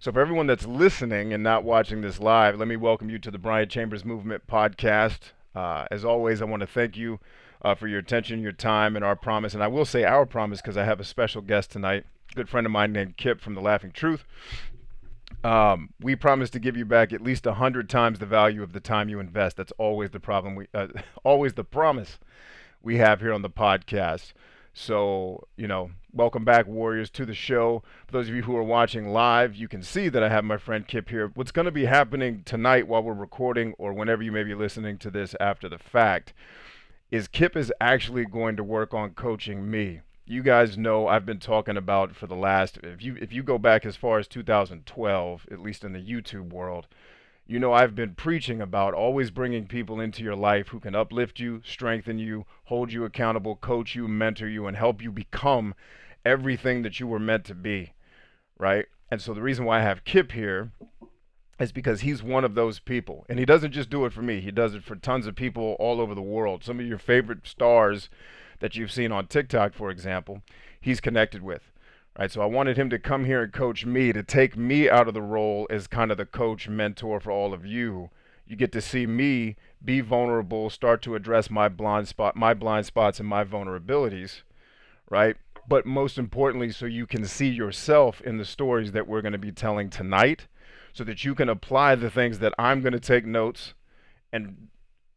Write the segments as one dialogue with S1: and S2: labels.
S1: So, for everyone that's listening and not watching this live, let me welcome you to the Bryant Chambers Movement podcast. As always, I want to thank you for your attention, your time, and our promise. And I will say our promise because I have a special guest tonight, a good friend of mine named Kip from The Laughing Truth. We promise to give you back at least 100 times the value of the time you invest. That's always the problem. Always the promise we have here on the podcast. So, welcome back, Warriors, to the show. For those of you who are watching live, you can see that I have my friend Kip here. What's going to be happening tonight while we're recording, or whenever you may be listening to this after the fact, is Kip is actually going to work on coaching me. You guys know I've been talking about for the last, if you go back as far as 2012, at least in the YouTube world, I've been preaching about always bringing people into your life who can uplift you, strengthen you, hold you accountable, coach you, mentor you, and help you become everything that you were meant to be, right? And so the reason why I have Kip here is because he's one of those people. And he doesn't just do it for me, he does it for tons of people all over the world. Some of your favorite stars that you've seen on TikTok, for example, he's connected with. Right, so I wanted him to come here and coach me, to take me out of the role as kind of the coach mentor for all of you. You get to see me be vulnerable, start to address my blind spots and my vulnerabilities, right? But most importantly, so you can see yourself in the stories that we're going to be telling tonight, so that you can apply the things that I'm going to take notes and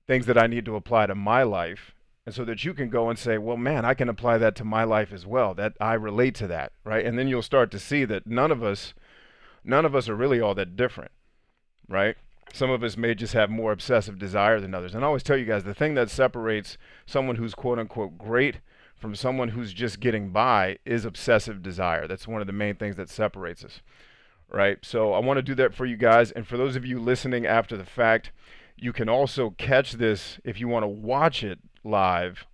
S1: things that I need to apply to my life, and so that you can go and say, well, man, I can apply that to my life as well, that I relate to that, right? And then you'll start to see that none of us are really all that different, right? Some of us may just have more obsessive desire than others. And I always tell you guys, the thing that separates someone who's quote unquote great from someone who's just getting by is obsessive desire. That's one of the main things that separates us, right? So I want to do that for you guys. And for those of you listening after the fact, you can also catch this if you want to watch it live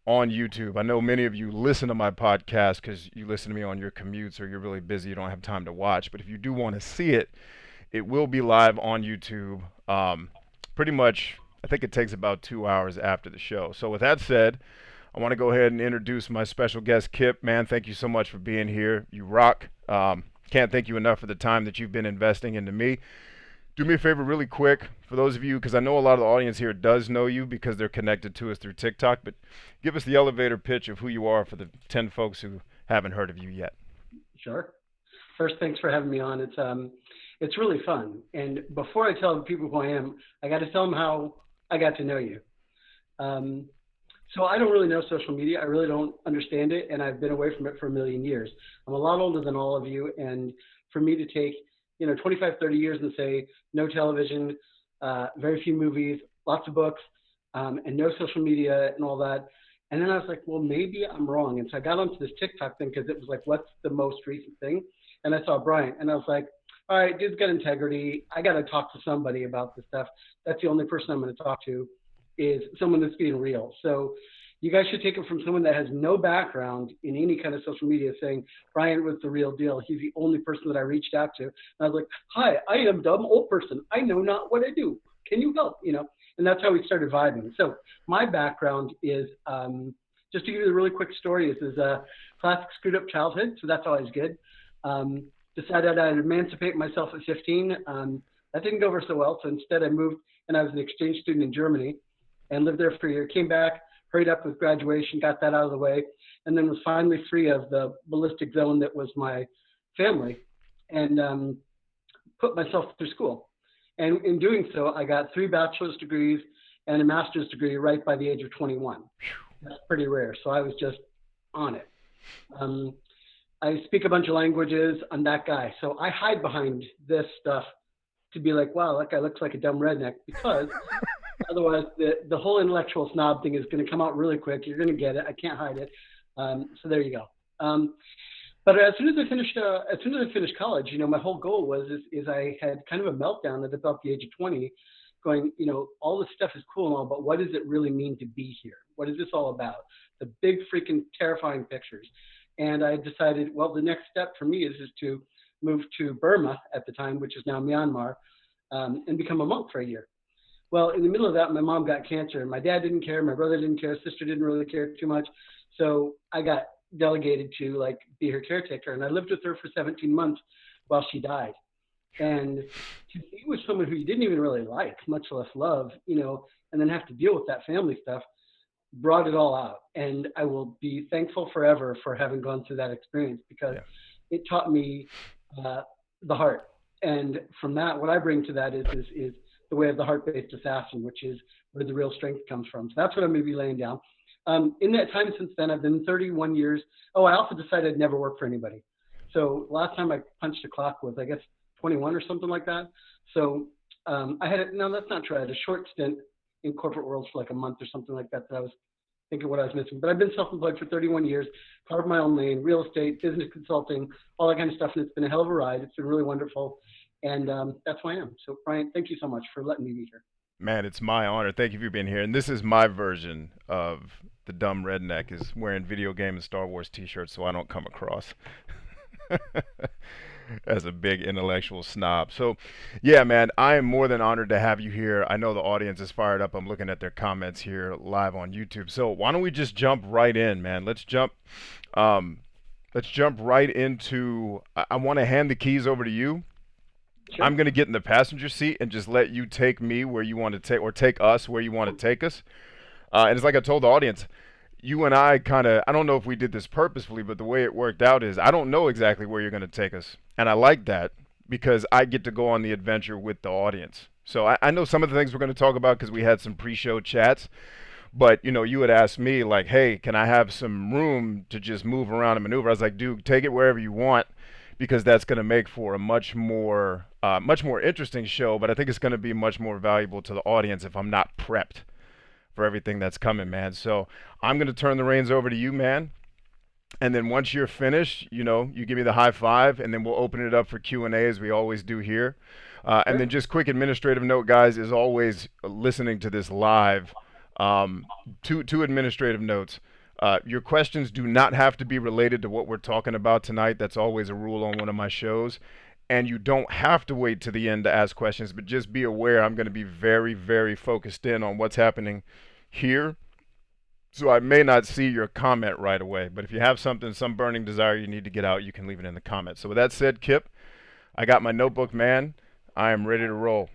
S1: on YouTube. I know many of you listen to my podcast because you listen to me on your commutes or you're really busy, you don't have time to watch. But if you do want to see it, it will be live on YouTube. Pretty much, I think it takes about 2 hours after the show. So with that said, I want to go ahead and introduce my special guest, Kip. Man, thank you so much for being here. You rock. Can't thank you enough for the time that you've been investing into me. Do me a favor really quick, for those of you, because I know a lot of the audience here does know you because they're connected to us through TikTok, but give us the elevator pitch of who you are for the 10 folks who haven't heard of you yet.
S2: Sure. First, thanks for having me on. It's really fun. And before I tell people who I am, I got to tell them how I got to know you. Um, so I don't really know social media. I really don't understand it, and I've been away from it for a million years. I'm a lot older than all of you, and for me to take 25, 30 years and say no television, very few movies, lots of books, and no social media and all that. And then I was like, well, maybe I'm wrong. And so I got onto this TikTok thing because it was like, what's the most recent thing? And I saw Bryant, and I was like, all right, dude's got integrity. I got to talk to somebody about this stuff. That's the only person I'm going to talk to is someone that's being real. So you guys should take it from someone that has no background in any kind of social media saying Bryant was the real deal. He's the only person that I reached out to. And I was like, hi, I am dumb old person. I know not what I do. Can you help? And that's how we started vibing. So my background is just to give you the really quick story is a classic screwed up childhood. So that's always good. Decided I'd emancipate myself at 15. That didn't go over so well. So instead I moved and I was an exchange student in Germany and lived there for a year, came back, hurried up with graduation, got that out of the way, and then was finally free of the ballistic zone that was my family and put myself through school. And in doing so, I got 3 bachelor's degrees and a master's degree right by the age of 21. That's pretty rare. So I was just on it. I speak a bunch of languages. I'm that guy. So I hide behind this stuff to be like, wow, that guy looks like a dumb redneck, because otherwise the whole intellectual snob thing is going to come out really quick. You're going to get it. I can't hide it. So there you go. But as soon as I finished college, my whole goal was I had kind of a meltdown at about the age of 20, going, all this stuff is cool and all, but what does it really mean to be here? What is this all about? The big freaking terrifying pictures. And I decided, well, the next step for me is to move to Burma at the time, which is now Myanmar, and become a monk for a year. Well, in the middle of that, my mom got cancer, and my dad didn't care, my brother didn't care, sister didn't really care too much. So I got delegated to be her caretaker, and I lived with her for 17 months while she died. And to be with someone who you didn't even really like, much less love, and then have to deal with that family stuff, brought it all out. And I will be thankful forever for having gone through that experience because
S1: Yeah.
S2: it taught me uh, the heart. And from that, what I bring to that is the way of the heart-based assassin, which is where the real strength comes from. So that's what I'm going to be laying down. In that time since then, I've been 31 years. Oh, I also decided I'd never work for anybody. So last time I punched a clock was, I guess, 21 or something like that. So I had no, that's not true. I had a short stint in corporate world for like a month or something like that. That I was thinking what I was missing. But I've been self-employed for 31 years, carved my own lane, real estate, business consulting, all that kind of stuff, and it's been a hell of a ride. It's been really wonderful, and that's who I am. So, Brian, thank you so much for letting me be here.
S1: Man, it's my honor. Thank you for being here. And this is my version of the dumb redneck is wearing video game and Star Wars t-shirts so I don't come across as a big intellectual snob. So, yeah, man, I am more than honored to have you here. I know the audience is fired up. I'm looking at their comments here live on YouTube. So, why don't we just jump right in, man? Um, let's jump right into. I want to hand the keys over to you.
S2: Sure.
S1: I'm going to get in the passenger seat and just let you take me where you want to take, or take us where you want to take us. And it's like I told the audience, you and I kind of, I don't know if we did this purposefully, but the way it worked out is I don't know exactly where you're going to take us. And I like that because I get to go on the adventure with the audience. So I know some of the things we're going to talk about because we had some pre-show chats. But you had asked me like, "Hey, can I have some room to just move around and maneuver?" I was like, "Dude, take it wherever you want, because that's going to make for a much more interesting show. But I think it's going to be much more valuable to the audience if I'm not prepped for everything that's coming, man." So I'm going to turn the reins over to you, man. And then once you're finished, you give me the high five, and then we'll open it up for Q&A as we always do here. And then
S2: Sure.
S1: just quick administrative note, guys, is always listening to this live. Um, two administrative notes. Your questions do not have to be related to what we're talking about tonight. That's always a rule on one of my shows. And you don't have to wait to the end to ask questions, but just be aware I'm going to be very, very focused in on what's happening here, so I may not see your comment right away, but if you have something, some burning desire you need to get out, you can leave it in the comments. So with that said, Kip, I got my notebook, man. I am ready to roll.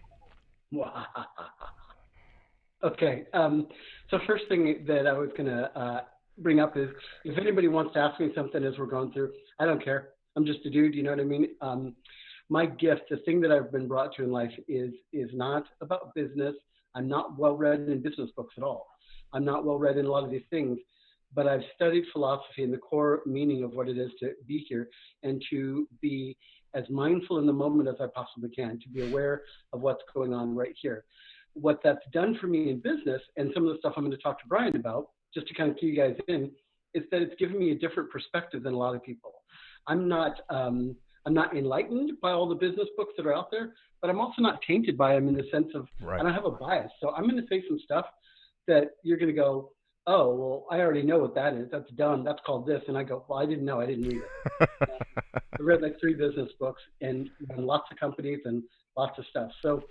S2: Okay. So first thing that I was going to bring up is if anybody wants to ask me something as we're going through, I don't care. I'm just a dude. You know what I mean? My gift, the thing that I've been brought to in life is not about business. I'm not well read in business books at all. I'm not well read in a lot of these things, but I've studied philosophy and the core meaning of what it is to be here and to be as mindful in the moment as I possibly can, to be aware of what's going on right here. What that's done for me in business and some of the stuff I'm going to talk to Brian about, just to kind of key you guys in, is that it's given me a different perspective than a lot of people. I'm not I'm not enlightened by all the business books that are out there, but I'm also not tainted by them in the sense of I
S1: Right.
S2: don't have a bias. So I'm going to say some stuff that you're going to go, oh, well, I already know what that is. That's done. That's called this. And I go, well, I didn't know. I didn't read it. I read like three business books and lots of companies and lots of stuff. So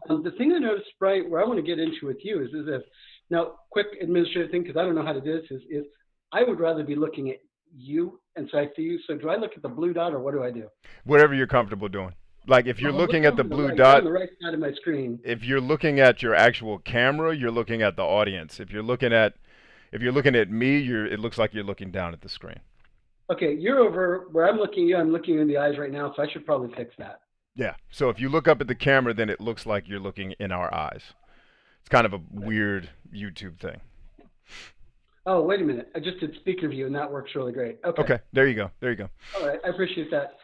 S2: the thing I noticed, Brian, where I want to get into with you is this. Now, quick administrative thing, because I don't know how to do this, is I would rather be looking at you, and so I see you. So do I look at the blue dot, or what do I do?
S1: Whatever you're comfortable doing. Like if you're
S2: Well, I'm
S1: looking
S2: looking
S1: at the
S2: over to the
S1: blue
S2: right. You're on
S1: dot,
S2: the right side of my screen.
S1: if you're looking at your actual camera, you're looking at the audience. If you're looking at me, it looks like you're looking down at the screen.
S2: Okay, you're over where I'm looking you. I'm looking you in the eyes right now, so I should probably fix that.
S1: Yeah. So if you look up at the camera, then it looks like you're looking in our eyes. It's kind of a weird YouTube thing.
S2: Oh, wait a minute. I just did speaker view, and that works really great. Okay.
S1: Okay, there you go. There you go.
S2: All right. I appreciate that.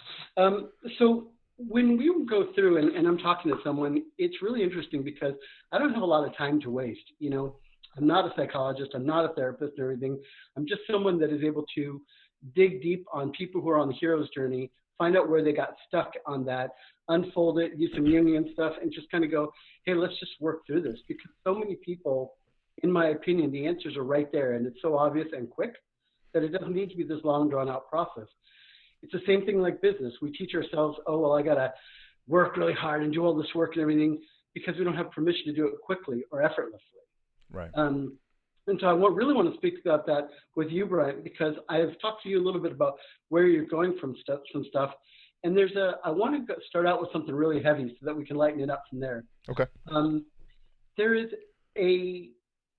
S2: So when we go through and I'm talking to someone, it's really interesting because I don't have a lot of time to waste. I'm not a psychologist. I'm not a therapist or anything. I'm just someone that is able to dig deep on people who are on the hero's journey, find out where they got stuck on that, unfold it, use some Jungian stuff, and just kind of go, hey, let's just work through this because so many people, in my opinion, the answers are right there and it's so obvious and quick that it doesn't need to be this long drawn out process. It's the same thing like business. We teach ourselves, oh, well, I got to work really hard and do all this work and everything because we don't have permission to do it quickly or effortlessly.
S1: Right.
S2: Um, and so really want to speak about that with you, Brian, because I've talked to you a little bit about where you're going from stuff, And I want to start out with something really heavy so that we can lighten it up from there.
S1: Okay.
S2: Um, there is a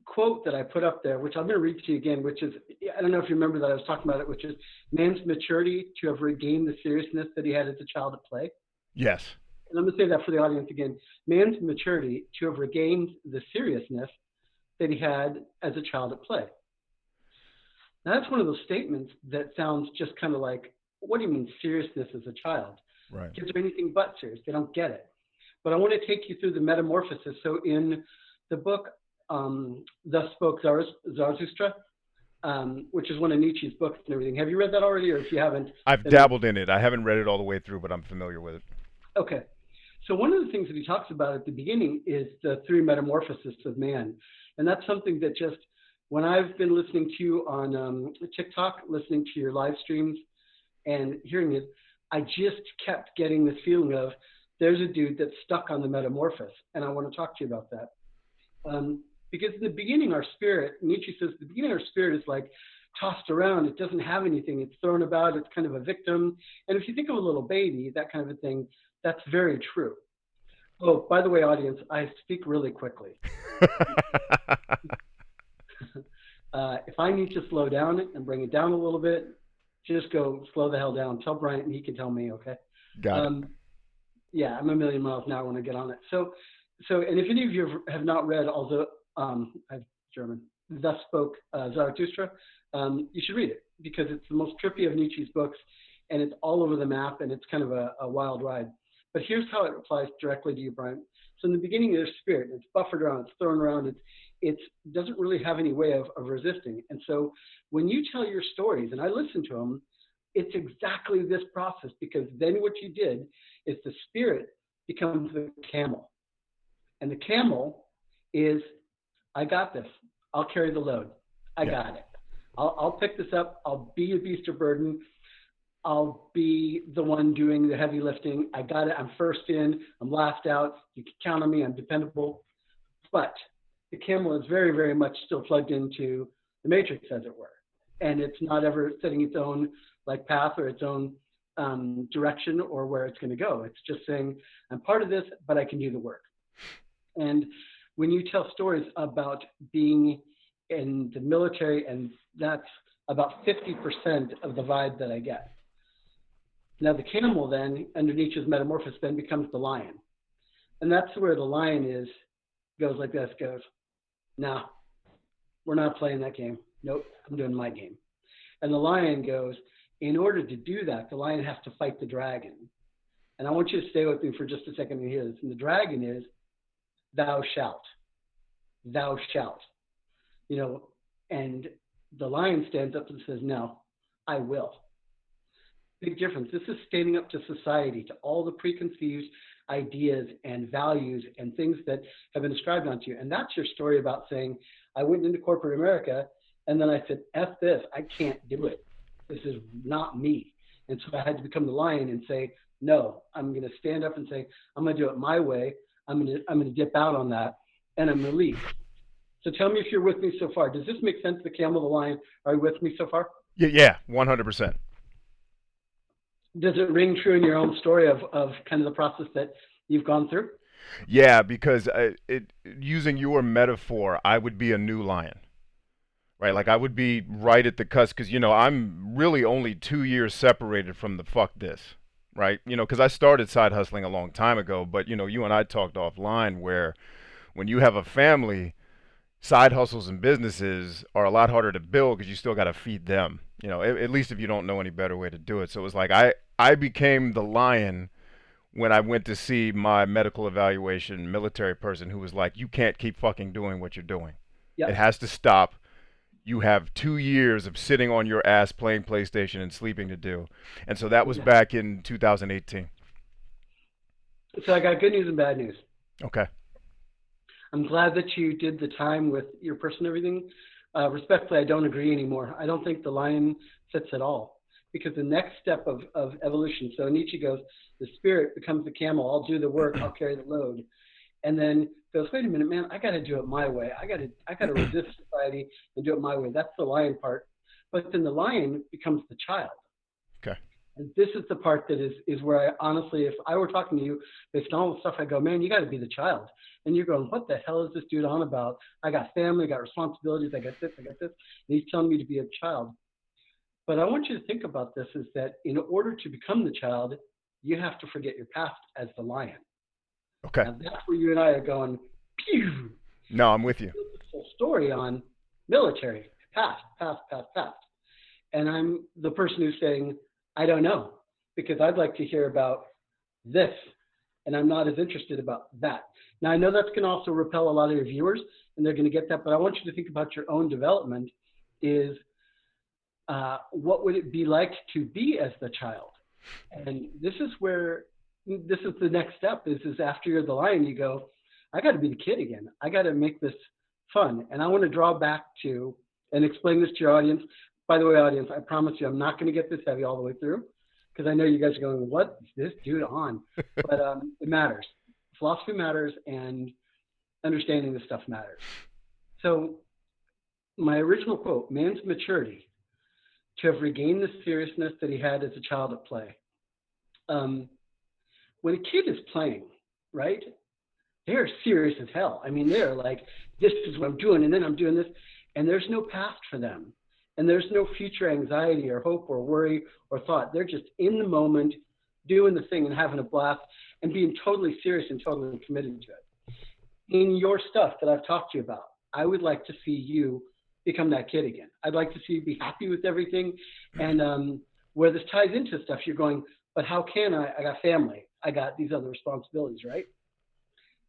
S2: quote that I put up there, which I'm going to read to you again, which is, I don't know if you remember that I was talking about it, which is man's maturity to have regained the seriousness that he had as a child at play.
S1: Yes.
S2: And I'm going to say that for the audience again. Man's maturity to have regained the seriousness that he had as a child at play. Now, that's one of those statements that sounds just kind of like, what do you mean seriousness as a child?
S1: Right.
S2: Kids are anything but serious. They don't get it. But I want to take you through the metamorphosis. So in the book, Thus Spoke Zarathustra, which is one of Nietzsche's books and everything. Have you read that already? Or if you haven't,
S1: I've dabbled in it. I haven't read it all the way through, but I'm familiar with it.
S2: Okay. So one of the things that he talks about at the beginning is the three metamorphoses of man. And that's something that just, when I've been listening to you on TikTok, listening to your live streams and hearing it, I just kept getting this feeling of there's a dude that's stuck on the metamorphosis. And I want to talk to you about that. Because in the beginning, our spirit, Nietzsche says, the beginning, our spirit is like tossed around. It doesn't have anything. It's thrown about. It's kind of a victim. And if you think of a little baby, that kind of a thing, that's very true. Oh, by the way, audience, I speak really quickly. If I need to slow down it and bring it down a little bit, just go slow the hell down. Tell Bryant and he can tell me, okay?
S1: Got it.
S2: Yeah, I'm a million miles an hour when I get on it. So, and if any of you have not read, although I'm German, Thus Spoke Zarathustra, you should read it because it's the most trippy of Nietzsche's books, and it's all over the map, and it's kind of a wild ride. But here's how it applies directly to you, Brian. So in the beginning, there's spirit. It's buffered around. It's thrown around. It doesn't really have any way of resisting. And so when you tell your stories, and I listen to them, it's exactly this process because then what you did is the spirit becomes the camel. And the camel is, I got this. I'll carry the load. I got it. I'll pick this up. I'll be a beast of burden. I'll be the one doing the heavy lifting. I got it. I'm first in. I'm last out. You can count on me. I'm dependable. But the camel is very, very much still plugged into the matrix, as it were. And it's not ever setting its own like path or its own direction or where it's going to go. It's just saying, I'm part of this, but I can do the work. And when you tell stories about being in the military, and that's about 50% of the vibe that I get. Now the camel then, under Nietzsche's metamorphosis, then becomes the lion. And that's where the lion goes like this, goes, no, we're not playing that game. Nope, I'm doing my game. And the lion goes, in order to do that, the lion has to fight the dragon. And I want you to stay with me for just a second and hear this. And the dragon is, thou shalt. Thou shalt. You know, and the lion stands up and says, no, I will. Big difference. This is standing up to society, to all the preconceived ideas and values and things that have been ascribed onto you. And that's your story about saying, I went into corporate America and then I said, F this, I can't do it. This is not me. And so I had to become the lion and say, no, I'm going to stand up and say, I'm going to do it my way. I'm going to dip out on that and I'm going to leave. So tell me if you're with me so far. Does this make sense? The camel, the lion, are you with me so far?
S1: Yeah, 100%.
S2: Does it ring true in your own story of kind of the process that you've gone through?
S1: Yeah, because using your metaphor, I would be a new lion, right? Like I would be right at the cusp because, I'm really only 2 years separated from the fuck this, right? Because I started side hustling a long time ago, but, you and I talked offline where when you have a family, side hustles and businesses are a lot harder to build because you still got to feed them, at least if you don't know any better way to do it. So it was like I became the lion when I went to see my medical evaluation military person who was like, you can't keep fucking doing what you're doing.
S2: Yep.
S1: It has to stop. You have 2 years of sitting on your ass playing PlayStation and sleeping to do. And so that was back in 2018.
S2: So I got good news and bad news.
S1: Okay.
S2: I'm glad that you did the time with your person and everything. Respectfully, I don't agree anymore. I don't think the lion fits at all. Because the next step of evolution, so Nietzsche goes, the spirit becomes the camel. I'll do the work. I'll carry the load. And then goes, wait a minute, man, I got to do it my way. I got to resist society and do it my way. That's the lion part. But then the lion becomes the child.
S1: Okay.
S2: And this is the part that is where I honestly, if I were talking to you based on all the stuff, I go, man, you got to be the child. And you're going, what the hell is this dude on about? I got family, I got responsibilities, I got this, I got this. And he's telling me to be a child. But I want you to think about this is that in order to become the child, you have to forget your past as the lion.
S1: Okay.
S2: Now that's where you and I are going, pew.
S1: No, I'm with you.
S2: This whole story on military, past, past, past, past. And I'm the person who's saying, I don't know, because I'd like to hear about this, and I'm not as interested about that. Now, I know that's going to also repel a lot of your viewers, and they're going to get that, but I want you to think about your own development is what would it be like to be as the child? And this is where, this is the next step is after you're the lion, you go, I got to be the kid again. I got to make this fun. And I want to draw back to and explain this to your audience. By the way, audience, I promise you, I'm not going to get this heavy all the way through because I know you guys are going, what is this dude on? But it matters. Philosophy matters and understanding this stuff matters. So my original quote, man's maturity to have regained the seriousness that he had as a child at play. When a kid is playing, right, they're serious as hell. I mean, they're like, this is what I'm doing, and then I'm doing this, and there's no past for them. And there's no future anxiety or hope or worry or thought. They're just in the moment, doing the thing and having a blast and being totally serious and totally committed to it. In your stuff that I've talked to you about, I would like to see you become that kid again. I'd like to see you be happy with everything. And where this ties into stuff, you're going, but how can I? I got family. I got these other responsibilities, right?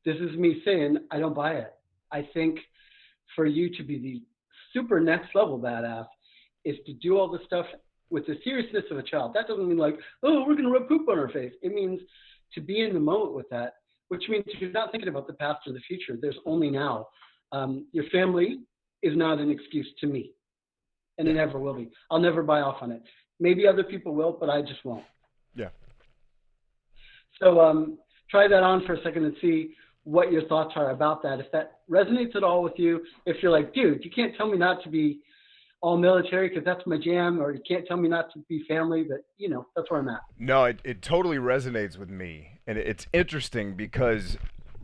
S2: This is me saying, I don't buy it. I think for you to be the super next level badass is to do all the stuff with the seriousness of a child. That doesn't mean like, oh, we're going to rub poop on our face. It means to be in the moment with that, which means you're not thinking about the past or the future. There's only now. Your family is not an excuse to me, and it never will be. I'll never buy off on it. Maybe other people will, but I just won't.
S1: Yeah.
S2: So try that on for a second and see what your thoughts are about that. If that resonates at all with you, if you're like, dude, you can't tell me not to be all military because that's my jam, or you can't tell me not to be family, but you know, that's where I'm at.
S1: No, it totally resonates with me. And it's interesting because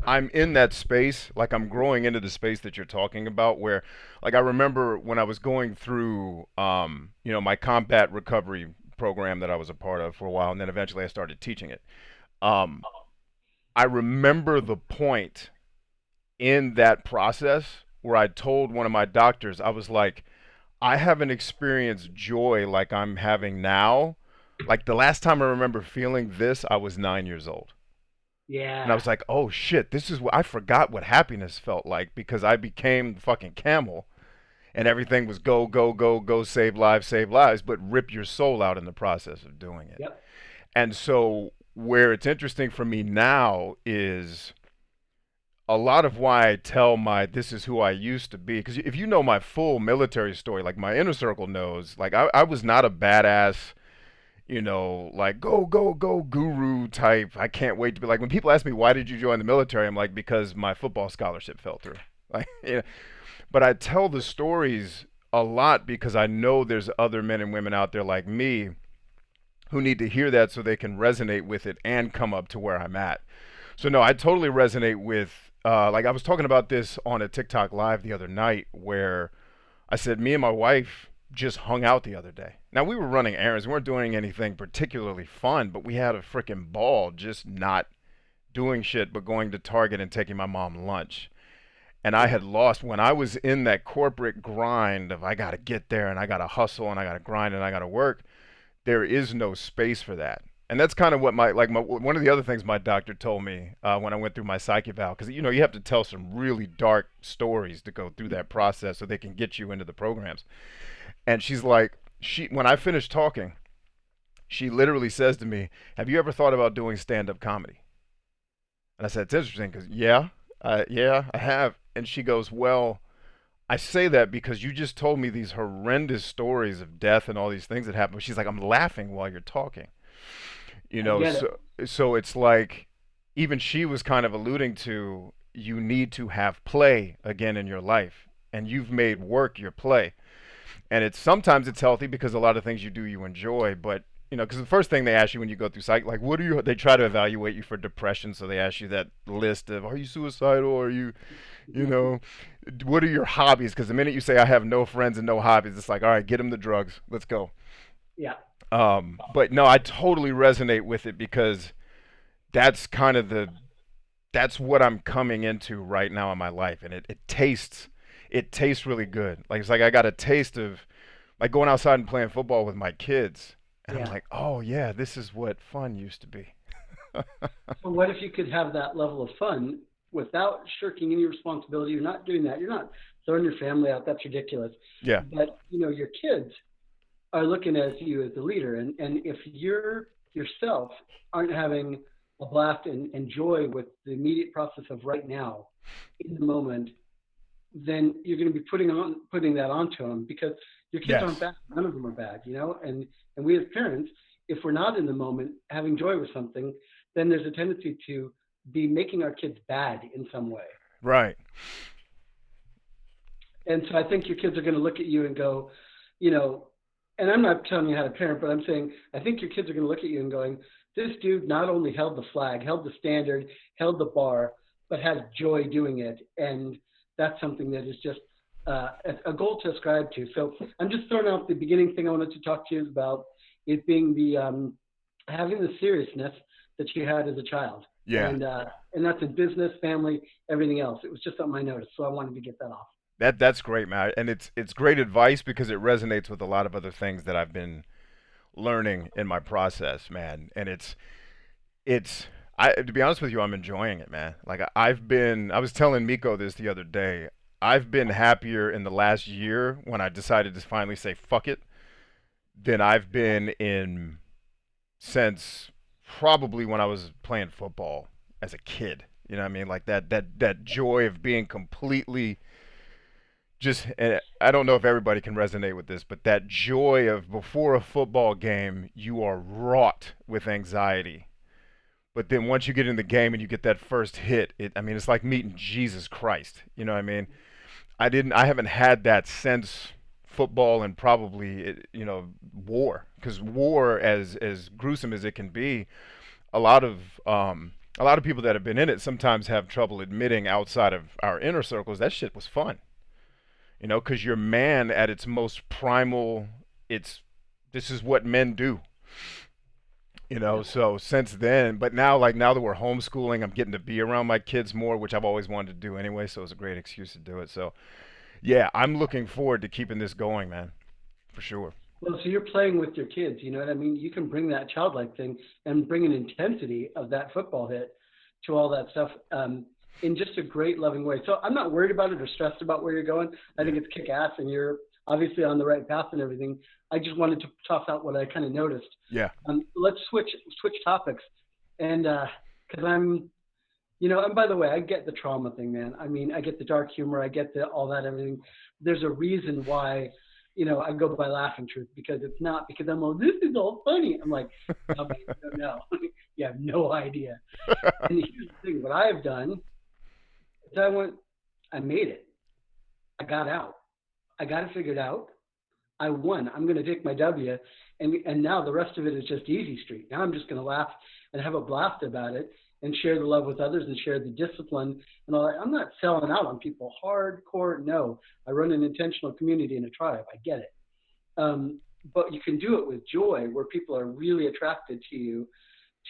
S1: I'm in that space, like I'm growing into the space that you're talking about where like I remember when I was going through my combat recovery program that I was a part of for a while and then eventually I started teaching it. Um, I remember the point in that process where I told one of my doctors, I was like, I haven't experienced joy like I'm having now. Like the last time I remember feeling this, I was 9 years old. And I
S2: Yeah.
S1: was like, oh shit, this is what I forgot what happiness felt like because I became the fucking camel and everything was go, go, go, go, save lives, but rip your soul out in the process of doing it.
S2: Yep.
S1: And so where it's interesting for me now is a lot of why I tell my this is who I used to be. Because if you know my full military story, like my inner circle knows, like I was not a badass, like go, go, go guru type. I can't wait to be like, when people ask me, why did you join the military? I'm like, because my football scholarship fell through. Like, but I tell the stories a lot because I know there's other men and women out there like me who need to hear that so they can resonate with it and come up to where I'm at. So no, I totally resonate with like I was talking about this on a TikTok live the other night where I said me and my wife just hung out the other day. Now we were running errands, we weren't doing anything particularly fun, but we had a freaking ball just not doing shit but going to Target and taking my mom lunch. And I
S2: Yeah.
S1: had lost when I was in that corporate grind of I got to get there and I got to hustle and I got to grind and I got to work. There is no space for that. And that's kind of what one of the other things my doctor told me when I went through my psych eval, because you have to tell some really dark stories to go through that process so they can get you into the programs. And she's like, she when I finished talking, she literally says to me, "Have you ever thought about doing stand-up comedy?" And I said, "It's interesting because yeah, I have." And she goes, "Well, I say that because you just told me these horrendous stories of death and all these things that happen." She's like, "I'm laughing while you're talking." You
S2: I
S1: know,
S2: get it.
S1: so it's like even she was kind of alluding to you need to have play again in your life and you've made work your play. And it's sometimes it's healthy because a lot of things you do you enjoy, but you know, because the first thing they ask you when you go through psych, like, what are you? They try to evaluate you for depression, so they ask you that list of, are you suicidal? Are you, you know, what are your hobbies? Because the minute you say I have no friends and no hobbies, it's like, all right, get them the drugs, let's go.
S2: Yeah.
S1: But no, I totally resonate with it because that's kind of that's what I'm coming into right now in my life, and it tastes really good. Like it's like I got a taste of like going outside and playing football with my kids, and I'm
S2: Yeah.
S1: like, oh yeah, this is what fun used to be.
S2: So what if you could have that level of fun without shirking any responsibility? You're not doing that. You're not throwing your family out. That's ridiculous.
S1: Yeah.
S2: But your kids are looking at you as the leader, and if you're yourself aren't having a blast and joy with the immediate process of right now, in the moment, then you're going to be putting that onto them because your kids aren't
S1: Yes.
S2: bad. None of them are bad, And we as parents, if we're not in the moment having joy with something, then there's a tendency to be making our kids bad in some way.
S1: Right.
S2: And so I think your kids are going to look at you and go, you know, and I'm not telling you how to parent, but I'm saying I think your kids are going to look at you and going, this dude not only held the flag, held the standard, held the bar, but has joy doing it, and that's something that is just a goal to ascribe to. So I'm just throwing out the beginning thing I wanted to talk to you about is being the having the seriousness that you had as a child,
S1: Yeah.
S2: and that's in business, family, everything else. It was just something I noticed, so I wanted to get that off.
S1: That's great, man, and it's great advice because it resonates with a lot of other things that I've been learning in my process, man. And it's I to be honest with you, I'm enjoying it, man. Like I was telling Miko this the other day. I've been happier in the last year when I decided to finally say fuck it than I've been in since probably when I was playing football as a kid. You know what I mean? Like that joy of being completely just and I don't know if everybody can resonate with this, but that joy of before a football game, you are wrought with anxiety. But then once you get in the game and you get that first hit, I mean, it's like meeting Jesus Christ. You know what I mean? I haven't had that since football and probably, war. Because war, as gruesome as it can be, a lot of, a lot of people that have been in it sometimes have trouble admitting outside of our inner circles that shit was fun. Because you're man at its most primal. It's this is what men do.
S2: Yeah.
S1: So since then, but now, like now that we're homeschooling, I'm getting to be around my kids more, which I've always wanted to do anyway. So it's a great excuse to do it. So yeah, I'm looking forward to keeping this going, man, for sure.
S2: Well, so you're playing with your kids, you know what I mean? You can bring that childlike thing and bring an intensity of that football hit to all that stuff in just a great, loving way. So I'm not worried about it or stressed about where you're going. I
S1: Yeah,
S2: think it's kick ass and you're obviously on the right path and everything. I just wanted to toss out what I kind of noticed.
S1: yeah,
S2: Let's switch topics, and because and by the way, I get the trauma thing, man. I mean, I get the dark humor, I get the all that everything. There's a reason why, I go by laughing truth because it's not because I'm like, this is all funny. I'm like, no, man, you don't know. You have no idea. And here's the thing: what I have done is I made it. I got out. I got it figured out. I won. I'm going to take my W, and now the rest of it is just easy street. Now I'm just going to laugh and have a blast about it, and share the love with others, and share the discipline and all that. I'm not selling out on people hardcore. No, I run an intentional community in a tribe. I get it, but you can do it with joy, where people are really attracted to you,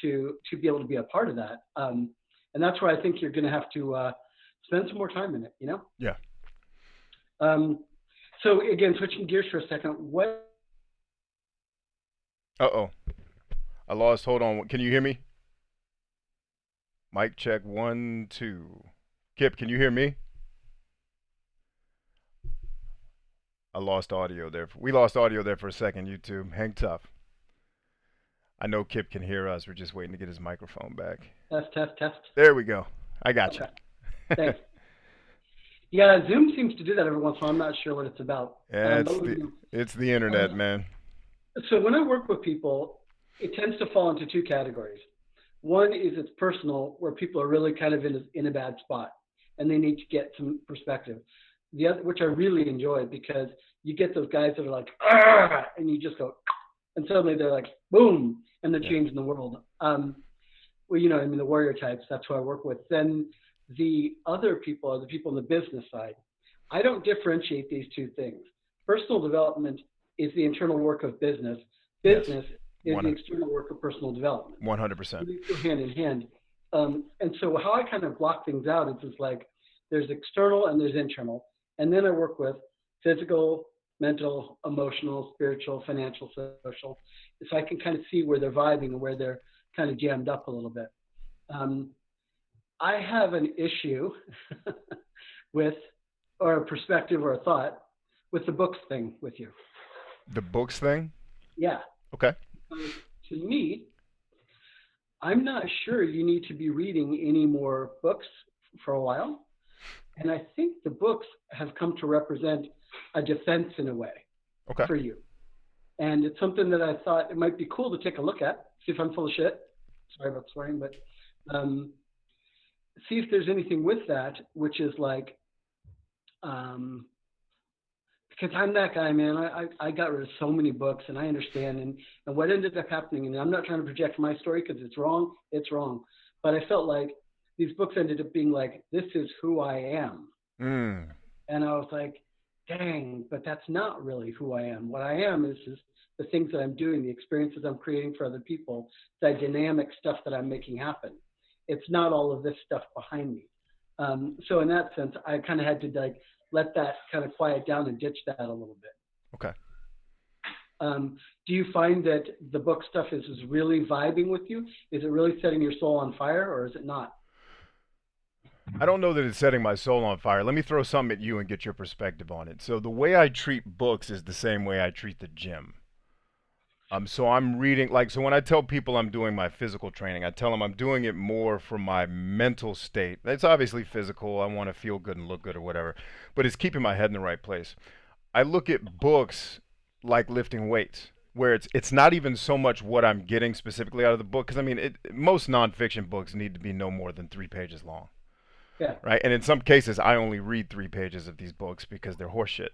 S2: to be able to be a part of that. And that's where I think you're going to have to spend some more time in it.
S1: yeah.
S2: Um, so again, switching gears for a second, what?
S1: Uh-oh. I lost. Hold on. Can you hear me? Mic check 1 2. Kip, can you hear me? I lost audio there. We lost audio there for a second, YouTube. Hang tough. I know Kip can hear us. We're just waiting to get his microphone back.
S2: Test.
S1: There we go. I got you.
S2: Okay, thanks. Yeah, Zoom seems to do that every once in a while. I'm not sure what it's about.
S1: Yeah,
S2: But
S1: it's the internet, man.
S2: so when I work with people, it tends to fall into two categories. One is it's personal, where people are really kind of in a bad spot, and they need to get some perspective. The other, which I really enjoy, because you get those guys that are like, "Argh!" and you just go, and suddenly they're like, boom, and they're
S1: Yeah.
S2: changing the world. Well, I mean, the warrior types, that's who I work with. Then the other people are the people on the business side. I don't differentiate these two things. Personal development is the internal work of business.
S1: Yes.
S2: Business is the
S1: One.
S2: external work of personal development.
S1: 100%.
S2: These go hand in hand. And so how I kind of block things out is just like there's external and there's internal. And then I work with physical, mental, emotional, spiritual, financial, social. So I can kind of see where they're vibing and where they're kind of jammed up a little bit. Um, I have an issue with, or a perspective or a thought with the books thing with you.
S1: The books thing.
S2: Yeah.
S1: Okay.
S2: Because to me, I'm not sure you need to be reading any more books for a while. And I think the books have come to represent a defense in a way
S1: Okay.
S2: for you. And it's something that I thought it might be cool to take a look at, see if I'm full of shit. Sorry about swearing, but um, see if there's anything with that, which is like, um, because I'm that guy, man. I got rid of so many books, and I understand. And what ended up happening, and I'm not trying to project my story because it's wrong. It's wrong. But I felt like these books ended up being like, this is who I am.
S1: Mm.
S2: And I was like, dang, but that's not really who I am. What I am is the things that I'm doing, the experiences I'm creating for other people, the dynamic stuff that I'm making happen. It's not all of this stuff behind me. So in that sense, I kind of had to like let that kind of quiet down and ditch that a little bit.
S1: Okay.
S2: Do you find that the book stuff is really vibing with you? Is it really setting your soul on fire, or is it not?
S1: I don't know that it's setting my soul on fire. Let me throw something at you and get your perspective on it. So the way I treat books is the same way I treat the gym. So I'm reading like so when I tell people I'm doing my physical training, I tell them I'm doing it more for my mental state. It's obviously physical. I want to feel good and look good or whatever, but it's keeping my head in the right place. I look at books like lifting weights, where it's not even so much what I'm getting specifically out of the book, because I mean, most nonfiction books need to be no more than 3 pages long,
S2: Yeah.
S1: right? And in some cases, I only read 3 pages of these books because they're horseshit.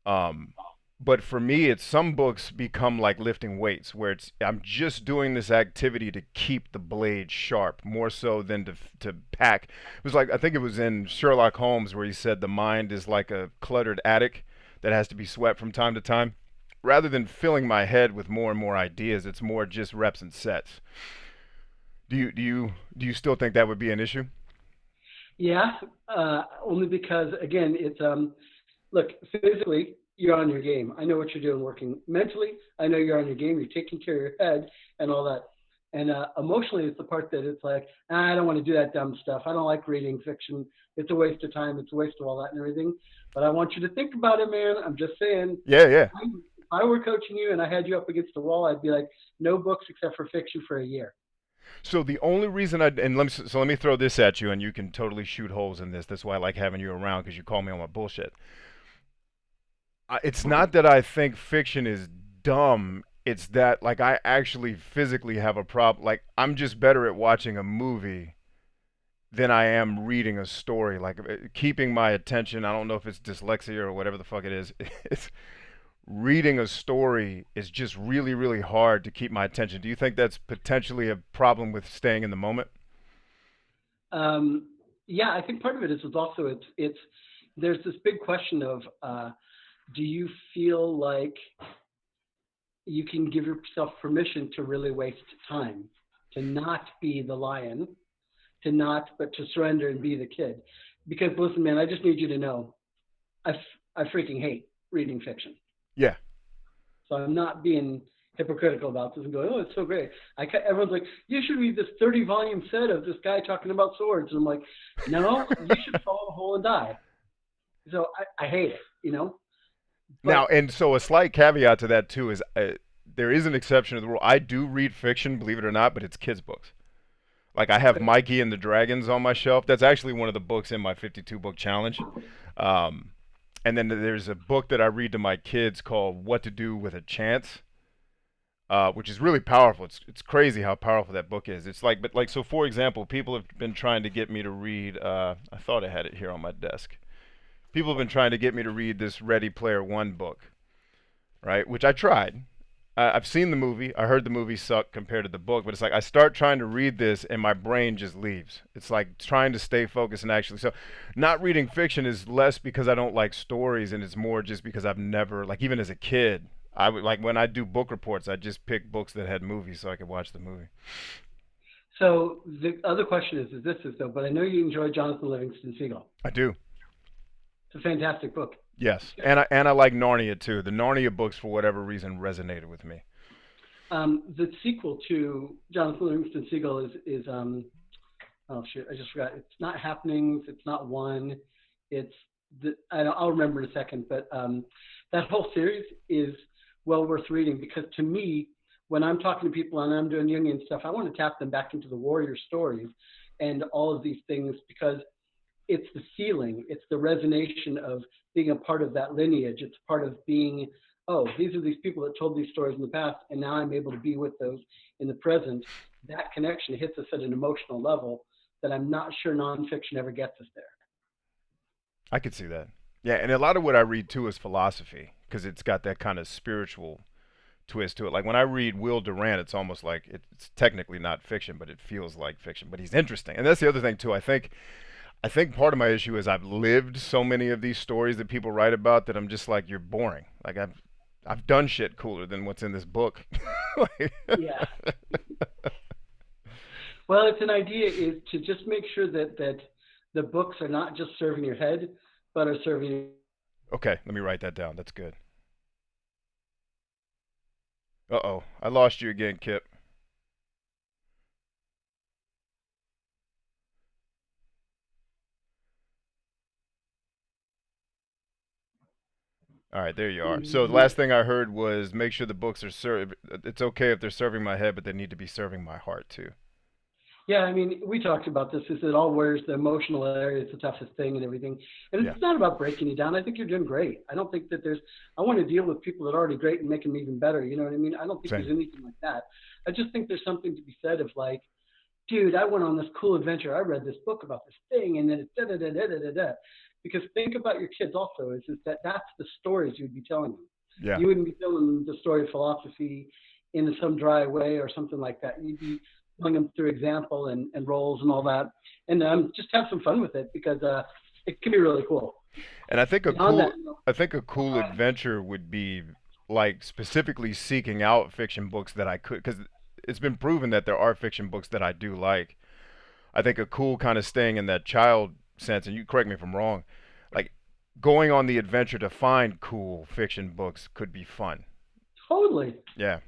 S1: Um, but for me, it's some books become like lifting weights, where it's I'm just doing this activity to keep the blade sharp, more so than to pack. It was like I think it was in Sherlock Holmes where he said the mind is like a cluttered attic that has to be swept from time to time. Rather than filling my head with more and more ideas, it's more just reps and sets. Do you still think that would be an issue?
S2: Yeah, only because again, it's look, physically you're on your game. I know what you're doing working mentally. I know you're on your game. You're taking care of your head and all that. And emotionally, it's the part that it's like, I don't want to do that dumb stuff. I don't like reading fiction. It's a waste of time. It's a waste of all that and everything. But I want you to think about it, man. I'm just saying,
S1: Yeah, yeah.
S2: if I were coaching you and I had you up against the wall, I'd be like, no books except for fiction for a year.
S1: So the only reason I and let me throw this at you, and you can totally shoot holes in this. That's why I like having you around because you call me on my bullshit. It's not that I think fiction is dumb. It's that like I actually physically have a problem. Like I'm just better at watching a movie than I am reading a story. Like keeping my attention. I don't know if it's dyslexia or whatever the fuck it is. It's reading a story is just really, really hard to keep my attention. Do you think that's potentially a problem with staying in the moment?
S2: Um, yeah, I think part of it is also it's there's this big question of do you feel like you can give yourself permission to really waste time, to not be the lion, to not, but to surrender and be the kid? Because listen, man, I just need you to know, I, I freaking hate reading fiction.
S1: Yeah.
S2: So I'm not being hypocritical about this and going, oh, it's so great. Everyone's like, you should read this 30 volume set of this guy talking about swords. And I'm like, no, you should fall in a hole and die. So I hate it.
S1: Now,
S2: But
S1: and so a slight caveat to that too is there is an exception to the rule. I do read fiction, believe it or not, but it's kids' books. Like I have Mikey and the Dragons on my shelf. That's actually one of the books in my 52 book challenge. Um, and then there's a book that I read to my kids called What to Do with a Chance, which is really powerful. It's crazy how powerful that book is. It's like, but like, so for example, people have been trying to get me to read. I thought I had it here on my desk. People have been trying to get me to read this Ready Player One book, right? Which I tried. I've seen the movie. I heard the movie sucked compared to the book, but it's like I start trying to read this and my brain just leaves. It's like trying to stay focused and actually. So, not reading fiction is less because I don't like stories, and it's more just because I've never, like, even as a kid, I would like when I do book reports, I just pick books that had movies so I could watch the movie.
S2: So the other question is this is though, but I know you enjoy Jonathan Livingston Seagull.
S1: I do.
S2: It's a fantastic book.
S1: Yes, and I like Narnia too. The Narnia books, for whatever reason, resonated with me.
S2: The sequel to Jonathan Livingston Seagull is oh shit, I just forgot. It's not Happenings. It's not One. It's I'll remember in a second. But that whole series is well worth reading because to me, when I'm talking to people and I'm doing Jungian stuff, I want to tap them back into the warrior stories and all of these things because it's the feeling, it's the resonation of being a part of that lineage. It's part of being, oh, these are these people that told these stories in the past, and now I'm able to be with those in the present. That connection hits us at an emotional level that I'm not sure nonfiction ever gets us there.
S1: I could see that. Yeah, and a lot of what I read too is philosophy because it's got that kind of spiritual twist to it. Like when I read Will Durant, it's almost like it's technically not fiction, but it feels like fiction. But he's interesting, and that's the other thing too. I think part of my issue is I've lived so many of these stories that people write about that I'm just like, you're boring. Like I've done shit cooler than what's in this book. Like,
S2: Yeah. Well, it's an idea is to just make sure that the books are not just serving your head, but are serving.
S1: okay, let me write that down. That's good. Uh oh, I lost you again, Kip. All right, there you are. So the
S2: Yeah,
S1: last thing I heard was make sure the books are served. It's okay if they're serving my head, but they need to be serving my heart too.
S2: yeah. I mean, we talked about this. Is it all where's the emotional area is the toughest thing and everything. And
S1: Yeah,
S2: it's not about breaking you down. I think you're doing great. I don't think that there's. I want to deal with people that are already great and make them even better. You know what I mean? I don't think there's
S1: same.
S2: anything like that. I just think there's something to be said of like, dude, I went on this cool adventure. I read this book about this thing, and then it's da da da da da da da. Because think about your kids also is that that's the stories you'd be telling them.
S1: Yeah.
S2: You wouldn't be telling them the story of philosophy in some dry way or something like that. You'd be telling them through example and roles and all that, and just have some fun with it because it can be really cool.
S1: And
S2: Beyond that,
S1: I think a cool adventure would be like specifically seeking out fiction books that I could because it's been proven that there are fiction books that I do like. I think a cool kind of staying in that child sense, and you correct me if I'm wrong, like going on the adventure to find cool fiction books could be fun.
S2: totally.
S1: Yeah.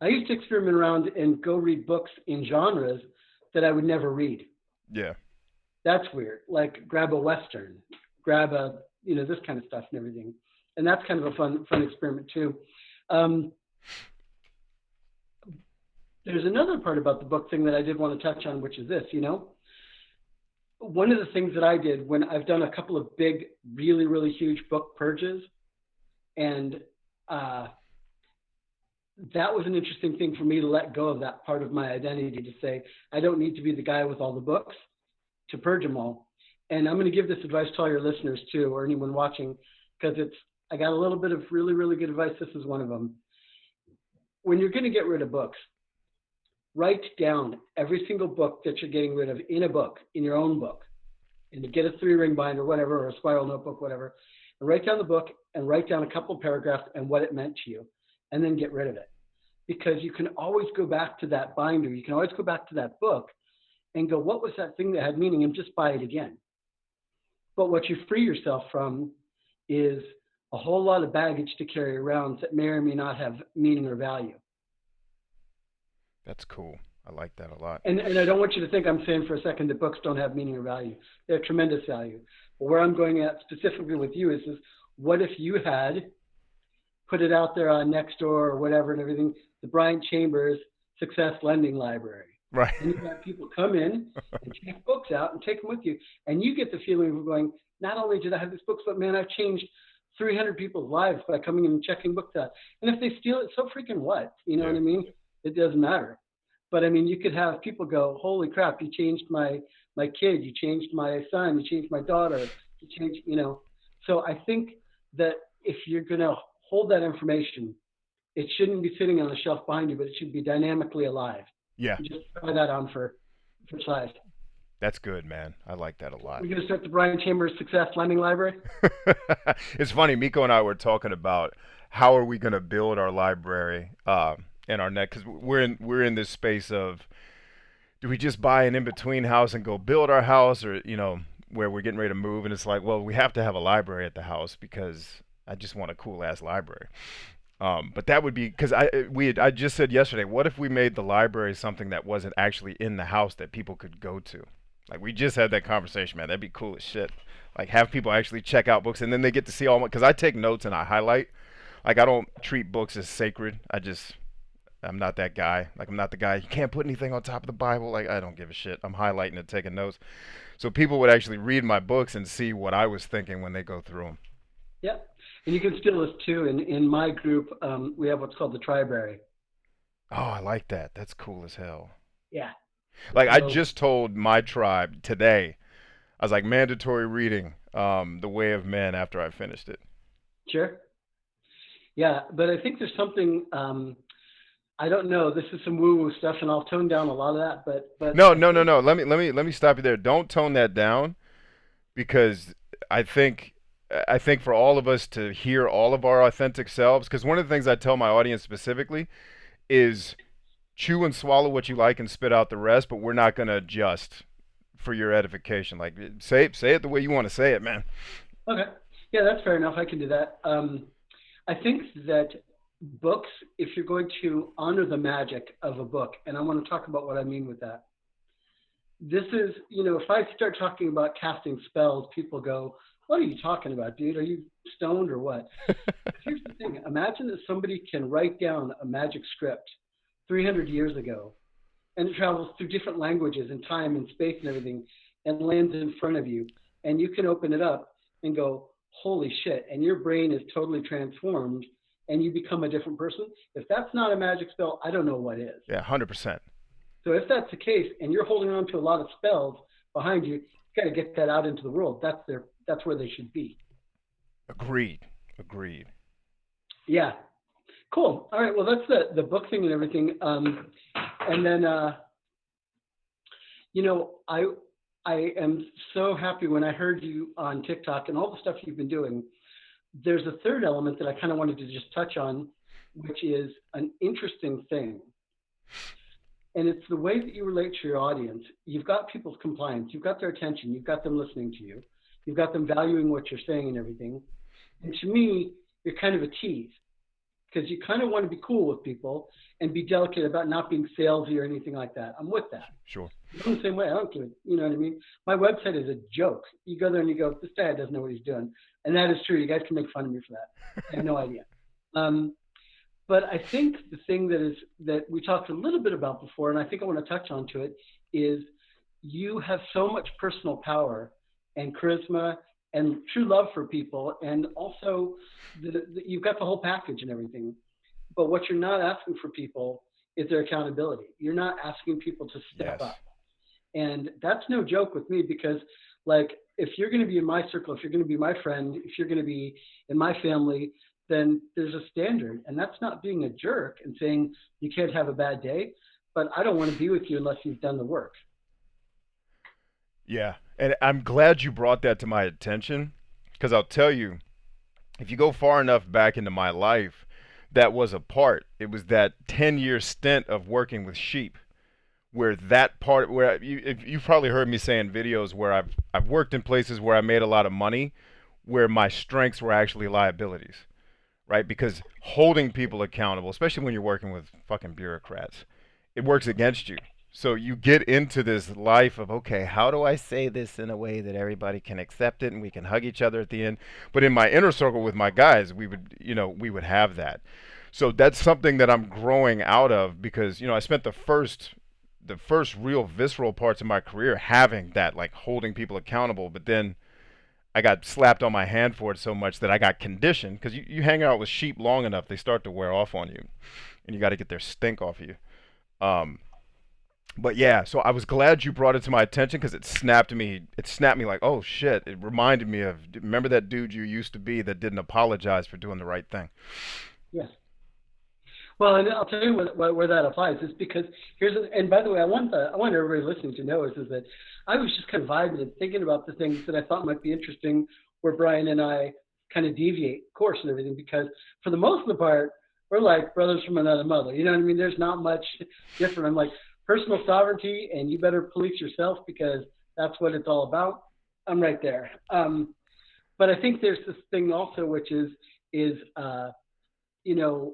S2: I used to experiment around and go read books in genres that I would never read.
S1: Yeah.
S2: That's weird. Like grab a western, grab a this kind of stuff and everything, and that's kind of a fun experiment too. Um, there's another part about the book thing that I did want to touch on, which is this. One of the things that I did when I've done a couple of big, really really huge book purges, and uh, that was an interesting thing for me to let go of that part of my identity to say I don't need to be the guy with all the books to purge them all. And I'm going to give this advice to all your listeners too, or anyone watching, because I got a little bit of really, really good advice. This is one of them. When you're going to get rid of books, write down every single book that you're getting rid of in a book, in your own book, and you get a 3-ring binder, whatever, or a spiral notebook, whatever, and write down the book and write down a couple of paragraphs and what it meant to you, and then get rid of it. Because you can always go back to that binder. You can always go back to that book and go, what was that thing that had meaning? And just buy it again. But what you free yourself from is a whole lot of baggage to carry around that may or may not have meaning or value.
S1: That's cool. I like that a lot.
S2: And I don't want you to think I'm saying for a second that books don't have meaning or value. They have tremendous value. But where I'm going at specifically with you is what if you had put it out there on Nextdoor or whatever and everything, the Bryant Chambers Success Lending Library.
S1: Right.
S2: And you have people come in and take books out and take them with you. And you get the feeling of going, not only did I have these books, but man, I've changed 300 people's lives by coming in and checking books out. And if they steal it, so freaking what? You know
S1: Yeah.
S2: what I mean? It doesn't matter. But I mean, you could have people go, holy crap, you changed my kid, you changed my son, you changed my daughter, you changed. So I think that if you're going to hold that information, it shouldn't be sitting on a shelf behind you, but it should be dynamically alive.
S1: Yeah,
S2: Just try that on for size.
S1: that's good, man. I like that a lot.
S2: We're going to start the Bryant Chambers Success Lending Library.
S1: It's funny. Miko and I were talking about how are we going to build our library in our next, because we're in this space of, do we just buy an in between house and go build our house, or where we're getting ready to move, and it's like, well, we have to have a library at the house because I just want a cool ass library. But that would be because I just said yesterday, what if we made the library something that wasn't actually in the house that people could go to? Like we just had that conversation, man. That'd be cool as shit. Like have people actually check out books and then they get to see all my, because I take notes and I highlight. Like I don't treat books as sacred. I'm not that guy. Like I'm not the guy. You can't put anything on top of the Bible. Like I don't give a shit. I'm highlighting and taking notes, so people would actually read my books and see what I was thinking when they go through them.
S2: Yeah. And you can steal this too. In my group, we have what's called the Tribrary.
S1: Oh, I like that. That's cool as hell.
S2: Yeah.
S1: Like I
S2: So,
S1: just told my tribe today, I was like mandatory reading, The Way of Men after I finished it.
S2: sure. Yeah. But I think there's something, I don't know, this is some woo woo stuff, and I'll tone down a lot of that. But
S1: No,
S2: I
S1: no, no,
S2: think,
S1: no. Let me stop you there. Don't tone that down because I think I think for all of us to hear all of our authentic selves, because one of the things I tell my audience specifically is chew and swallow what you like and spit out the rest, but we're not going to adjust for your edification. Like say it the way you want to say it, man.
S2: okay. Yeah, that's fair enough. I can do that. I think that books, if you're going to honor the magic of a book, and I want to talk about what I mean with that. This is, if I start talking about casting spells, people go, what are you talking about, dude? Are you stoned or what? Here's the thing. Imagine that somebody can write down a magic script 300 years ago, and it travels through different languages and time and space and everything, and lands in front of you. And you can open it up and go, holy shit. And your brain is totally transformed and you become a different person. If that's not a magic spell, I don't know what is.
S1: Yeah, 100%.
S2: So if that's the case, and you're holding on to a lot of spells behind you, you got to get that out into the world. That's where they should be.
S1: Agreed. Agreed.
S2: Yeah. Cool. All right. Well, that's the book thing and everything. And then, I am so happy when I heard you on TikTok and all the stuff you've been doing. There's a third element that I kind of wanted to just touch on, which is an interesting thing. And it's the way that you relate to your audience. You've got people's compliance, you've got their attention, you've got them listening to you, you've got them valuing what you're saying and everything. And to me, you're kind of a tease because you kind of want to be cool with people and be delicate about not being salesy or anything like that. I'm with that.
S1: Sure.
S2: I'm the same way. I don't give it. You know what I mean? My website is a joke. You go there and you go, this guy doesn't know what he's doing. And that is true. You guys can make fun of me for that. I have no idea. But I think the thing that we talked a little bit about before, and I think I want to touch on to it, is you have so much personal power and charisma and true love for people, and also you've got the whole package and everything. But what you're not asking for people is their accountability. You're not asking people to step
S1: Yes.
S2: up. And that's no joke with me because, like, if you're going to be in my circle, if you're going to be my friend, if you're going to be in my family, then there's a standard. And that's not being a jerk and saying you can't have a bad day, but I don't want to be with you unless you've done the work.
S1: Yeah. And I'm glad you brought that to my attention because I'll tell you, if you go far enough back into my life, that was a part. It was that 10-year stint of working with sheep where that part where you've probably heard me say in videos where I've worked in places where I made a lot of money where my strengths were actually liabilities, right? Because holding people accountable, especially when you're working with fucking bureaucrats, it works against you. So you get into this life of, okay, how do I say this in a way that everybody can accept it and we can hug each other at the end? But in my inner circle with my guys, we would have that. So that's something that I'm growing out of because, I spent the first real visceral parts of my career having that, like holding people accountable, but then I got slapped on my hand for it so much that I got conditioned because you hang out with sheep long enough, they start to wear off on you and you got to get their stink off of you. But yeah, so I was glad you brought it to my attention because it snapped me. It snapped me like, oh shit! It reminded me of remember that dude you used to be that didn't apologize for doing the right thing.
S2: Yes. Well, and I'll tell you where that applies is because and by the way, I want everybody listening to know is that I was just kind of vibing and thinking about the things that I thought might be interesting where Brian and I kind of deviate course and everything because for the most of the part, we're like brothers from another mother. You know what I mean? There's not much different. I'm like personal sovereignty and you better police yourself because that's what it's all about. I'm right there. But I think there's this thing also, which is you know,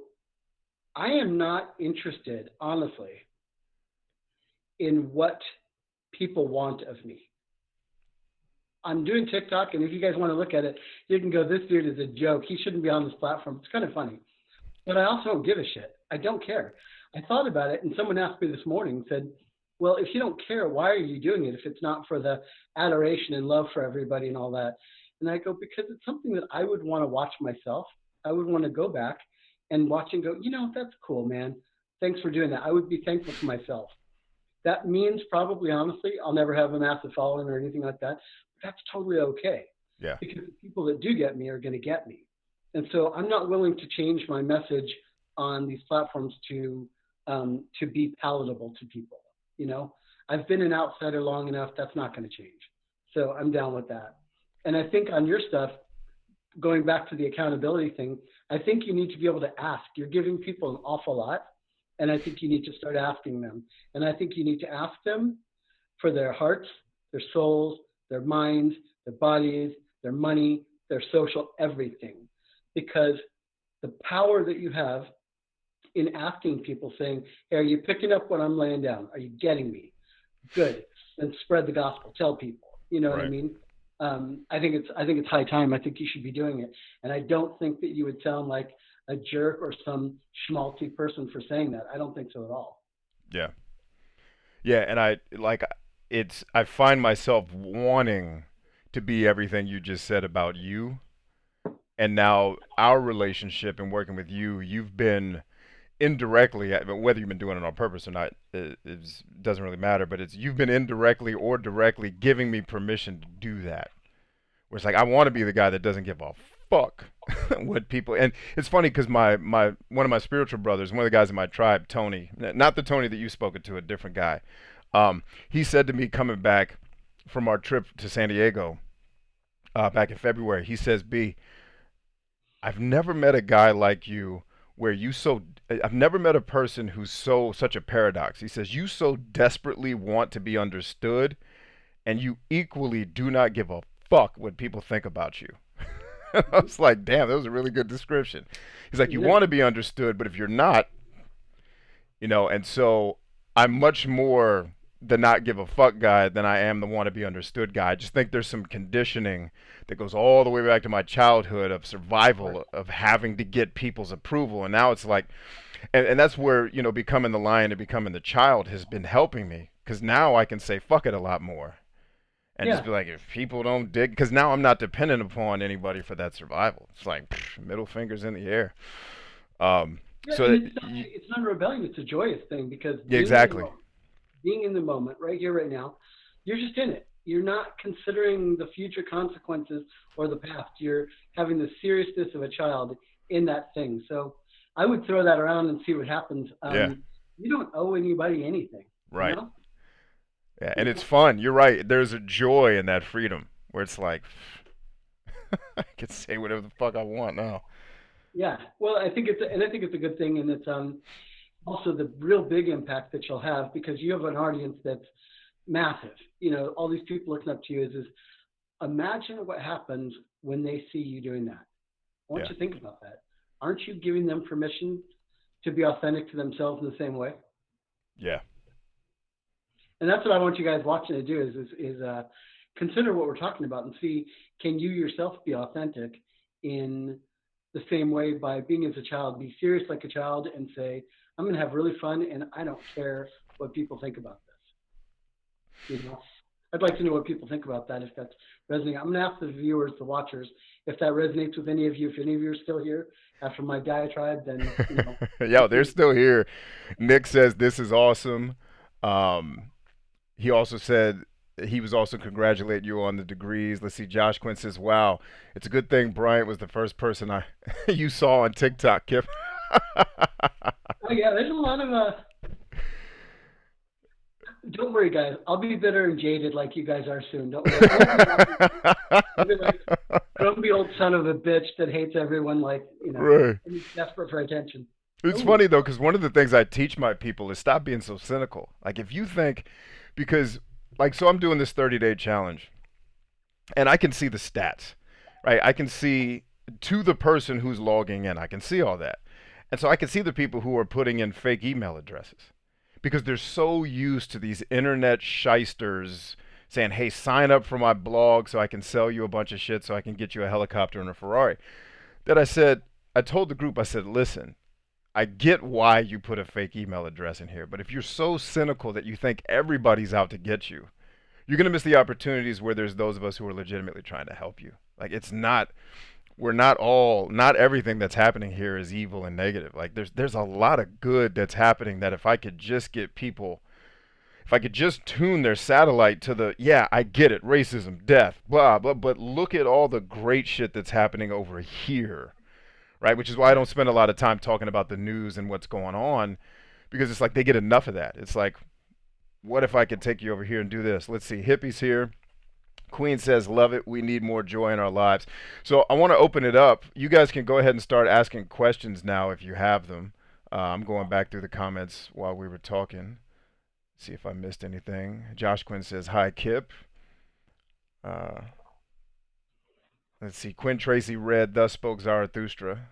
S2: I am not interested, honestly, in what people want of me. I'm doing TikTok, and if you guys want to look at it, you can go, this dude is a joke. He shouldn't be on this platform. It's kind of funny. But I also don't give a shit. I don't care. I thought about it, and someone asked me this morning, said, well, if you don't care, why are you doing it if it's not for the adoration and love for everybody and all that? And I go, because it's something that I would want to watch myself. I would want to go back and watch and go, that's cool, man. Thanks for doing that. I would be thankful to myself. That means probably, honestly, I'll never have a massive following or anything like that. But that's totally okay
S1: Yeah.
S2: because the people that do get me are going to get me. And so I'm not willing to change my message on these platforms to be palatable to people. You know, I've been an outsider long enough. That's not going to change. So I'm down with that. And I think on your stuff, going back to the accountability thing, I think you need to be able to ask. You're giving people an awful lot, and I think you need to start asking them. And I think you need to ask them for their hearts, their souls, their minds, their bodies, their money, their social everything. Because the power that you have in asking people, saying, hey, are you picking up what I'm laying down? Are you getting me? Good. Then spread the gospel. Tell people. You know what I
S1: Right.
S2: mean? I think it's high time. I think you should be doing it. And I don't think that you would sound like a jerk or some schmaltzy person for saying that. I don't think so at all.
S1: Yeah. Yeah, and I find myself wanting to be everything you just said about you. And now our relationship and working with you, you've been indirectly, I mean, whether you've been doing it on purpose or not, doesn't really matter. But it's you've been indirectly or directly giving me permission to do that. Where it's like I want to be the guy that doesn't give a fuck what people. And it's funny because my one of my spiritual brothers, one of the guys in my tribe, Tony, not the Tony that you spoke to, a different guy. He said to me coming back from our trip to San Diego back in February, he says, "B, I've never met a guy like you where you so I've never met a person who's such a paradox." He says, "You so desperately want to be understood and you equally do not give a fuck what people think about you." I was like, "Damn, that was a really good description." He's like, "You
S2: Yeah.
S1: want to be understood, but if you're not, and so I'm much more the not give a fuck guy than I am the want to be understood guy. I just think there's some conditioning that goes all the way back to my childhood of
S2: Right.
S1: survival, of having to get people's approval. And now it's like, and that's where, becoming the lion and becoming the child has been helping me because now I can say fuck it a lot more and just
S2: Yeah.
S1: be like, if people don't dig, because now I'm not dependent upon anybody for that survival. It's like middle fingers in the air. Um,
S2: Yeah.
S1: so
S2: And
S1: that,
S2: it's not a rebellion. It's a joyous thing because
S1: yeah, exactly.
S2: being in the moment, right here, right now, you're just in it. You're not considering the future consequences or the past. You're having the seriousness of a child in that thing. So I would throw that around and see what happens.
S1: Yeah,
S2: You don't owe anybody anything, you
S1: right.
S2: know?
S1: Yeah, and
S2: You
S1: it's
S2: know?
S1: fun. You're right. There's a joy in that freedom where it's like I can say whatever the fuck I want now.
S2: Yeah. Well, I think it's a good thing, and it's also the real big impact that you'll have because you have an audience that's massive. All these people looking up to you is imagine what happens when they see you doing that. I want
S1: Yeah,
S2: you to think about that. Aren't you giving them permission to be authentic to themselves in the same way?
S1: yeah,
S2: And that's what I want you guys watching to do consider what we're talking about and see, can you yourself be authentic in the same way by being as a child, be serious like a child and say, I'm going to have really fun and I don't care what people think about this. I'd like to know what people think about that if that's resonating. I'm going to ask the viewers, the watchers, if that resonates with any of you. If any of you are still here after my diatribe, then
S1: yo, they're still here. Nick says this is awesome. Um, he also said he was also congratulating you on the degrees. Let's see. Josh Quinn says, "Wow, it's a good thing Bryant was the first person I you saw on TikTok, Kip."
S2: yeah, there's a lot of don't worry, guys. I'll be bitter and jaded like you guys are soon. Don't worry. I won't be happy. I'll be like grumpy old son of a bitch that hates everyone, like
S1: Right.
S2: and he's desperate for attention.
S1: It's
S2: Oh,
S1: funny though, because one of the things I teach my people is stop being so cynical. Like if you think, because like so, I'm doing this 30-day challenge, and I can see the stats, right? I can see to the person who's logging in. I can see all that, and so I can see the people who are putting in fake email addresses because they're so used to these internet shysters saying, "Hey, sign up for my blog so I can sell you a bunch of shit so I can get you a helicopter and a Ferrari." That I told the group, I said, "Listen, I get why you put a fake email address in here, but if you're so cynical that you think everybody's out to get you, you're going to miss the opportunities where there's those of us who are legitimately trying to help you. Like it's not we're not all not everything that's happening here is evil and negative. Like there's a lot of good that's happening that if I could just get people if I could just tune their satellite to the yeah, I get it, racism, death, blah blah, but look at all the great shit that's happening over here, right? Which is why I don't spend a lot of time talking about the news and what's going on because it's like they get enough of that. It's like, what if I could take you over here and do this? Let's see, hippies here. Queen says, love it. We need more joy in our lives. So I want to open it up. You guys can go ahead and start asking questions now if you have them. I'm going back through the comments while we were talking. See if I missed anything. Josh Quinn says, hi, Kip. Uh, let's see. Quinn Tracy read, thus spoke Zarathustra.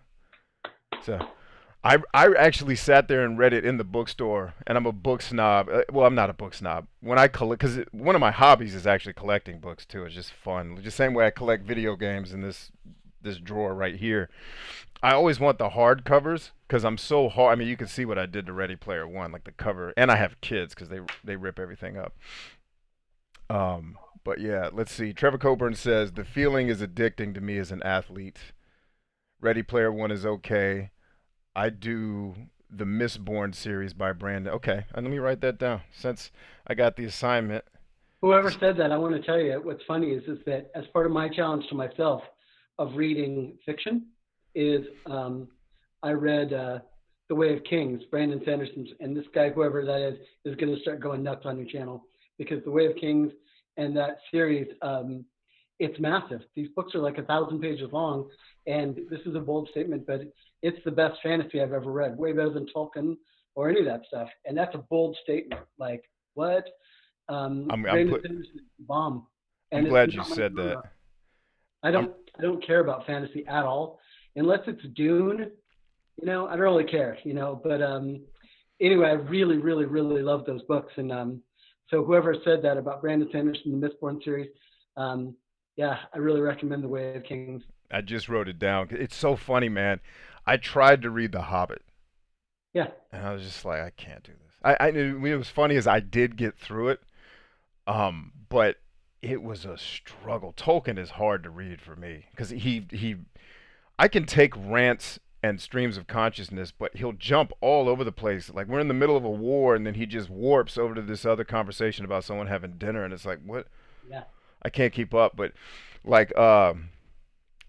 S1: So I actually sat there and read it in the bookstore, and I'm a book snob. Well, I'm not a book snob. When I collect, because one of my hobbies is actually collecting books too. It's just fun. Just same way I collect video games in this drawer right here. I always want the hard covers because I'm so hard. I mean, you can see what I did to Ready Player One, like the cover, and I have kids because they rip everything up. But yeah, let's see. Trevor Coburn says the feeling is addicting to me as an athlete. Ready Player One is okay. I do the Mistborn series by Brandon. Okay, let me write that down since I got the assignment.
S2: whoever said that, I want to tell you what's funny is that as part of my challenge to myself of reading fiction, is I read The Way of Kings, Brandon Sanderson's, and this guy, whoever that is going to start going nuts on your channel because The Way of Kings and that series, it's massive. These books are like 1,000 pages long, and this is a bold statement, but it's the best fantasy I've ever read, way better than Tolkien or any of that stuff. And that's a bold statement. Like, what?
S1: I'm I'm
S2: Brandon
S1: put
S2: Sanderson is a bomb,
S1: I'm
S2: and it's
S1: glad you
S2: not my
S1: said that.
S2: genre. I
S1: I'm
S2: don't I don't care about fantasy at all, unless it's Dune. I don't really care. But anyway, I really, really, really love those books, and so whoever said that about Brandon Sanderson, the Mistborn series, um, yeah, I really recommend The Way of Kings.
S1: I just wrote it down. It's so funny, man. I tried to read The Hobbit,
S2: Yeah,
S1: and I was just like, I can't do this. I knew it was funny as I did get through it, but it was a struggle. Tolkien is hard to read for me because he I can take rants and streams of consciousness, but he'll jump all over the place. Like we're in the middle of a war, and then he just warps over to this other conversation about someone having dinner, and it's like, what?
S2: yeah.
S1: I can't keep up. But like,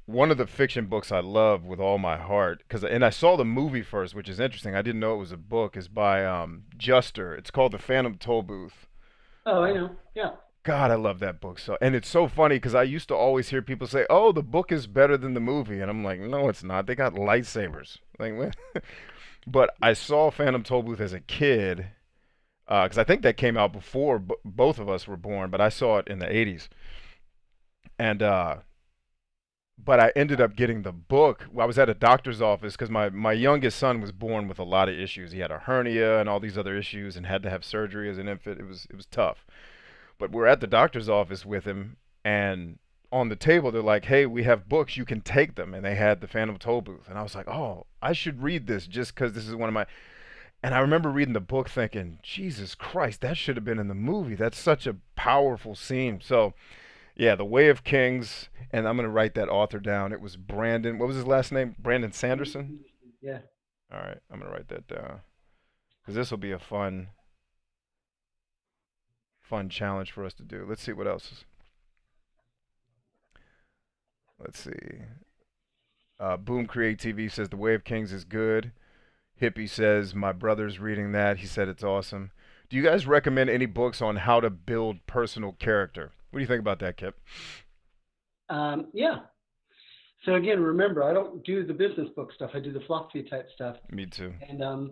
S1: one of the fiction books I love with all my heart, and I saw the movie first, which is interesting. I didn't know it was a book. Is by Juster. It's called The Phantom Tollbooth.
S2: Oh, I
S1: Uh,
S2: know. Yeah,
S1: God, I love that book so, and it's so funny because I used to always hear people say, "Oh, the book is better than the movie," and I'm like, "No, it's not. They got lightsabers." Like, what? But I saw Phantom Tollbooth as a kid because I think that came out before both of us were born, but I saw it in the '80s, and but I ended up getting the book. I was at a doctor's office because my youngest son was born with a lot of issues. He had a hernia and all these other issues, and had to have surgery as an infant. It was tough. But we're at the doctor's office with him, and on the table they're like, "Hey, we have books. You can take them." And they had the Phantom Tollbooth, and I was like, "Oh, I should read this just because this is one of my." And I remember reading the book, thinking, "Jesus Christ, that should have been in the movie. That's such a powerful scene." So yeah, The Way of Kings, and I'm gonna write that author down. It was Brandon. What was his last name? Brandon Sanderson.
S2: yeah.
S1: All right, I'm gonna write that down because this will be a fun challenge for us to do. Let's see what else. Let's see. Boom Create TV says The Way of Kings is good. Hippie says my brother's reading that. He said it's awesome. Do you guys recommend any books on how to build personal character? What do you think about that, Kip?
S2: Yeah. So again, remember, I don't do the business book stuff. I do the philosophy type stuff.
S1: Me too.
S2: And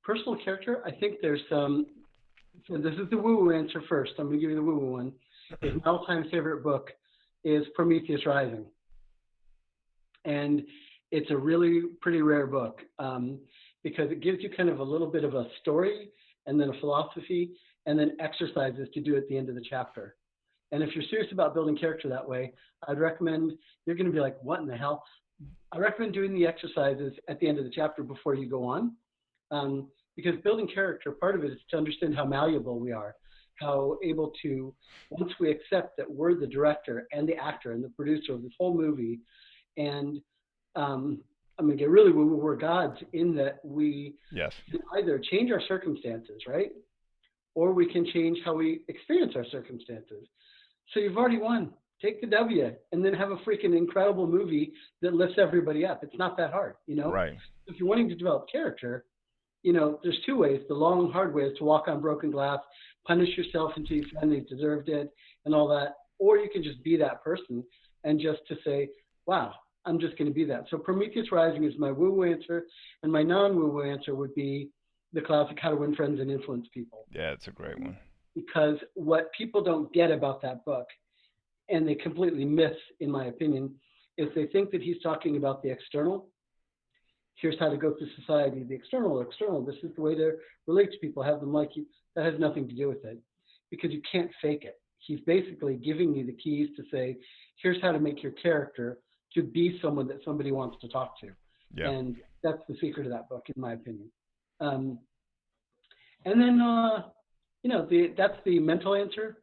S2: personal character, I think there's some. So this is the woo-woo answer first. I'm going to give you the woo-woo one. Is my all-time favorite book is Prometheus Rising, and it's a really pretty rare book because it gives you kind of a little bit of a story and then a philosophy and then exercises to do at the end of the chapter. And if you're serious about building character that way, I'd recommend, you're going to be like, what in the hell? I recommend doing the exercises at the end of the chapter before you go on. Because building character, part of it is to understand how malleable we are, how able to, once we accept that we're the director and the actor and the producer of this whole movie, and I'm going to get really woo-woo, we're gods in that we
S1: Yes.
S2: can either change our circumstances, right? Or we can change how we experience our circumstances. So you've already won. Take the W and then have a freaking incredible movie that lifts everybody up. It's not that hard, you know?
S1: Right.
S2: If you're wanting to develop character, you know, there's two ways. The long, hard way is to walk on broken glass, punish yourself until you finally deserved it and all that. Or you can just be that person and just to say, wow, I'm just going to be that. So Prometheus Rising is my woo-woo answer. And my non-woo-woo answer would be the classic How to Win Friends and Influence People.
S1: Yeah, it's a great one.
S2: Because what people don't get about that book, and they completely miss, in my opinion, is they think that he's talking about the external. Here's how to go through society. The external, this is the way to relate to people, have them like you. That has nothing to do with it because you can't fake it. He's basically giving you the keys to say, here's how to make your character to be someone that somebody wants to talk to.
S1: Yeah.
S2: And that's the secret of that book, in my opinion. And then, you know, that's the mental answer.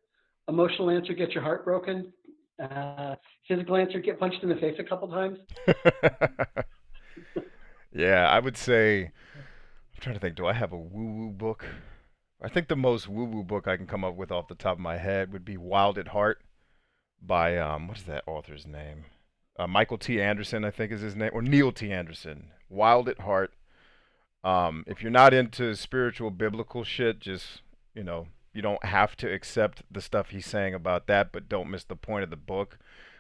S2: Emotional answer, get your heart broken. Physical answer, get punched in the face a couple times.
S1: Yeah, I would say, I'm trying to think, do I have a woo-woo book? I think the most woo-woo book I can come up with off the top of my head would be Wild at Heart by, what is that author's name? Michael T. Anderson, I think is his name, or Neil T. Anderson. Wild at Heart. If you're not into spiritual biblical shit, just, you know, you don't have to accept the stuff he's saying about that, but don't miss the point of the book,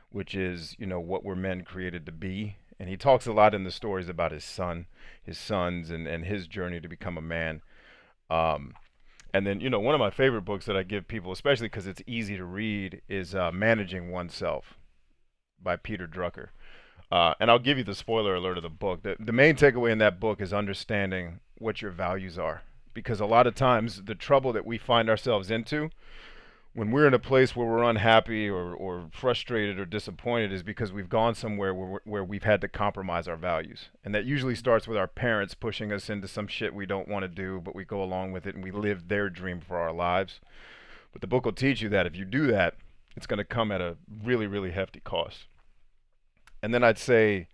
S1: which is, you know, what we're men created to be. And he talks a lot in the stories about his sons, and his journey to become a man. Um, and then, you know, one of my favorite books that I give people, especially because it's easy to read, is Managing Oneself by Peter Drucker. And I'll give you the spoiler alert of the book. The main takeaway in that book is understanding what your values are. Because a lot of times, the trouble that we find ourselves into when we're in a place where we're unhappy or frustrated or disappointed is because we've gone somewhere where we've had to compromise our values. And that usually starts with our parents pushing us into some shit we don't want to do, but we go along with it and we live their dream for our lives. But the book will teach you that if you do that, it's going to come at a really, really hefty cost. And then I'd say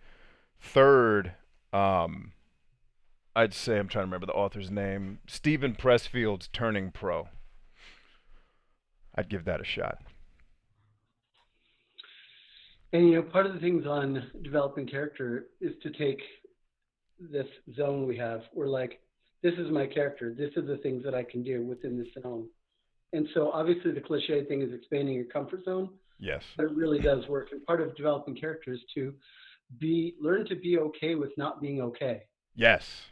S1: third, I'd say, I'm trying to remember the author's name, Stephen Pressfield's Turning Pro. I'd give that a shot.
S2: And, you know, part of the things on developing character is to take this zone we have. We're like, this is my character. This are the things that I can do within this zone. And so obviously the cliche thing is expanding your comfort zone.
S1: Yes.
S2: But it really does work. And part of developing character is to learn to be okay with not being okay.
S1: Yes.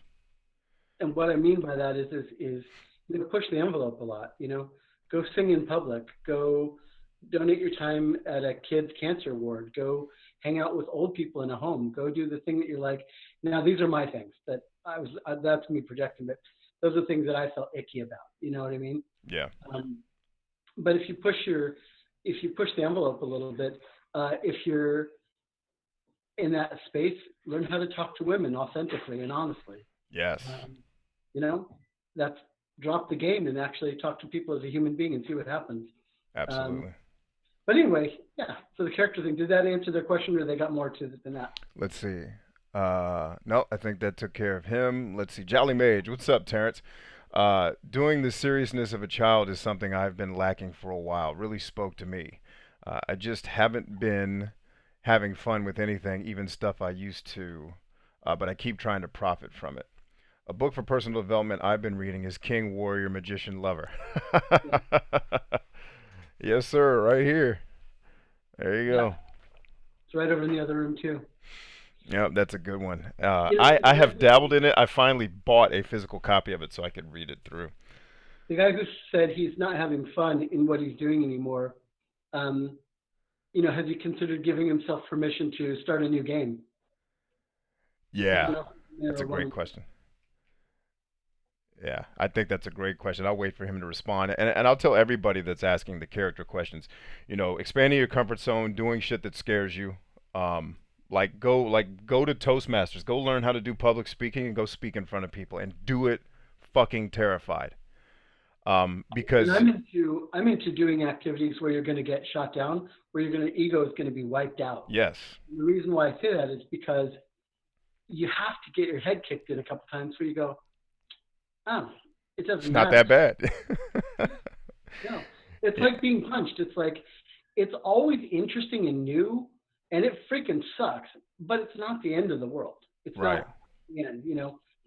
S2: And what I mean by that is you know, push the envelope a lot, you know, go sing in public, go donate your time at a kid's cancer ward, go hang out with old people in a home, go do the thing that you're like, now these are my things that that's me projecting, but those are things that I felt icky about. You know what I mean?
S1: Yeah.
S2: But if you push the envelope a little bit, if you're in that space, learn how to talk to women authentically and honestly.
S1: Yes.
S2: You know, that's drop the game and actually talk to people as a human being and see what happens.
S1: Absolutely.
S2: But anyway, yeah. So the character thing, did that answer their question, or they got more to it than that?
S1: Let's see. No, I think that took care of him. Let's see. Jolly Mage, what's up, Terrence? Doing the seriousness of a child is something I've been lacking for a while. Really spoke to me. I just haven't been having fun with anything, even stuff I used to, but I keep trying to profit from it. A book for personal development I've been reading is King, Warrior, Magician, Lover.
S2: Yeah,
S1: Yes, sir, right here. There you
S2: yeah,
S1: go.
S2: it's right over in the other room too.
S1: Yep, that's a good one.
S2: You know,
S1: I have dabbled in it. I finally bought a physical copy of it so I could read it through.
S2: the guy who said he's not having fun in what he's doing anymore, um, has he considered giving himself permission to start a new game? I don't
S1: Yeah,
S2: know if it's a man
S1: that's
S2: or
S1: a
S2: a
S1: great
S2: woman.
S1: question. Yeah, I think that's a great question. I'll wait for him to respond. And I'll tell everybody that's asking the character questions, expanding your comfort zone, doing shit that scares you. Um, go to Toastmasters, go learn how to do public speaking and go speak in front of people and do it fucking terrified.
S2: And
S1: Because
S2: I'm into doing activities where you're going to get shot down, where ego is going to be wiped out.
S1: yes,
S2: And the reason why I say that is because you have to get your head kicked in a couple times where you go, oh, it
S1: it's
S2: doesn't
S1: not
S2: matter.
S1: that bad.
S2: No, it's
S1: Yeah,
S2: like being punched. It's like it's always interesting and new, and it freaking sucks. But it's not the end of the world. It's
S1: right.
S2: not the end.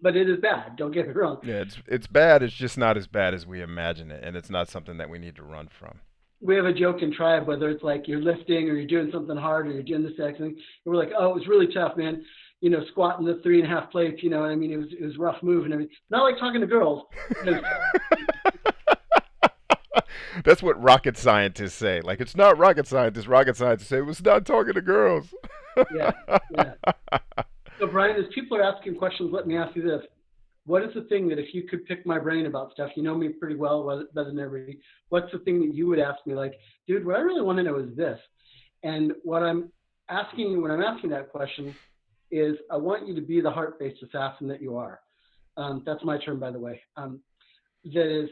S2: But it is bad. Don't get me wrong.
S1: Yeah, it's bad. It's just not as bad as we imagine it, and it's not something that we need to run from.
S2: We have a joke in Tribe, whether it's like you're lifting or you're doing something hard or you're doing this thing, and we're like, oh, it was really tough, man. Squatting the 3.5 plates. You know what I mean? It was a rough move and everything. Not like talking to girls. Because,
S1: That's what rocket scientists say. Like, it's not rocket scientists. Rocket scientists say it's not talking to girls.
S2: yeah, yeah. So Brian, as people are asking questions, let me ask you this: what is the thing that if you could pick my brain about stuff, you know me pretty well, better than everybody. What's the thing that you would ask me? Like, dude, what I really want to know is this. And what I'm asking you when I'm asking that question is, I want you to be the heart-based assassin that you are. That's my term, by the way. That is,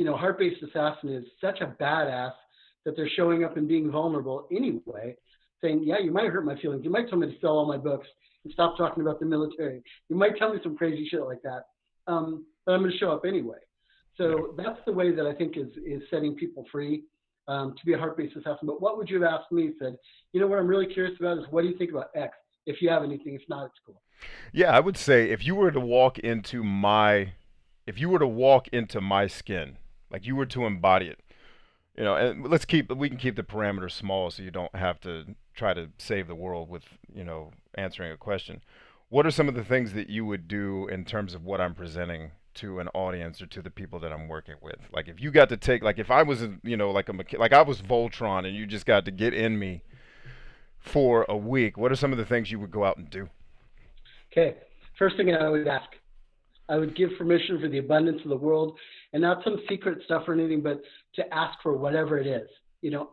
S2: heart-based assassin is such a badass that they're showing up and being vulnerable anyway, saying, yeah, you might hurt my feelings. You might tell me to sell all my books and stop talking about the military. You might tell me some crazy shit like that. But I'm going to show up anyway.
S1: Yeah.
S2: So that's the way that I think is setting people free, to be a heart-based assassin. But what would you have asked me? Said, what I'm really curious about is, what do you think about X? If you have anything, if not, it's cool.
S1: Yeah, I would say if you were to walk into my skin, like you were to embody it, and we can keep the parameters small so you don't have to try to save the world with, answering a question. What are some of the things that you would do in terms of what I'm presenting to an audience or to the people that I'm working with? Like if you got to take, like if I was, like I was Voltron and you just got to get in me for a week, what are some of the things you would go out and do?
S2: Okay. First thing I would ask, I would give permission for the abundance of the world, and not some secret stuff or anything, but to ask for whatever it is.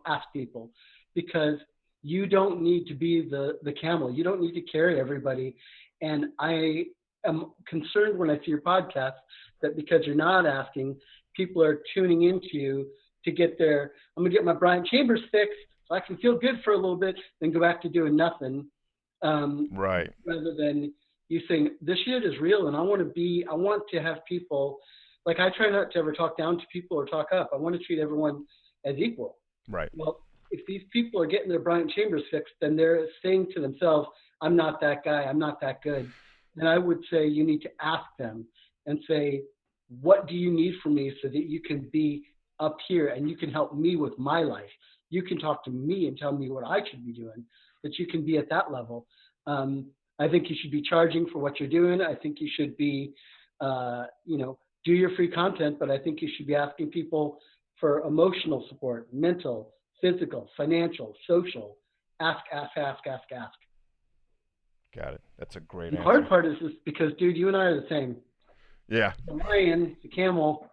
S2: Ask people, because you don't need to be the camel. You don't need to carry everybody. And I am concerned when I see your podcast that because you're not asking, people are tuning into you to get their, I'm going to get my Bryant Chambers fix so I can feel good for a little bit, then go back to doing nothing.
S1: Right.
S2: Rather than you saying this shit is real, and I want to have people, like, I try not to ever talk down to people or talk up. I want to treat everyone as equal.
S1: Right.
S2: Well, if these people are getting their Bryant Chambers fixed, then they're saying to themselves, I'm not that guy, I'm not that good. And I would say you need to ask them and say, what do you need from me so that you can be up here and you can help me with my life? You can talk to me and tell me what I should be doing, that you can be at that level. I think you should be charging for what you're doing. I think you should be, do your free content, but I think you should be asking people for emotional support, mental, physical, financial, social. Ask, ask, ask, ask, ask.
S1: Got it. That's a great
S2: And the hard
S1: answer.
S2: part is this, because, dude, you and I are the same.
S1: Yeah,
S2: The lion, the camel,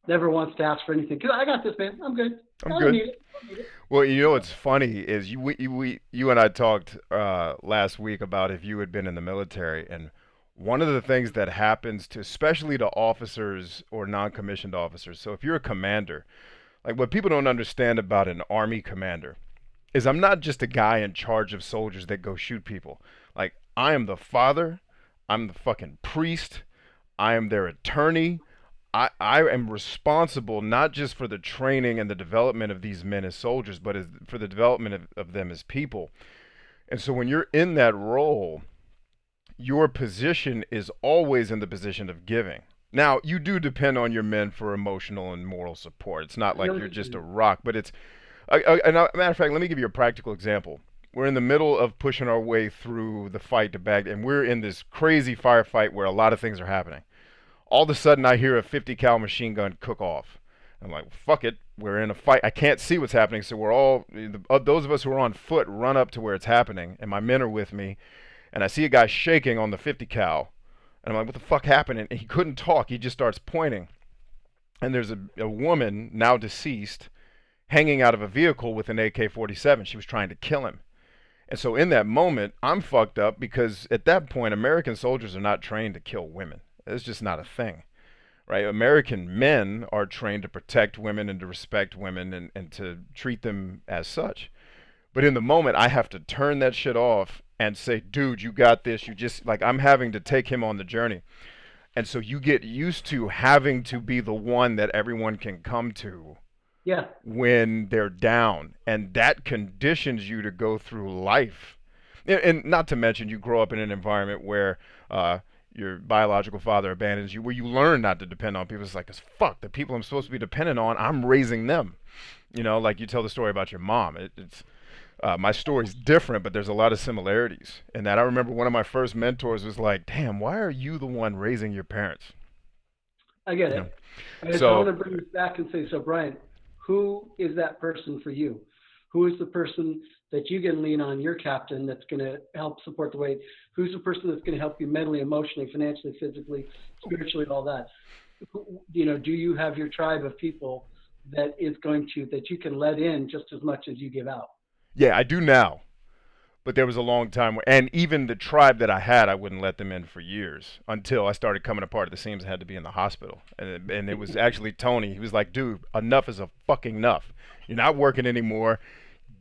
S2: never wants to ask for anything. Because I got this, man. I'm good.
S1: I'm
S2: I don't
S1: good.
S2: need it. I don't need it.
S1: Well, what's funny is you and I talked last week about if you had been in the military, and one of the things that happens to, especially to officers or non-commissioned officers. So if you're a commander, like what people don't understand about an army commander is I'm not just a guy in charge of soldiers that go shoot people. Like I am the father, I'm the fucking priest, I am their attorney. I am responsible not just for the training and the development of these men as soldiers, but for the development of them as people. And so when you're in that role, your position is always in the position of giving. Now, you do depend on your men for emotional and moral support. It's not
S2: I know
S1: like
S2: what
S1: you're
S2: you're
S1: just a
S2: saying.
S1: rock, but it's and matter of fact, let me give you a practical example. We're in the middle of pushing our way through the fight to Baghdad, and we're in this crazy firefight where a lot of things are happening. All of a sudden, I hear a 50 cal machine gun cook off. I'm like, fuck it, we're in a fight. I can't see what's happening, so we're all those of us who are on foot run up to where it's happening, and my men are with me, and I see a guy shaking on the 50 cal, and I'm like, what the fuck happened? And he couldn't talk. He just starts pointing, and there's a woman now deceased hanging out of a vehicle with an AK-47. She was trying to kill him. And so in that moment, I'm fucked up because at that point, American soldiers are not trained to kill women. It's just not a thing, right? American men are trained to protect women and to respect women and to treat them as such. But in the moment, I have to turn that shit off and say, dude, you got this. You just, like, I'm having to take him on the journey. And so you get used to having to be the one that everyone can come to
S2: Yeah,
S1: when they're down, and that conditions you to go through life. And not to mention, you grow up in an environment where your biological father abandons you, where you learn not to depend on people. It's like, as fuck, the people I'm supposed to be dependent on, I'm raising them. You know, like you tell the story about your mom. It's my story's different, but there's a lot of similarities. And that I remember one of my first mentors was like, "Damn, why are you the one raising your parents?"
S2: I get
S1: You know,
S2: it. I want
S1: so
S2: to bring this back and say, so Brian, who is that person for you? Who is the person that you can lean on, your captain, that's going to help support the weight? Who's the person that's going to help you mentally, emotionally, financially, physically, spiritually, all that? Do you have your tribe of people that is going to, that you can let in just as much as you give out?
S1: yeah, I do now. But there was a long time where, and even the tribe that I had, I wouldn't let them in for years until I started coming apart at the seams and had to be in the hospital. And it was actually Tony. He was like, dude, enough is a fucking enough. You're not working anymore.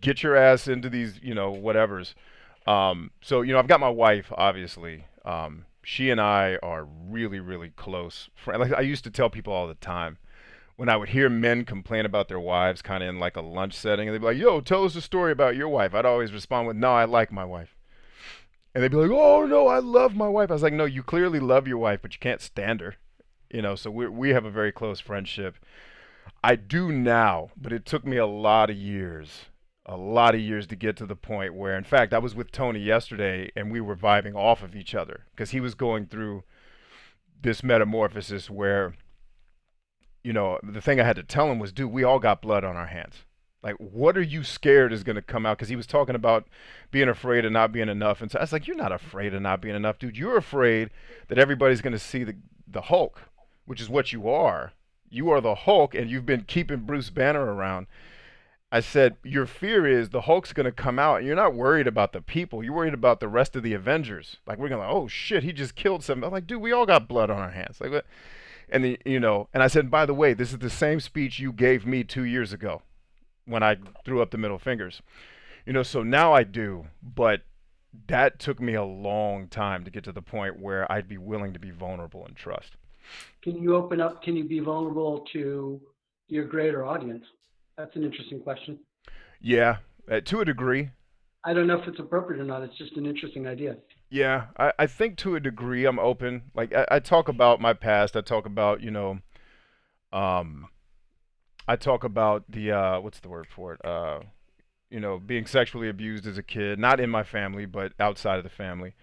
S1: Get your ass into these, whatevers. So, I've got my wife, obviously. She and I are really, really close friends. Like I used to tell people all the time, when I would hear men complain about their wives kind of in like a lunch setting, and they'd be like, yo, tell us a story about your wife. I'd always respond with, no, I like my wife. And they'd be like, oh, no, I love my wife. I was like, no, you clearly love your wife, but you can't stand her. So we have a very close friendship. I do now, but it took me a lot of years to get to the point where, in fact, I was with Tony yesterday and we were vibing off of each other because he was going through this metamorphosis where the thing I had to tell him was, dude, we all got blood on our hands. Like, what are you scared is going to come out? Because he was talking about being afraid of not being enough. And so I was like, you're not afraid of not being enough, dude. You're afraid that everybody's going to see the Hulk, which is what you are. You are the Hulk, and you've been keeping Bruce Banner around. I said, your fear is the Hulk's going to come out, and you're not worried about the people. You're worried about the rest of the Avengers. Like, we're going to, oh, shit, he just killed somebody. I'm like, dude, we all got blood on our hands. Like, what? And I said, by the way, this is the same speech you gave me 2 years ago when I threw up the middle fingers. So now I do, but that took me a long time to get to the point where I'd be willing to be vulnerable and trust.
S2: Can you open up? Can you be vulnerable to your greater audience? That's an interesting question.
S1: Yeah, to a degree.
S2: I don't know if it's appropriate or not. It's just an interesting idea.
S1: Yeah, I think to a degree I'm open. Like I talk about my past. I talk about, um, I talk about the what's the word for it? Being sexually abused as a kid, not in my family, but outside of the family.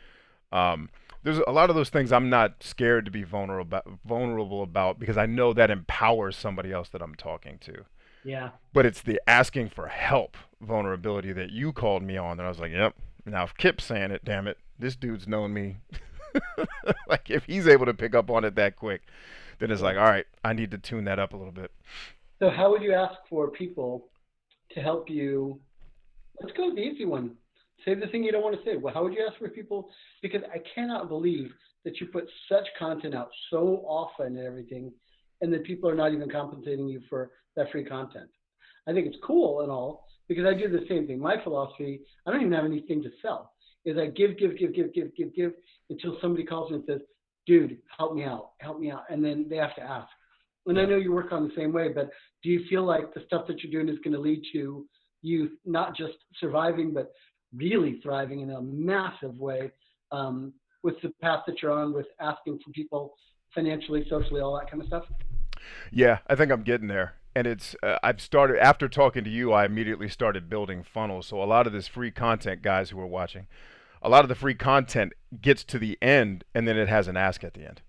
S1: Um, there's a lot of those things I'm not scared to be vulnerable about because I know that empowers somebody else that I'm talking to.
S2: Yeah.
S1: But it's the asking for help vulnerability that you called me on. And I was like, yep. Now, if Kip's saying it, damn it, this dude's known me. Like, if he's able to pick up on it that quick, then it's
S2: Yeah.
S1: like, all right, I need to tune that up a little bit.
S2: So, how would you ask for people to help you? Let's go with the easy one. Say the thing you don't want to say. Well, how would you ask for people? Because I cannot believe that you put such content out so often and everything, and that people are not even compensating you for that free content. I think it's cool and all because I do the same thing. My philosophy, I don't even have anything to sell, is I give until somebody calls me and says, dude, help me out. And then they have to ask. And I
S1: Yeah.
S2: know you work on the same way, but do you feel like the stuff that you're doing is going to lead to you not just surviving, but really thriving in a massive way with the path that you're on with asking for people financially, socially, all that kind of stuff?
S1: Yeah, I think I'm getting there. And I've started, after talking to you, I immediately started building funnels. So a lot of this free content, guys who are watching, a lot of the free content gets to the end and then it has an ask at the end.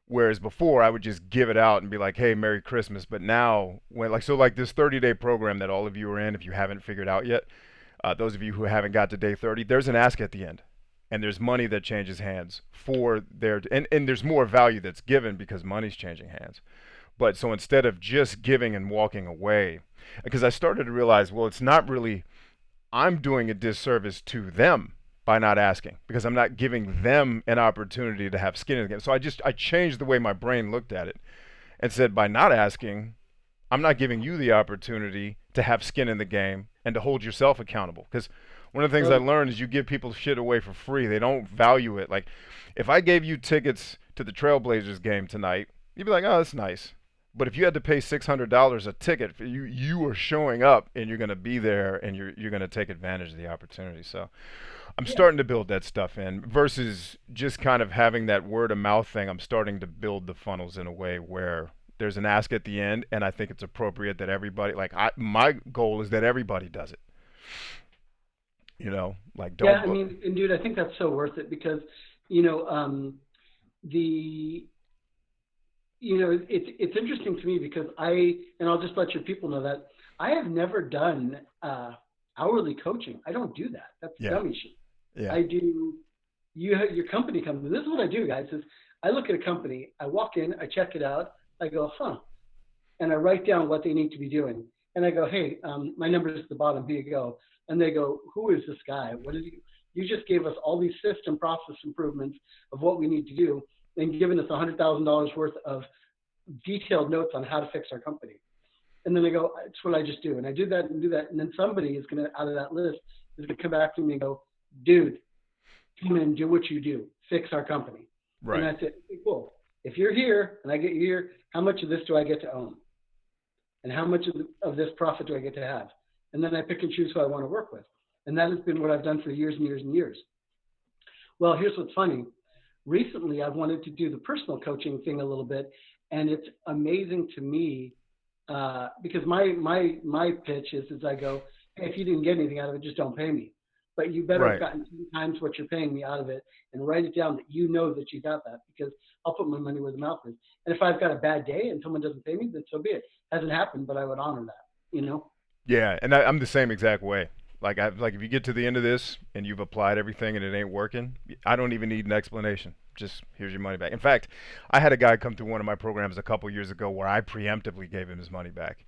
S1: Whereas before I would just give it out and be like, hey, Merry Christmas. But now, like this 30-day program that all of you are in, if you haven't figured out yet, those of you who haven't got to day 30, there's an ask at the end. And there's money that changes hands and there's more value that's given because money's changing hands. But so instead of just giving and walking away, because I started to realize, well, it's not really, I'm doing a disservice to them by not asking because I'm not giving them an opportunity to have skin in the game. So I changed the way my brain looked at it and said, by not asking, I'm not giving you the opportunity to have skin in the game and to hold yourself accountable. Because one of the things I
S2: So,
S1: learned is you give people shit away for free. They don't value it. Like, if I gave you tickets to the Trailblazers game tonight, you'd be like, oh, that's nice. But if you had to pay $600 a ticket, for you are showing up and you're going to be there and you're going to take advantage of the opportunity. So I'm
S2: yeah.
S1: starting to build that stuff in versus just kind of having that word of mouth thing. I'm starting to build the funnels in a way where there's an ask at the end, and I think it's appropriate that everybody, my goal is that everybody does it. Like
S2: Yeah,
S1: don't
S2: I
S1: book.
S2: mean, and dude, I think that's so worth it because, you know, the it's interesting to me because and I'll just let your people know that I have never done hourly coaching. I don't do that. That's
S1: Yeah,
S2: dummy shit.
S1: yeah,
S2: I do. Your company comes in. This is what I do, guys. Is I look at a company, I walk in, I check it out, I go, huh, and I write down what they need to be doing. And I go, hey, my number is at the bottom. Here you go. And they go, who is this guy? What is he? You just gave us all these system process improvements of what we need to do, and given us $100,000 worth of detailed notes on how to fix our company. And then they go, it's what I just do. And I do that and do that. And then somebody is going to, out of that list, is going to come back to me and go, dude, come in, do what you do, fix our company. And
S1: right,
S2: I said, okay, cool. If you're here and I get you here, how much of this do I get to own? And how much of this profit do I get to have? And then I pick and choose who I want to work with. And that has been what I've done for years and years and years. Well, here's what's funny. Recently, I've wanted to do the personal coaching thing a little bit, and it's amazing to me because my pitch is I go, hey, if you didn't get anything out of it, just don't pay me. But you better have
S1: right.
S2: gotten 10 times what you're paying me out of it, and write it down that you know that you got that, because I'll put my money where the mouth is. And if I've got a bad day and someone doesn't pay me, then so be it. Hasn't happened, but I would honor that. You know?
S1: Yeah, and I'm the same exact way. Like if you get to the end of this and you've applied everything and it ain't working, I don't even need an explanation. Just here's your money back. In fact, I had a guy come through one of my programs a couple years ago where I preemptively gave him his money back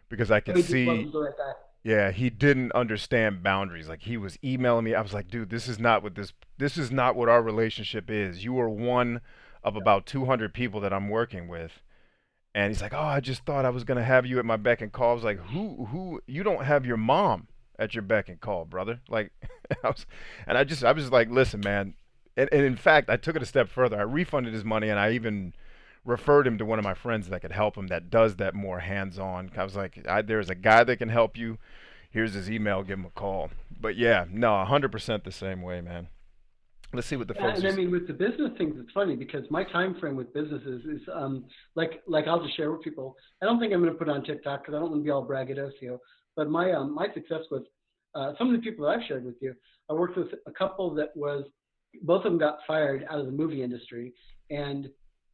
S1: because I
S2: So
S1: could
S2: he just
S1: see,
S2: wasn't the right guy.
S1: yeah, he didn't understand boundaries. Like he was emailing me. I was like, dude, this is not what our relationship is. You are one of about 200 people that I'm working with. And he's like, "Oh, I just thought I was gonna have you at my beck and call." I was like, "Who? You don't have your mom at your beck and call, brother." Like, I was, I was just like, "Listen, man." And in fact, I took it a step further. I refunded his money, and I even referred him to one of my friends that could help him that does that more hands-on. I was like, "There's a guy that can help you. Here's his email. Give him a call." But yeah, no, 100% the same way, man. Let's see what the
S2: Yeah,
S1: folks
S2: and I
S1: is.
S2: mean with the business things, it's funny because my time frame with businesses is like I'll just share with people. I don't think I'm going to put on TikTok because I don't want to be all braggadocio. But my success was some of the people that I've shared with you. I worked with a couple that was both of them got fired out of the movie industry, and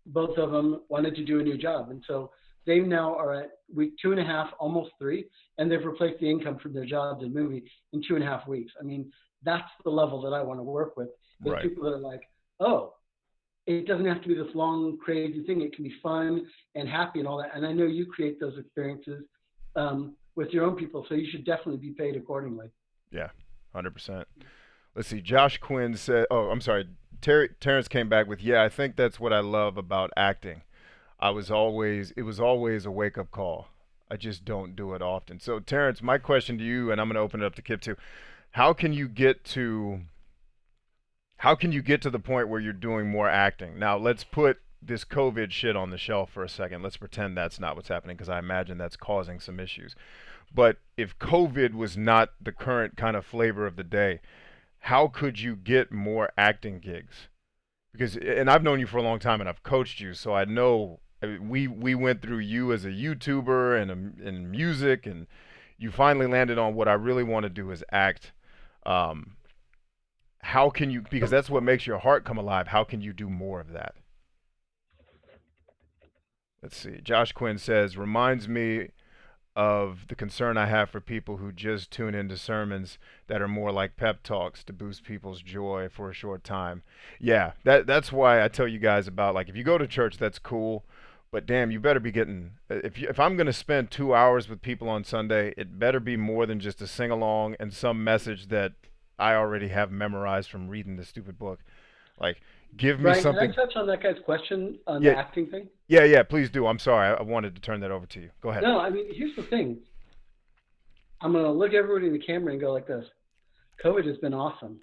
S2: both of them wanted to do a new job, and so they now are at week 2.5, almost 3, and they've replaced the income from their jobs in movie in 2.5 weeks. I mean, that's the level that I want to work with. Is
S1: Right.
S2: people that are like, oh, it doesn't have to be this long, crazy thing. It can be fun and happy and all that. And I know you create those experiences with your own people, so you should definitely be paid accordingly.
S1: Yeah. 100%. Let's see. Josh Quinn said, "Oh, I'm sorry." Terrence came back with, "Yeah, I think that's what I love about acting. It was always a wake up call. I just don't do it often." So, Terrence, my question to you, and I'm going to open it up to Kip too. How can you get to how can you get to the point where you're doing more acting? Now, let's put this COVID shit on the shelf for a second. Let's pretend that's not what's happening because I imagine that's causing some issues. But if COVID was not the current kind of flavor of the day, how could you get more acting gigs? Because and I've known you for a long time and I've coached you, so I know. I mean, we went through you as a YouTuber and music, and you finally landed on what I really want to do is act. Um, how can you? Because that's what makes your heart come alive. How can you do more of that? Let's see. Josh Quinn says, reminds me of the concern I have for people who just tune into sermons that are more like pep talks to boost people's joy for a short time. Yeah, that's why I tell you guys about, like, if you go to church, that's cool, but damn, you better be getting, if I'm going to spend 2 hours with people on Sunday, it better be more than just a sing along and some message that I already have memorized from reading the stupid book. Like, give me
S2: Brian, can I
S1: something.
S2: touch on that guy's question on the
S1: Yeah,
S2: acting thing?
S1: yeah, please do. I'm sorry. I wanted to turn that over to you. Go ahead.
S2: No, I mean, here's the thing. I'm going to look everybody in the camera and go like this. COVID has been awesome.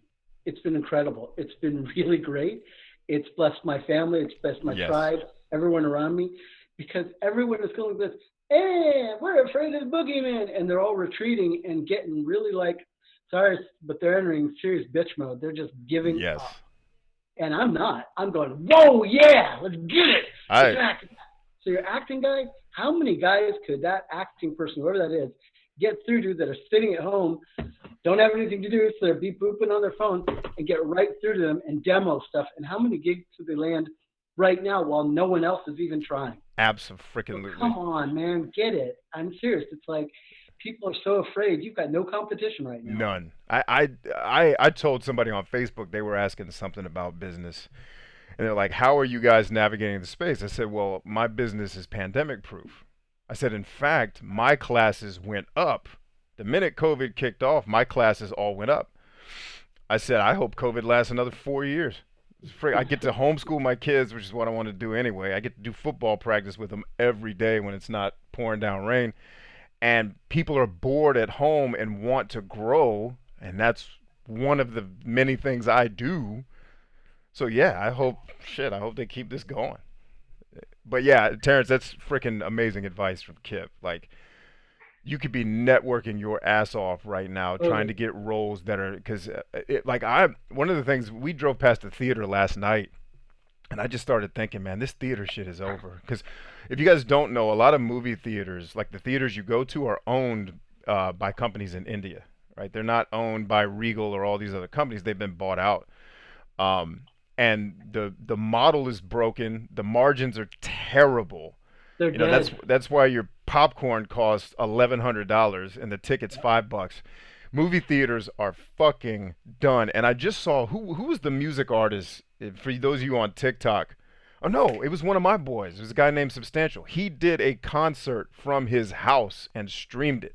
S2: It's been incredible. It's been really great. It's blessed my family. It's blessed my
S1: Yes.
S2: tribe, everyone around me, because everyone is going like this. Hey, we're afraid of the boogeyman, and they're all retreating and getting really like, sorry, but they're entering serious bitch mode. They're just giving
S1: Yes.
S2: up, and I'm not. I'm going, whoa, yeah, let's get it. Let's
S1: I
S2: act. So your acting guy, how many guys could that acting person, whoever that is, get through to that are sitting at home, don't have anything to do, so they're beep booping on their phone and get right through to them and demo stuff? And how many gigs do they land right now while no one else is even trying? So
S1: absolutely
S2: come on, man, get it. I'm serious. It's like people are so afraid. You've got no competition right now.
S1: none. I told somebody on Facebook, they were asking something about business, and they're like, "How are you guys navigating the space?" I said, "Well, my business is pandemic proof." I said, "In fact, my classes went up the minute COVID kicked off. My classes all went up." I said, "I hope COVID lasts another 4 years. I get to homeschool my kids, which is what I want to do anyway. I get to do football practice with them every day when it's not pouring down rain." And people are bored at home and want to grow, and that's one of the many things I do. So yeah, I hope they keep this going. But yeah, Terrence, that's freaking amazing advice from Kip. Like, you could be networking your ass off right now trying to
S2: Totally.
S1: get roles that are, because like, I one of the things, we drove past the theater last night, and I just started thinking, man, this theater shit is over. Because if you guys don't know, a lot of movie theaters, like the theaters you go to, are owned by companies in India, right? They're not owned by Regal or all these other companies. They've been bought out. Um, and the model is broken. The margins are terrible.
S2: They're
S1: You know, that's
S2: dead.
S1: that's why your popcorn costs $1,100 and the ticket's $5. Movie theaters are fucking done. And I just saw, who was the music artist, for those of you on TikTok. Oh no, it was one of my boys. It was a guy named Substantial. He did a concert from his house and streamed it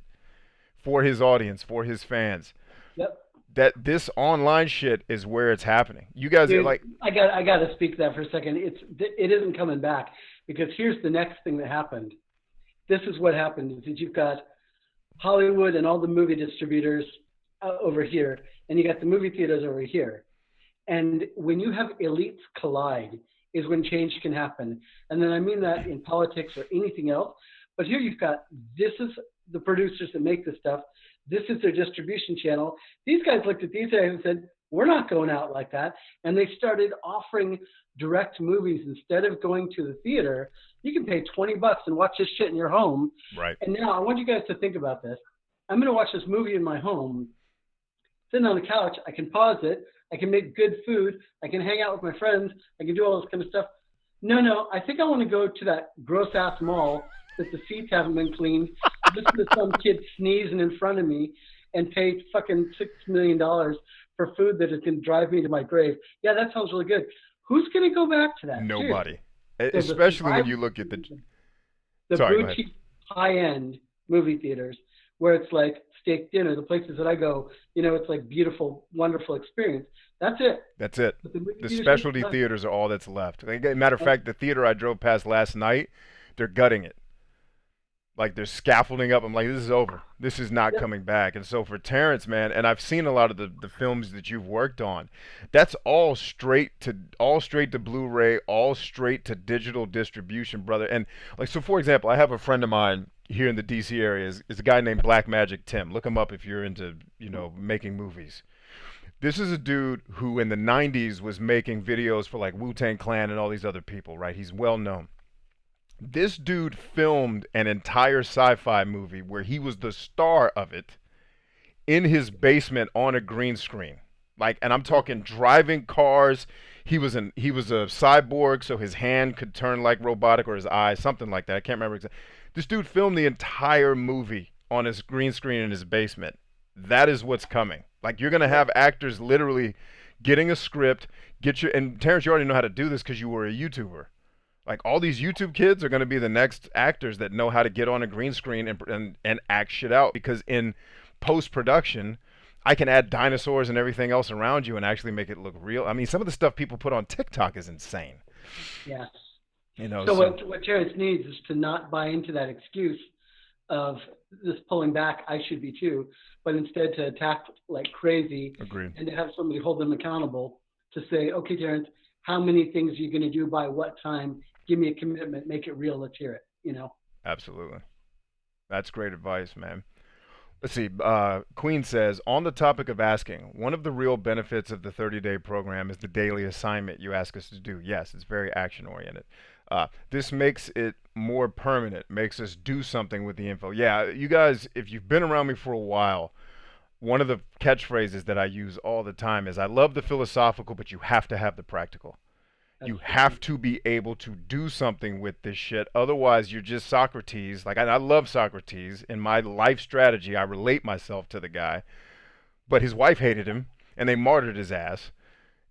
S1: for his audience, for his fans.
S2: Yep.
S1: That this online shit is where it's happening. You guys are
S2: Dude,
S1: like,
S2: I got to speak to that for a second. It isn't coming back, because here's the next thing that happened. This is what happened: is that you've got Hollywood and all the movie distributors over here, and you got the movie theaters over here. And when you have elites collide, is when change can happen. And then I mean that in politics or anything else. But here you've got, this is the producers that make this stuff. This is their distribution channel. These guys looked at these guys and said, we're not going out like that. And they started offering direct movies instead of going to the theater. You can pay $20 and watch this shit in your home.
S1: right,
S2: And now I want you guys to think about this. I'm going to watch this movie in my home, sitting on the couch. I can pause it. I can make good food. I can hang out with my friends. I can do all this kind of stuff. No, I think I want to go to that gross ass mall that the seats haven't been cleaned, listen to some kid sneezing in front of me, and pay fucking $6 million for food that is going to drive me to my grave. Yeah, that sounds really good. Who's going to go back to that? Seriously.
S1: nobody.
S2: So the
S1: Especially when
S2: survival,
S1: you look at the.
S2: the
S1: Sorry, go ahead.
S2: boutique high-end movie theaters where it's like steak dinner, the places that I go, it's like beautiful, wonderful experience. That's it.
S1: That's it.
S2: But the movie
S1: The
S2: theaters
S1: specialty
S2: are
S1: theaters are all that's left. Matter of fact, the theater I drove past last night, they're gutting it. Like, they're scaffolding up. I'm like, this is over. This is not
S2: Yep.
S1: coming back. And so for Terrence, man, and I've seen a lot of the films that you've worked on. That's all straight to Blu-ray, all straight to digital distribution, brother. And like, so for example, I have a friend of mine here in the DC area, is a guy named Black Magic Tim. Look him up if you're into, making movies. This is a dude who in the 90s was making videos for like Wu-Tang Clan and all these other people, right? He's well known. This dude filmed an entire sci-fi movie where he was the star of it in his basement on a green screen. Like, and I'm talking driving cars. He was a cyborg, so his hand could turn like robotic or his eyes, something like that. I can't remember exactly. This dude filmed the entire movie on his green screen in his basement. That is what's coming. Like, you're gonna have actors literally getting a script, get your and Terrence, you already know how to do this because you were a YouTuber. Like, all these YouTube kids are going to be the next actors that know how to get on a green screen and act shit out. Because in post production, I can add dinosaurs and everything else around you and actually make it look real. I mean, some of the stuff people put on TikTok is insane.
S2: Yeah.
S1: You know,
S2: So
S1: so
S2: what Terrence needs is to not buy into that excuse of this pulling back, I should be too, but instead to attack like crazy
S1: agreed.
S2: and to have somebody hold them accountable to say, okay, Terrence, how many things are you going to do by what time? Give me a commitment, make it real, let's hear it, you know?
S1: Absolutely. That's great advice, man. Let's see. Queen says, on the topic of asking, one of the real benefits of the 30-day program is the daily assignment you ask us to do. Yes, it's very action oriented. This makes it more permanent, makes us do something with the info. Yeah, you guys, if you've been around me for a while, one of the catchphrases that I use all the time is I love the philosophical, but you have to have the practical. You have
S2: Absolutely.
S1: to be able to do something with this shit. Otherwise, you're just Socrates. Like, I love Socrates. In my life strategy, I relate myself to the guy. But his wife hated him, and they martyred his ass.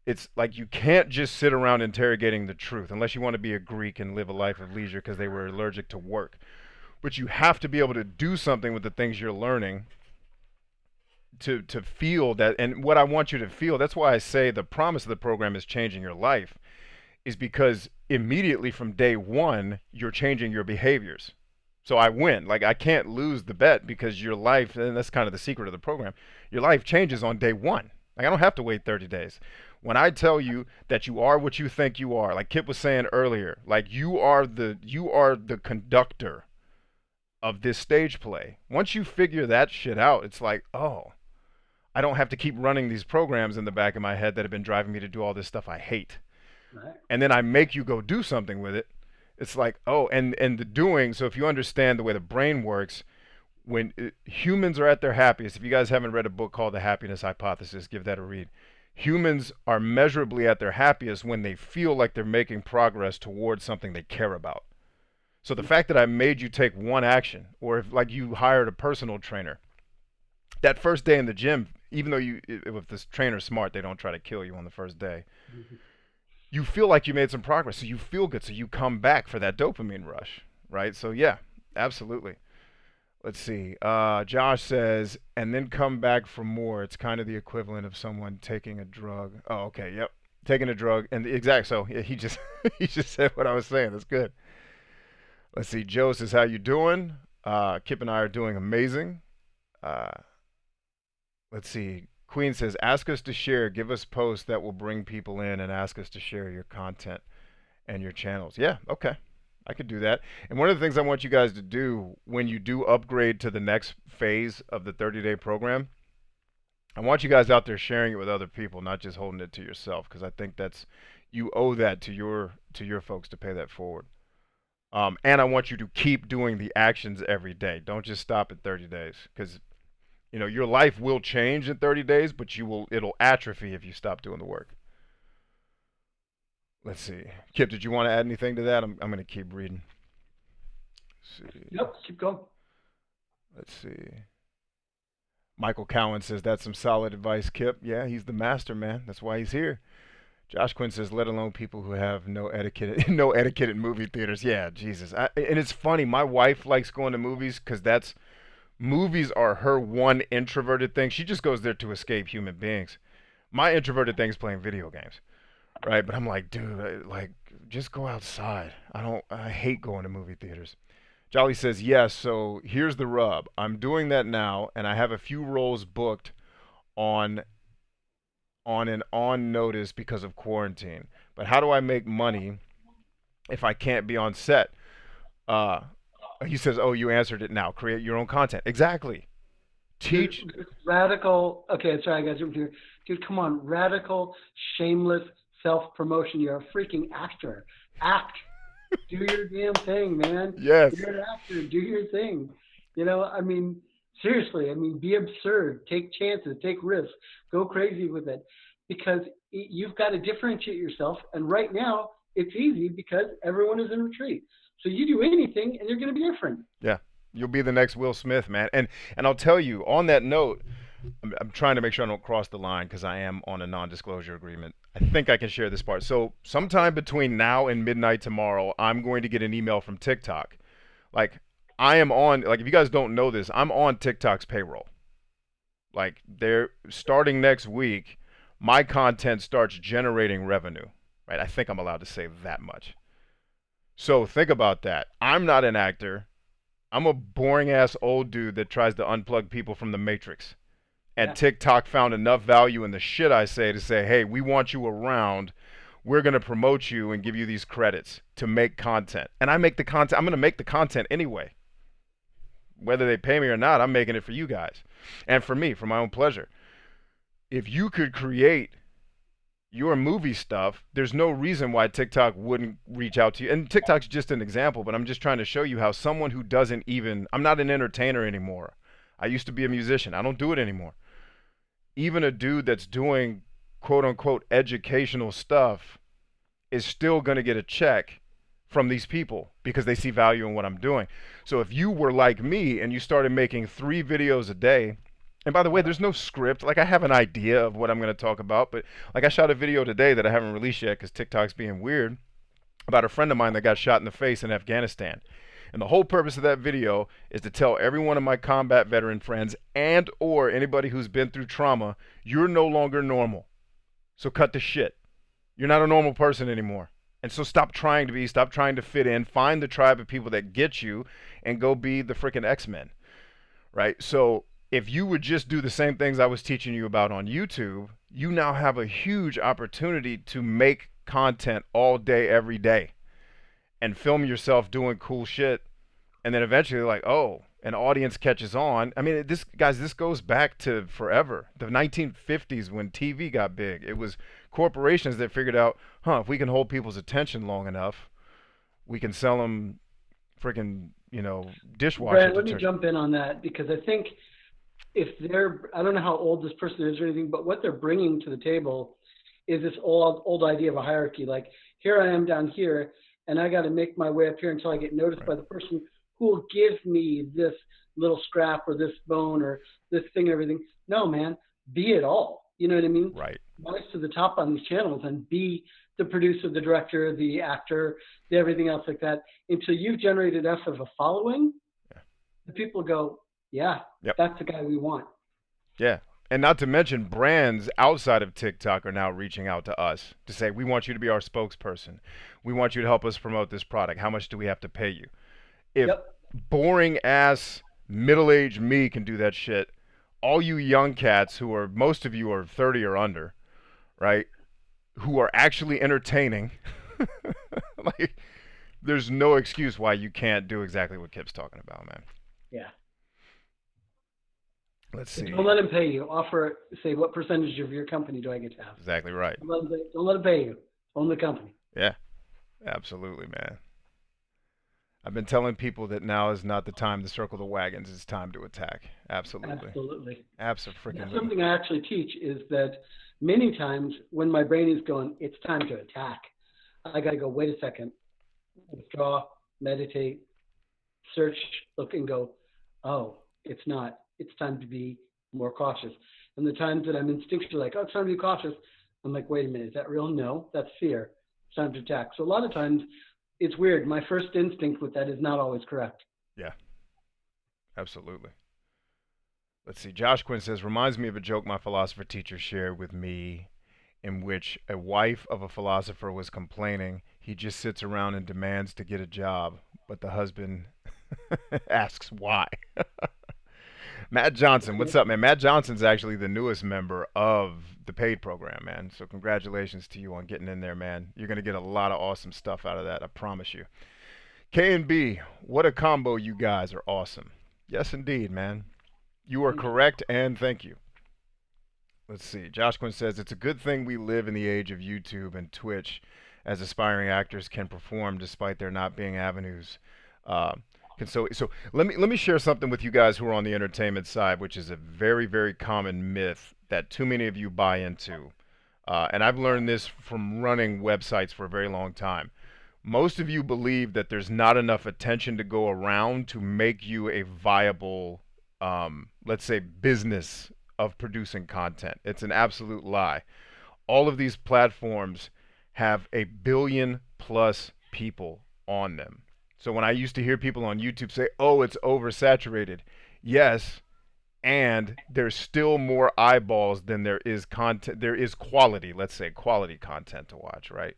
S1: It's like you can't just sit around interrogating the truth unless you want to be a Greek and live a life of leisure because they were allergic to work. But you have to be able to do something with the things you're learning to feel that. And what I want you to feel, that's why I say the promise of the program is changing your life, is because immediately from day one, you're changing your behaviors. So I win. Like, I can't lose the bet because your life, and that's kind of the secret of the program, your life changes on day one. Like, I don't have to wait 30 days. When I tell you that you are what you think you are, like Kip was saying earlier, like you are the conductor of this stage play. Once you figure that shit out, it's like, oh, I don't have to keep running these programs in the back of my head that have been driving me to do all this stuff I hate.
S2: Right.
S1: And then I make you go do something with it. It's like, oh, and the doing. So if you understand the way the brain works, when humans are at their happiest, if you guys haven't read a book called The Happiness Hypothesis, give that a read. Humans are measurably at their happiest when they feel like they're making progress towards something they care about. So the fact that I made you take one action, or if like you hired a personal trainer, that first day in the gym, even though if this trainer's smart, they don't try to kill you on the first day.
S2: Mhm.
S1: You feel like you made some progress, so you feel good, so you come back for that dopamine rush, right? So yeah, absolutely. Let's see. Josh says, and then come back for more. It's kind of the equivalent of someone taking a drug. Oh, okay, yep, taking a drug, and the exact. So yeah, he just he just said what I was saying. That's good. Let's see. Joe says, how you doing? Kip and I are doing amazing. Uh, let's see. Queen says, ask us to share. Give us posts that will bring people in, and ask us to share your content and your channels. Yeah, okay. I could do that. And one of the things I want you guys to do when you do upgrade to the next phase of the 30-day program, I want you guys out there sharing it with other people, not just holding it to yourself, because I think that's you owe that to your folks to pay that forward. And I want you to keep doing the actions every day. Don't just stop at 30 days, because you know your life will change in 30 days, but it'll atrophy if you stop doing the work. Let's see. Kip, did you want to add anything to that? I'm going to keep reading. Let's see.
S2: Yep, keep going.
S1: Let's see. Michael Cowan says that's some solid advice, Kip. Yeah, he's the master, man. That's why he's here. Josh Quinn says, let alone people who have no etiquette, no etiquette in movie theaters. Yeah, Jesus. And it's funny. My wife likes going to movies because that's movies are her one introverted thing. She just goes there to escape human beings. My introverted thing is playing video games, right? But I'm like, dude, like, just go outside. I hate going to movie theaters. Jolly says, yes, so here's the rub. I'm doing that now, and I have a few roles booked on on notice because of quarantine. But how do I make money if I can't be on set? Uh, he says, oh, you answered it now. Create your own content. Exactly. Teach.
S2: There's radical. Okay, sorry, guys. Dude, come on, radical, shameless self promotion. You're a freaking actor. Act. Do your damn thing, man.
S1: Yes.
S2: You're an actor. Do your thing. I mean, seriously. I mean, be absurd. Take chances. Take risks. Go crazy with it, because you've got to differentiate yourself. And right now, it's easy because everyone is in retreat. So you do anything, and you're going to be different.
S1: Yeah. You'll be the next Will Smith, man. And I'll tell you, on that note, I'm trying to make sure I don't cross the line because I am on a non-disclosure agreement. I think I can share this part. So sometime between now and midnight tomorrow, I'm going to get an email from TikTok. Like, I am on, like, if you guys don't know this, I'm on TikTok's payroll. Like, they're starting next week, my content starts generating revenue, right? I think I'm allowed to say that much. So think about that. I'm not an actor. I'm a boring ass old dude that tries to unplug people from the matrix. And
S2: Yeah.
S1: TikTok found enough value in the shit I say to say, hey, we want you around. We're going to promote you and give you these credits to make content. And I make the content. I'm going to make the content anyway. Whether they pay me or not, I'm making it for you guys. And for me, for my own pleasure. If you could create your movie stuff, there's no reason why TikTok wouldn't reach out to you. And TikTok's just an example, but I'm just trying to show you how someone who doesn't even, I'm not an entertainer anymore. I used to be a musician. I don't do it anymore. Even a dude that's doing quote unquote educational stuff is still going to get a check from these people because they see value in what I'm doing. So if you were like me and you started making 3 videos a day, and by the way, there's no script. Like, I have an idea of what I'm going to talk about, but like, I shot a video today that I haven't released yet because TikTok's being weird, about a friend of mine that got shot in the face in Afghanistan. And the whole purpose of that video is to tell every one of my combat veteran friends and or anybody who's been through trauma, you're no longer normal. So cut the shit. You're not a normal person anymore. And so stop trying to be, stop trying to fit in, find the tribe of people that get you and go be the freaking X-Men. Right? So if you would just do the same things I was teaching you about on YouTube, you now have a huge opportunity to make content all day, every day, and film yourself doing cool shit. And then eventually, like, oh, an audience catches on. I mean, this goes back to forever. The 1950s when TV got big. It was corporations that figured out, if we can hold people's attention long enough, we can sell them freaking, dishwasher
S2: Brad, let me
S1: detergent.
S2: jump in on that, because I think if I don't know how old this person is or anything, but what they're bringing to the table is this old idea of a hierarchy. Like, here I am down here, and I got to make my way up here until I get noticed by the person who will give me this little scrap or this bone or this thing and everything. No, man, be it all. You know what I mean?
S1: Right.
S2: Rise to the top on these channels and be the producer, the director, the actor, the everything else like that, until you've generated enough of a following,
S1: Yeah.
S2: the people go, yeah,
S1: Yep.
S2: that's the guy we want.
S1: Yeah. And not to mention, brands outside of TikTok are now reaching out to us to say, we want you to be our spokesperson. We want you to help us promote this product. How much do we have to pay you? If
S2: Yep.
S1: boring ass middle-aged me can do that shit, all you young cats who are, most of you are 30 or under, right? Who are actually entertaining, like, there's no excuse why you can't do exactly what Kip's talking about, man.
S2: Yeah.
S1: Let's
S2: But
S1: see.
S2: don't let him pay you. Offer, say, what percentage of your company do I get to have?
S1: Exactly right.
S2: Don't let him pay you. Own the company.
S1: Yeah, absolutely, man. I've been telling people that now is not the time to circle the wagons. It's time to attack. Absolutely.
S2: Absolutely. That's
S1: Absolutely.
S2: something I actually teach, is that many times when my brain is going, it's time to attack, I got to go, wait a second, withdraw, meditate, search, look, and go, oh, it's not. It's time to be more cautious. And the times that I'm instinctually like, oh, it's time to be cautious, I'm like, wait a minute, is that real? No, that's fear. It's time to attack. So a lot of times it's weird. My first instinct with that is not always correct.
S1: Yeah, absolutely. Let's see. Josh Quinn says, reminds me of a joke my philosopher teacher shared with me in which a wife of a philosopher was complaining he just sits around and demands to get a job, but the husband asks why. Matt Johnson, what's up, man? Matt Johnson's actually the newest member of the paid program, man. So congratulations to you on getting in there, man. You're going to get a lot of awesome stuff out of that, I promise you. K and B, what a combo. You guys are awesome. Yes, indeed, man. You are
S2: Thank you.
S1: correct, and thank you. Let's see. Josh Quinn says it's a good thing we live in the age of YouTube and Twitch, as aspiring actors can perform despite there not being avenues. Uh, so let me share something with you guys who are on the entertainment side, which is a very very common myth that too many of you buy into, and I've learned this from running websites for a very long time. Most of you believe that there's not enough attention to go around to make you a viable, let's say, business of producing content. It's an absolute lie. All of these platforms have a billion plus people on them. So when I used to hear people on YouTube say, oh, it's oversaturated, yes, and there's still more eyeballs than there is content. There is quality, let's say, quality content to watch, right?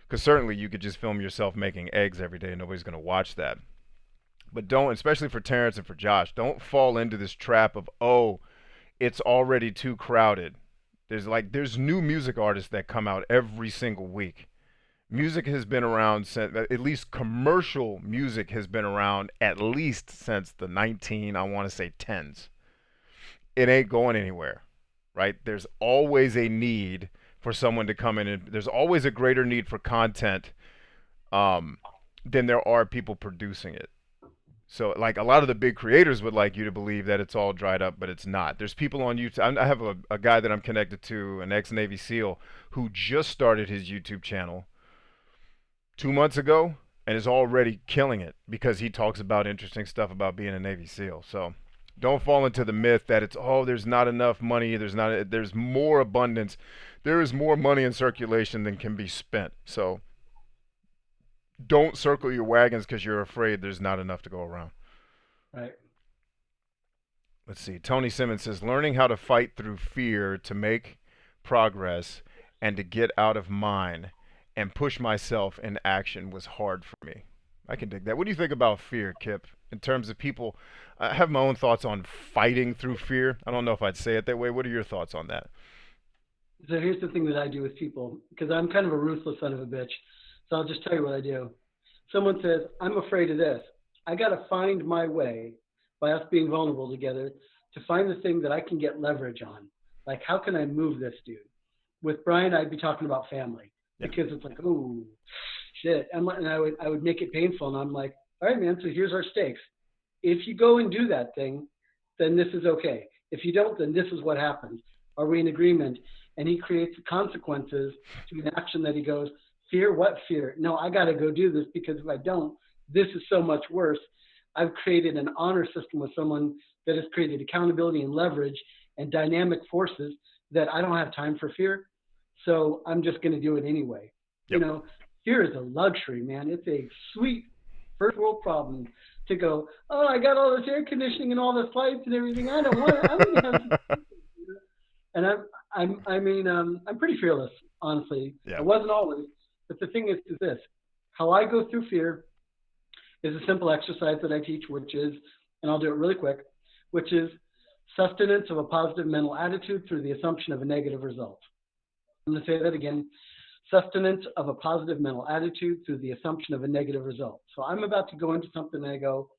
S1: Because certainly you could just film yourself making eggs every day and nobody's going to watch that. But don't, especially for Terrence and for Josh, don't fall into this trap of, oh, it's already too crowded. There's new music artists that come out every single week. Music has been around since, at least commercial music has been around at least since the 19, I want to say, tens. It ain't going anywhere, right? There's always a need for someone to come in, and there's always a greater need for content um, than there are people producing it. So, like, a lot of the big creators would like you to believe that it's all dried up, but it's not. There's people on YouTube. I have a guy that I'm connected to, an ex-Navy SEAL, who just started his YouTube channel 2 months ago and is already killing it because he talks about interesting stuff about being a Navy SEAL. So, don't fall into the myth that it's, oh, there's not enough money. There's more abundance. There is more money in circulation than can be spent. So, don't circle your wagons because you're afraid there's not enough to go around.
S2: Right.
S1: Let's see. Tony Simmons says learning how to fight through fear to make progress and to get out of mine and push myself in action was hard for me. I can dig that. What do you think about fear, Kip? In terms of people, I have my own thoughts on fighting through fear. I don't know if I'd say it that way. What are your thoughts on that?
S2: So here's the thing that I do with people, because I'm kind of a ruthless son of a bitch. So I'll just tell you what I do. Someone says, I'm afraid of this. I got to find my way by us being vulnerable together to find the thing that I can get leverage on. Like, how can I move this dude? With Brian, I'd be talking about family
S1: Yeah.
S2: because it's like, oh, shit. And I would make it painful. And I'm like, all right, man, so here's our stakes. If you go and do that thing, then this is okay. If you don't, then this is what happens. Are we in agreement? And he creates the consequences to an action that he goes, fear, what fear? No, I got to go do this because if I don't, this is so much worse. I've created an honor system with someone that has created accountability and leverage and dynamic forces that I don't have time for fear. So I'm just going to do it anyway. You
S1: Yep.
S2: know, fear is a luxury, man. It's a sweet first world problem to go, oh, I got all this air conditioning and all this lights and everything. I don't want it. I'm going to have some. And I'm pretty fearless, honestly. I
S1: Yeah.
S2: wasn't always, but the thing is this: how I go through fear is a simple exercise that I teach, which is, and I'll do it really quick, which is sustenance of a positive mental attitude through the assumption of a negative result. I'm going to say that again: sustenance of a positive mental attitude through the assumption of a negative result. So I'm about to go into something and I go,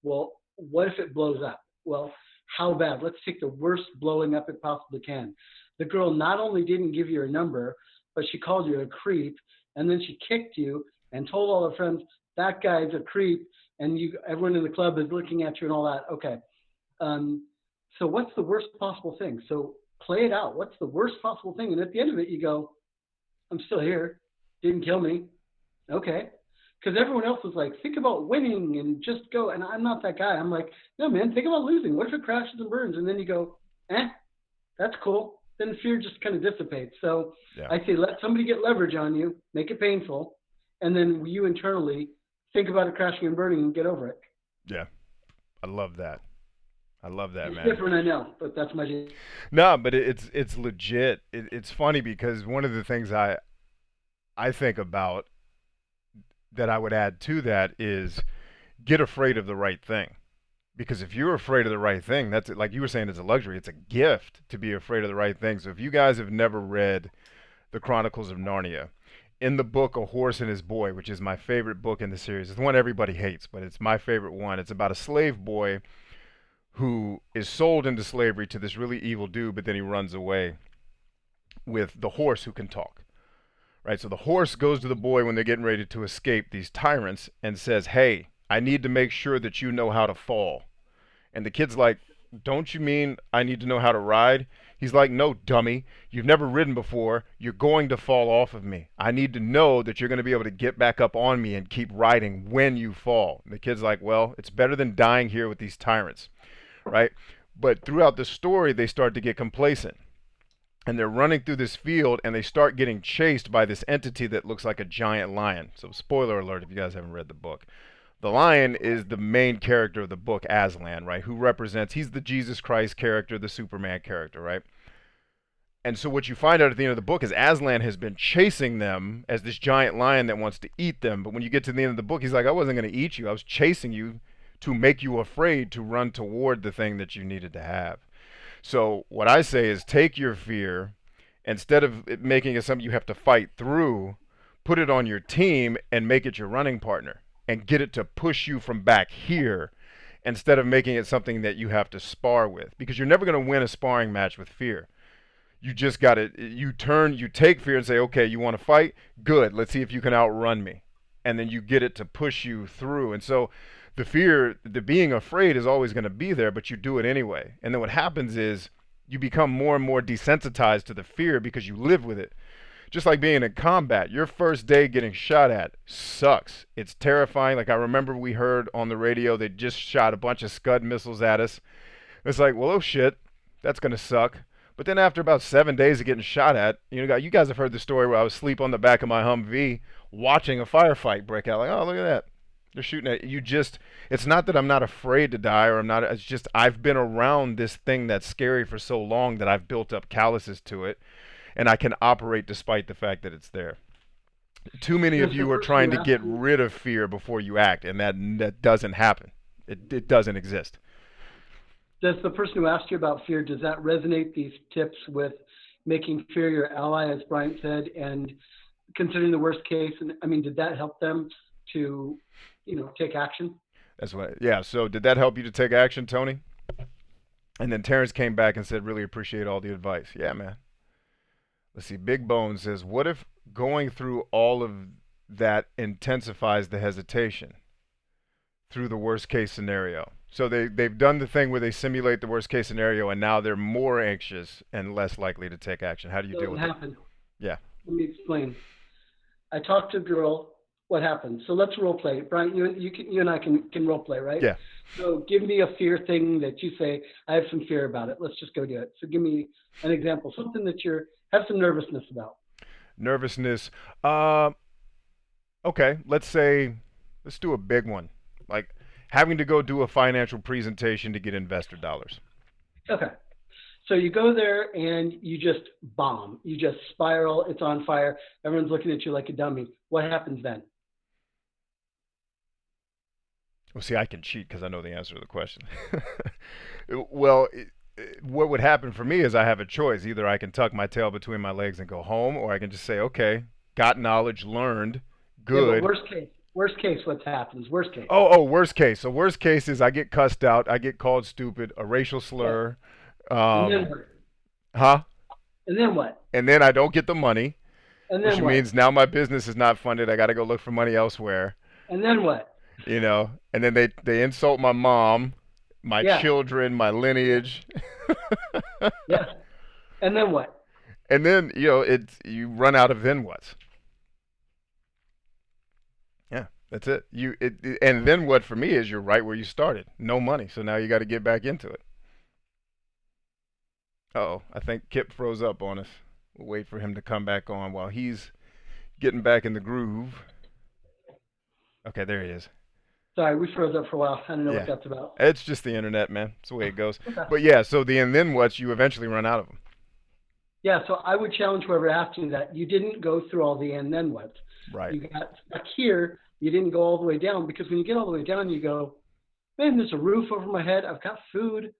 S2: well, what if it blows up? Well, how bad? Let's take the worst blowing up it possibly can. The girl not only didn't give you her number, but she called you a creep, and then she kicked you and told all her friends that guy's a creep, and everyone in the club is looking at you and all that. Okay, so what's the worst possible thing? So play it out. What's the worst possible thing? And at the end of it, you go, I'm still here. Didn't kill me. Okay. Because everyone else was like, think about winning and just go. And I'm not that guy. I'm like, no, man, think about losing. What if it crashes and burns? And then you go, that's cool. Then fear just kind of dissipates. So
S1: Yeah.
S2: I say, let somebody get leverage on you, make it painful, and then you internally think about it crashing and burning and get over it.
S1: Yeah. I love that. I love that,
S2: It's
S1: man.
S2: different, I know, but that's my.
S1: No, but it's legit. It's funny because one of the things I think about that I would add to that is get afraid of the right thing. Because if you're afraid of the right thing, that's like you were saying, it's a luxury. It's a gift to be afraid of the right thing. So if you guys have never read The Chronicles of Narnia, in the book A Horse and His Boy, which is my favorite book in the series, it's the one everybody hates, but it's my favorite one. It's about a slave boy who is sold into slavery to this really evil dude, but then he runs away with the horse who can talk. Right? So the horse goes to the boy when they're getting ready to escape these tyrants and says, "Hey, I need to make sure that you know how to fall." And the kid's like, "Don't you mean I need to know how to ride?" He's like, "No, dummy. You've never ridden before. You're going to fall off of me. I need to know that you're going to be able to get back up on me and keep riding when you fall." And the kid's like, "Well, it's better than dying here with these tyrants." Right? But throughout the story, they start to get complacent. And they're running through this field and they start getting chased by this entity that looks like a giant lion. So, spoiler alert if you guys haven't read the book. The lion is the main character of the book, Aslan, right? Who represents, he's the Jesus Christ character, the Superman character, right? And so what you find out at the end of the book is Aslan has been chasing them as this giant lion that wants to eat them. But when you get to the end of the book, he's like, "I wasn't going to eat you. I was chasing you to make you afraid to run toward the thing that you needed to have." So what I say is take your fear, instead of it making it something you have to fight through, put it on your team and make it your running partner and get it to push you from back here instead of making it something that you have to spar with, because you're never going to win a sparring match with fear. You just got to, you take fear and say, "Okay, you want to fight? Good. Let's see if you can outrun me." And then you get it to push you through. And so the fear, the being afraid is always going to be there, but you do it anyway. And then what happens is you become more and more desensitized to the fear because you live with it. Just like being in combat, your first day getting shot at sucks. It's terrifying. Like I remember we heard on the radio they just shot a bunch of Scud missiles at us. It's like, well, oh shit, that's gonna suck. But then after about 7 days of getting shot at, you guys have heard the story where I was asleep on the back of my Humvee watching a firefight break out. Like, oh, look at that. They're shooting at you. Just, it's not that I'm not afraid to die or I'm not, it's just I've been around this thing that's scary for so long that I've built up calluses to it and I can operate despite the fact that it's there. Too many
S2: Does
S1: of
S2: the
S1: you are
S2: person
S1: trying
S2: who
S1: to
S2: asked
S1: get
S2: you,
S1: rid of fear before you act, and that doesn't happen. It doesn't exist.
S2: does the person who asked you about fear, does that resonate, these tips with making fear your ally, as Bryant said, and considering the worst case? And I mean, did that help them to, take action?
S1: That's what. Yeah. So did that help you to take action, Tony? And then Terrence came back and said, "Really appreciate all the advice." Yeah, man. Let's see. Big Bone says, "What if going through all of that intensifies the hesitation through the worst case scenario?" So they've done the thing where they simulate the worst case scenario, and now they're more anxious and less likely to take action. How do you deal
S2: Doesn't
S1: with it?
S2: happen.
S1: Yeah.
S2: Let me explain. I talked to a girl. What happened? So let's role play. Brian, you and I can role play, right?
S1: Yeah.
S2: So give me a fear thing that you say, I have some fear about it. Let's just go do it. So give me an example, something that you have some nervousness about.
S1: Nervousness. Uh, okay. Let's do a big one. Like having to go do a financial presentation to get investor dollars.
S2: Okay. So you go there and you just bomb. You just spiral. It's on fire. Everyone's looking at you like a dummy. What happens then?
S1: Well, see, I can cheat because I know the answer to the question. well, what would happen for me is I have a choice. Either I can tuck my tail between my legs and go home, or I can just say, "Okay, got knowledge, learned,
S2: Yeah, but
S1: good."
S2: worst case, what happens? Worst case.
S1: Oh, worst case. So worst case is I get cussed out, I get called stupid, a racial
S2: Yeah.
S1: slur,
S2: And then
S1: um,
S2: what?
S1: huh?
S2: And then what?
S1: And then I don't get the money,
S2: And
S1: which
S2: then what?
S1: means now my business is not funded. I got to go look for money elsewhere.
S2: And then what?
S1: And then they insult my mom, my
S2: Yeah.
S1: children, my
S2: Yeah.
S1: lineage.
S2: Yeah. And then what?
S1: And then it's you run out of then what's. Yeah, that's it. And then what for me is you're right where you started. No money, so now you got to get back into it. Oh, I think Kip froze up on us. We'll wait for him to come back on while he's getting back in the groove. Okay, there he is.
S2: Sorry, we froze up for a while. I don't know what
S1: Yeah,
S2: that's about.
S1: it's just the internet, man. It's the way it goes.
S2: Okay.
S1: But yeah, so the and then what's you eventually run out of them.
S2: Yeah, so I would challenge whoever asked you that you didn't go through all the and then what.
S1: Right.
S2: You got stuck here. You didn't go all the way down, because when you get all the way down, you go, man, there's a roof over my head. I've got food.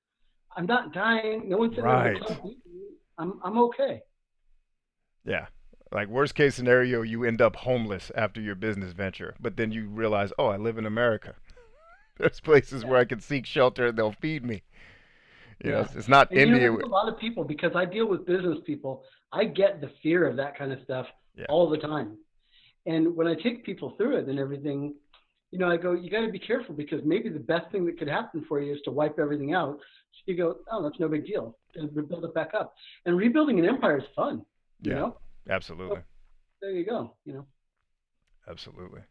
S2: I'm not dying. No one's sitting in the
S1: Right.
S2: club. I'm okay.
S1: Yeah. Like worst case scenario, you end up homeless after your business venture, but then you realize, oh, I live in America. There's places
S2: Yeah.
S1: where I can seek shelter and they'll feed me.
S2: Yeah.
S1: It's not
S2: And
S1: India.
S2: there's a lot of people because I deal with business people. I get the fear of that kind of stuff
S1: Yeah,
S2: all the time. And when I take people through it and everything, I go, you got to be careful because maybe the best thing that could happen for you is to wipe everything out. So you go, oh, that's no big deal. And rebuild it back up. And rebuilding an empire is fun, you
S1: yeah,
S2: know? So
S1: absolutely,
S2: there you go.
S1: absolutely.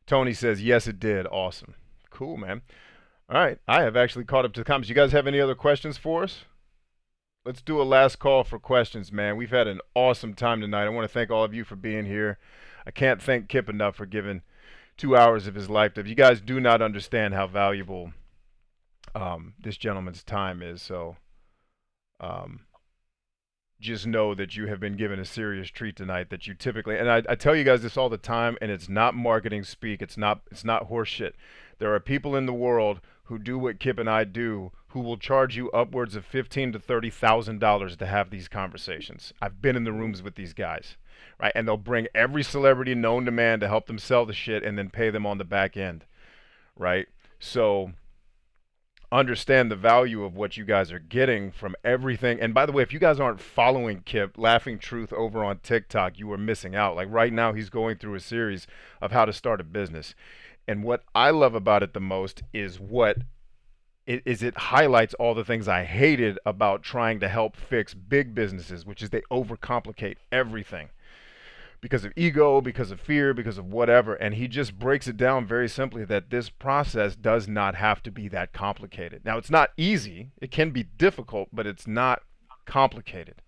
S1: Tony says yes, it did. Awesome, cool, man. All right, I have actually caught up to the comments. You guys have any other questions for us? Let's do a last call for questions, man. We've had an awesome time tonight. I want to thank all of you for being here. I can't thank Kip enough for giving 2 hours of his life. If you guys do not understand how valuable this gentleman's time is, so um, just know that you have been given a serious treat tonight. That you typically, and I tell you guys this all the time, and it's not marketing speak. It's not horse shit. There are people in the world who do what Kip and I do, who will charge you upwards of $15,000 to $30,000 to have these conversations. I've been in the rooms with these guys, right? And they'll bring every celebrity known to man to help them sell the shit, and then pay them on the back end, right? So understand the value of what you guys are getting from everything. And by the way, if you guys aren't following Kip Laughing Truth over on TikTok, you are missing out. Like right now, he's going through a series of how to start a business. And what I love about it the most is it highlights all the things I hated about trying to help fix big businesses, which is they overcomplicate everything because of ego, because of fear, because of whatever. And he just breaks it down very simply that this process does not have to be that complicated. Now, it's not easy, it can be difficult, but it's not complicated,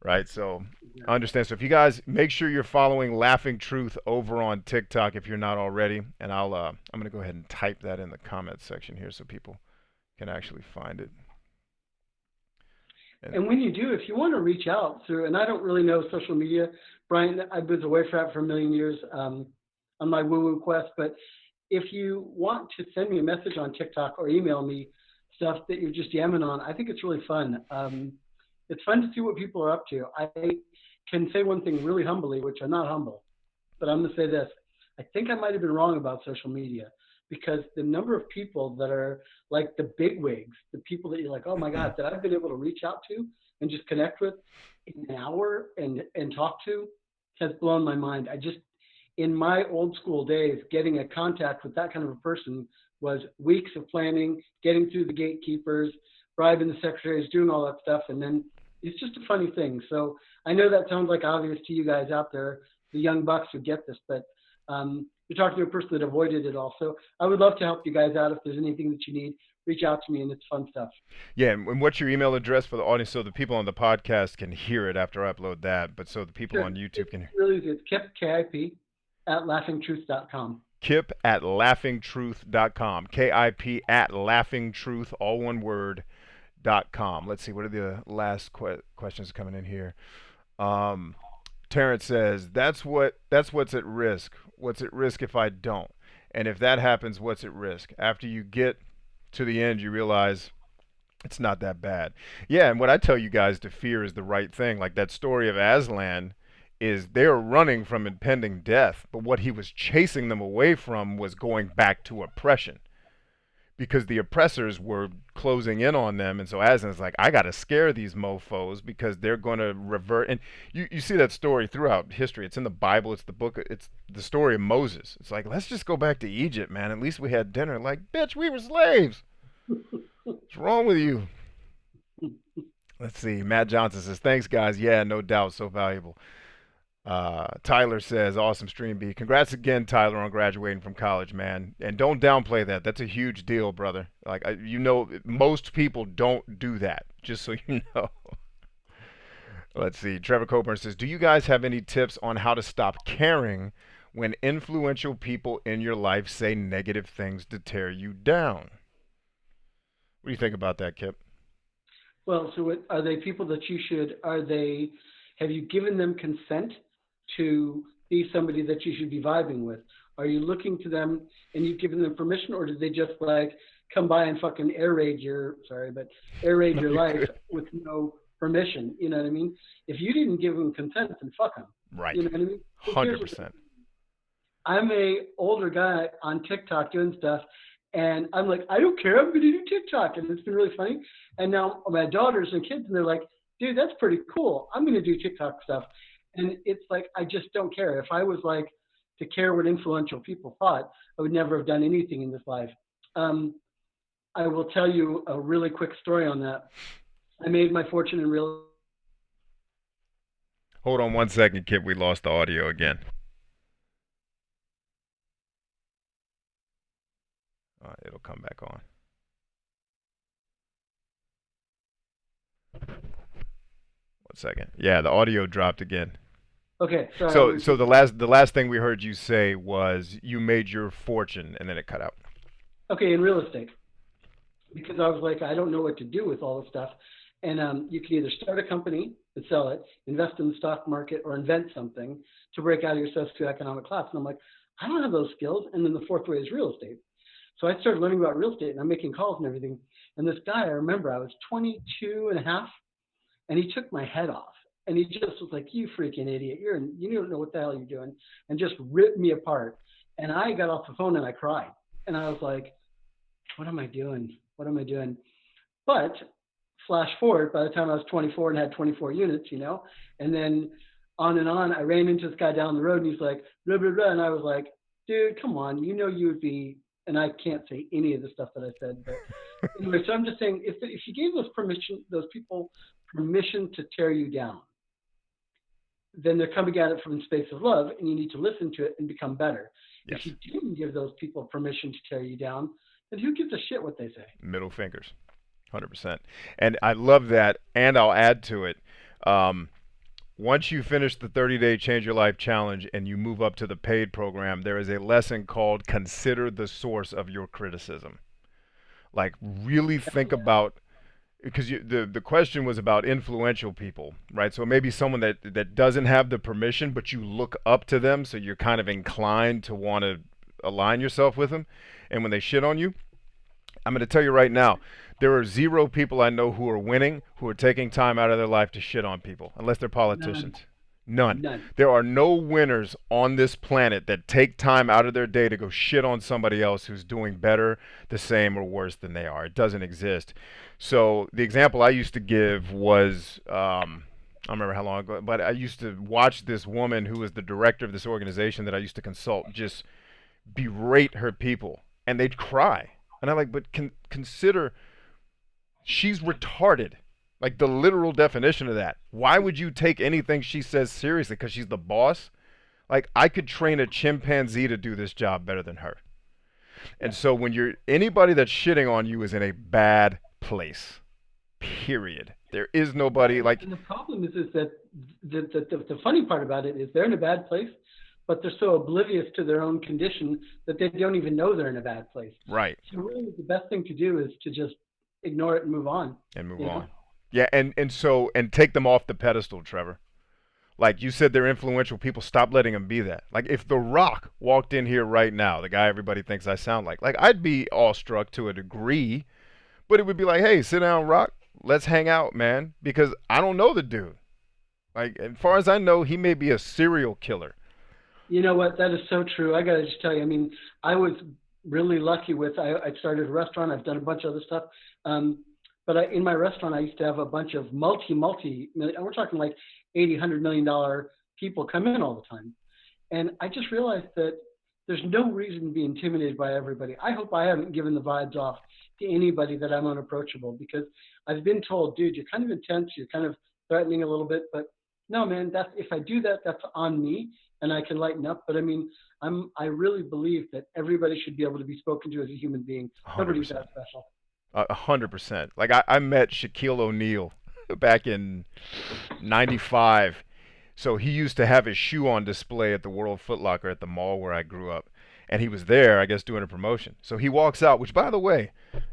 S1: right? So, I understand. So, if you guys make sure you're following Laughing Truth over on TikTok if you're not already, and I'm going to go ahead and type that in the comments section here so people can actually find it. And
S2: And when you do, if you want to reach out through, and I don't really know social media, Brian, I was away from that for a million years on my woo-woo quest, but if you want to send me a message on TikTok or email me stuff that you're just yamming on, I think it's really fun. It's fun to see what people are up to. I can say one thing really humbly, which I'm not humble, but I'm going to say this. I think I might have been wrong about social media because the number of people that are like the big wigs, the people that you're like, oh my God, that I've been able to reach out to and just connect with in an hour and talk to has blown my mind. In my old school days, getting a contact with that kind of a person was weeks of planning, getting through the gatekeepers, bribing the secretaries, doing all that stuff. And then it's just a funny thing. So I know that sounds like obvious to you guys out there, the young bucks who get this, but you're talking to a person that avoided it all. So I would love to help you guys out. If there's anything that you need, reach out to me, and it's fun stuff.
S1: yeah, and what's your email address for the audience so the people on the podcast can hear it after I upload that, but so the people
S2: Sure.
S1: on YouTube
S2: It's
S1: can
S2: really easy. It's Kip, K-I-P, at laughingtruth.com.
S1: Kip at laughingtruth.com. KIP at laughingtruth, all one word, .com. Let's see, what are the last questions coming in here? Um, Terrence says, that's what's at risk. What's at risk if I don't? And if that happens, what's at risk? After you get to the end, you realize it's not that bad. Yeah, and what I tell you guys to fear is the right thing. Like that story of Aslan is they're running from impending death, but what he was chasing them away from was going back to oppression because the oppressors were closing in on them. And so Aslan's like, I got to scare these mofos because they're going to revert. And you see that story throughout history. It's in the Bible. It's the story of Moses. It's like, let's just go back to Egypt, man. At least we had dinner. Like, bitch, we were slaves. What's wrong with you? Let's see. Matt Johnson says, thanks, guys. Yeah, no doubt. So valuable. Tyler says, awesome stream, B. Congrats again, Tyler, on graduating from college, man. And don't downplay that. That's a huge deal, brother. Like, most people don't do that, just so you know. Let's see. Trevor Coburn says, do you guys have any tips on how to stop caring when influential people in your life say negative things to tear you down? What do you think about that, Kip?
S2: Well, so are they people that have you given them consent to be somebody that you should be vibing with? Are you looking to them and you've given them permission, or did they just like come by and fucking air raid
S1: No,
S2: your
S1: you're
S2: life
S1: good.
S2: with no permission? You know what I mean? If you didn't give them consent, then fuck them. You
S1: Right.
S2: know what I mean? Who cares what they
S1: 100%.
S2: I'm a older guy on TikTok doing stuff, And I'm like, I don't care. I'm going to do TikTok. And it's been really funny. And now my daughters and kids, and they're like, dude, that's pretty cool. I'm going to do TikTok stuff. And it's like, I just don't care. If I was like to care what influential people thought, I would never have done anything in this life. Um, I will tell you a really quick story on that. I made my fortune in real.
S1: Hold on 1 second, Kip. We lost the audio again. It'll come back on. 1 second. Yeah, the audio dropped again.
S2: Okay, sorry.
S1: So the last thing we heard you say was you made your fortune, and then it cut out.
S2: Okay, in real estate, because I was like, I don't know what to do with all this stuff. And you can either start a company and sell it, invest in the stock market, or invent something to break out of your socioeconomic class. And I'm like, I don't have those skills. And then the fourth way is real estate. So I started learning about real estate, and I'm making calls and everything. And this guy, I remember I was 22 and a half, and he took my head off. And he just was like, you freaking idiot. You don't know what the hell you're doing. And just ripped me apart. And I got off the phone and I cried. And I was like, what am I doing? What am I doing? But flash forward, by the time I was 24 and had 24 units, and then on, I ran into this guy down the road, and he's like, blah, blah, blah. And I was like, dude, come on. You would be, and I can't say any of the stuff that I said, but anyway, so I'm just saying, if you gave those people permission to tear you down, then they're coming at it from a space of love, and you need to listen to it and become better.
S1: Yes.
S2: If you didn't give those people permission to tear you down, then who gives a shit what they say?
S1: Middle fingers. 100%. And I love that, and I'll add to it. Once you finish the 30-day Change Your Life Challenge and you move up to the paid program, there is a lesson called Consider the Source of Your Criticism. Like, really think about, because the question was about influential people, right? So maybe someone that doesn't have the permission, but you look up to them, so you're kind of inclined to want to align yourself with them. And when they shit on you, I'm going to tell you right now, there are 0 people I know who are winning, who are taking time out of their life to shit on people, unless they're politicians. None. There are no winners on this planet that take time out of their day to go shit on somebody else who's doing better, the same, or worse than they are. It doesn't exist. So the example I used to give was, I don't remember how long ago, but I used to watch this woman who was the director of this organization that I used to consult just berate her people, and they'd cry. And I'm like, but consider, she's retarded. Like, the literal definition of that. Why would you take anything she says seriously? Because she's the boss? Like, I could train a chimpanzee to do this job better than her. And so when anybody that's shitting on you is in a bad place. Period. There is nobody like.
S2: And the problem is that the funny part about it is they're in a bad place, but they're so oblivious to their own condition that they don't even know they're in a bad place.
S1: Right.
S2: So really the best thing to do is to just ignore it and move on.
S1: And move on. Yeah, and take them off the pedestal, Trevor. Like you said, they're influential people. Stop letting them be that. Like, if The Rock walked in here right now, the guy everybody thinks I sound like I'd be awestruck to a degree, but it would be like, hey, sit down, Rock. Let's hang out, man, because I don't know the dude. Like, as far as I know, he may be a serial killer.
S2: You know what? That is so true. I got to just tell you, I mean, I was really lucky I started a restaurant. I've done a bunch of other stuff. But in my restaurant, I used to have a bunch of we're talking like $80, $100 million people come in all the time. And I just realized that there's no reason to be intimidated by everybody. I hope I haven't given the vibes off to anybody that I'm unapproachable, because I've been told, dude, you're kind of intense, you're kind of threatening a little bit, but no, man, if I do that, that's on me, and I can lighten up. But I mean, I really believe that everybody should be able to be spoken to as a human being.
S1: 100%.
S2: Nobody's that special.
S1: 100%. Like, I met Shaquille O'Neal back in '95. So he used to have his shoe on display at the World Foot Locker at the mall where I grew up. And he was there, I guess, doing a promotion. So he walks out, which, by the way,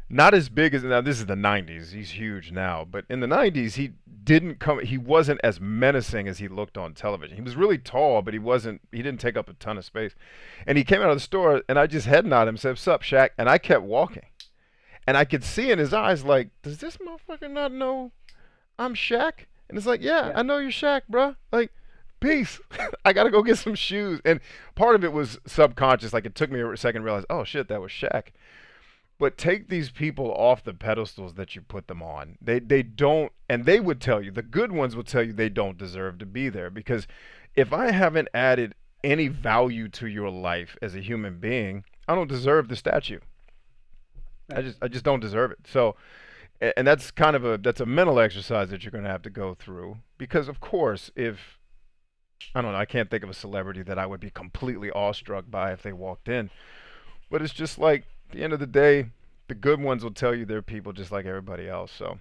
S1: not as big as, now this is the 90s. He's huge now. But in the 90s, he wasn't as menacing as he looked on television. He was really tall, but he didn't take up a ton of space. And he came out of the store, and I just head nodded him, said, "Sup, Shaq?" And I kept walking. And I could see in his eyes, like, does this motherfucker not know I'm Shaq? And it's like, yeah, I know you're Shaq, bro. Like, peace. I got to go get some shoes. And part of it was subconscious. Like, it took me a second to realize, oh, shit, that was Shaq. But take these people off the pedestals that you put them on. They don't, and they would tell you, the good ones will tell you they don't deserve to be there, because if I haven't added any value to your life as a human being, I don't deserve the statue.
S2: Right.
S1: I just don't deserve it. So, and that's kind of a mental exercise that you're going to have to go through, because of course, if I don't know, I can't think of a celebrity that I would be completely awestruck by if they walked in. But it's just like, at the end of the day, the good ones will tell you they're people just like everybody else. So,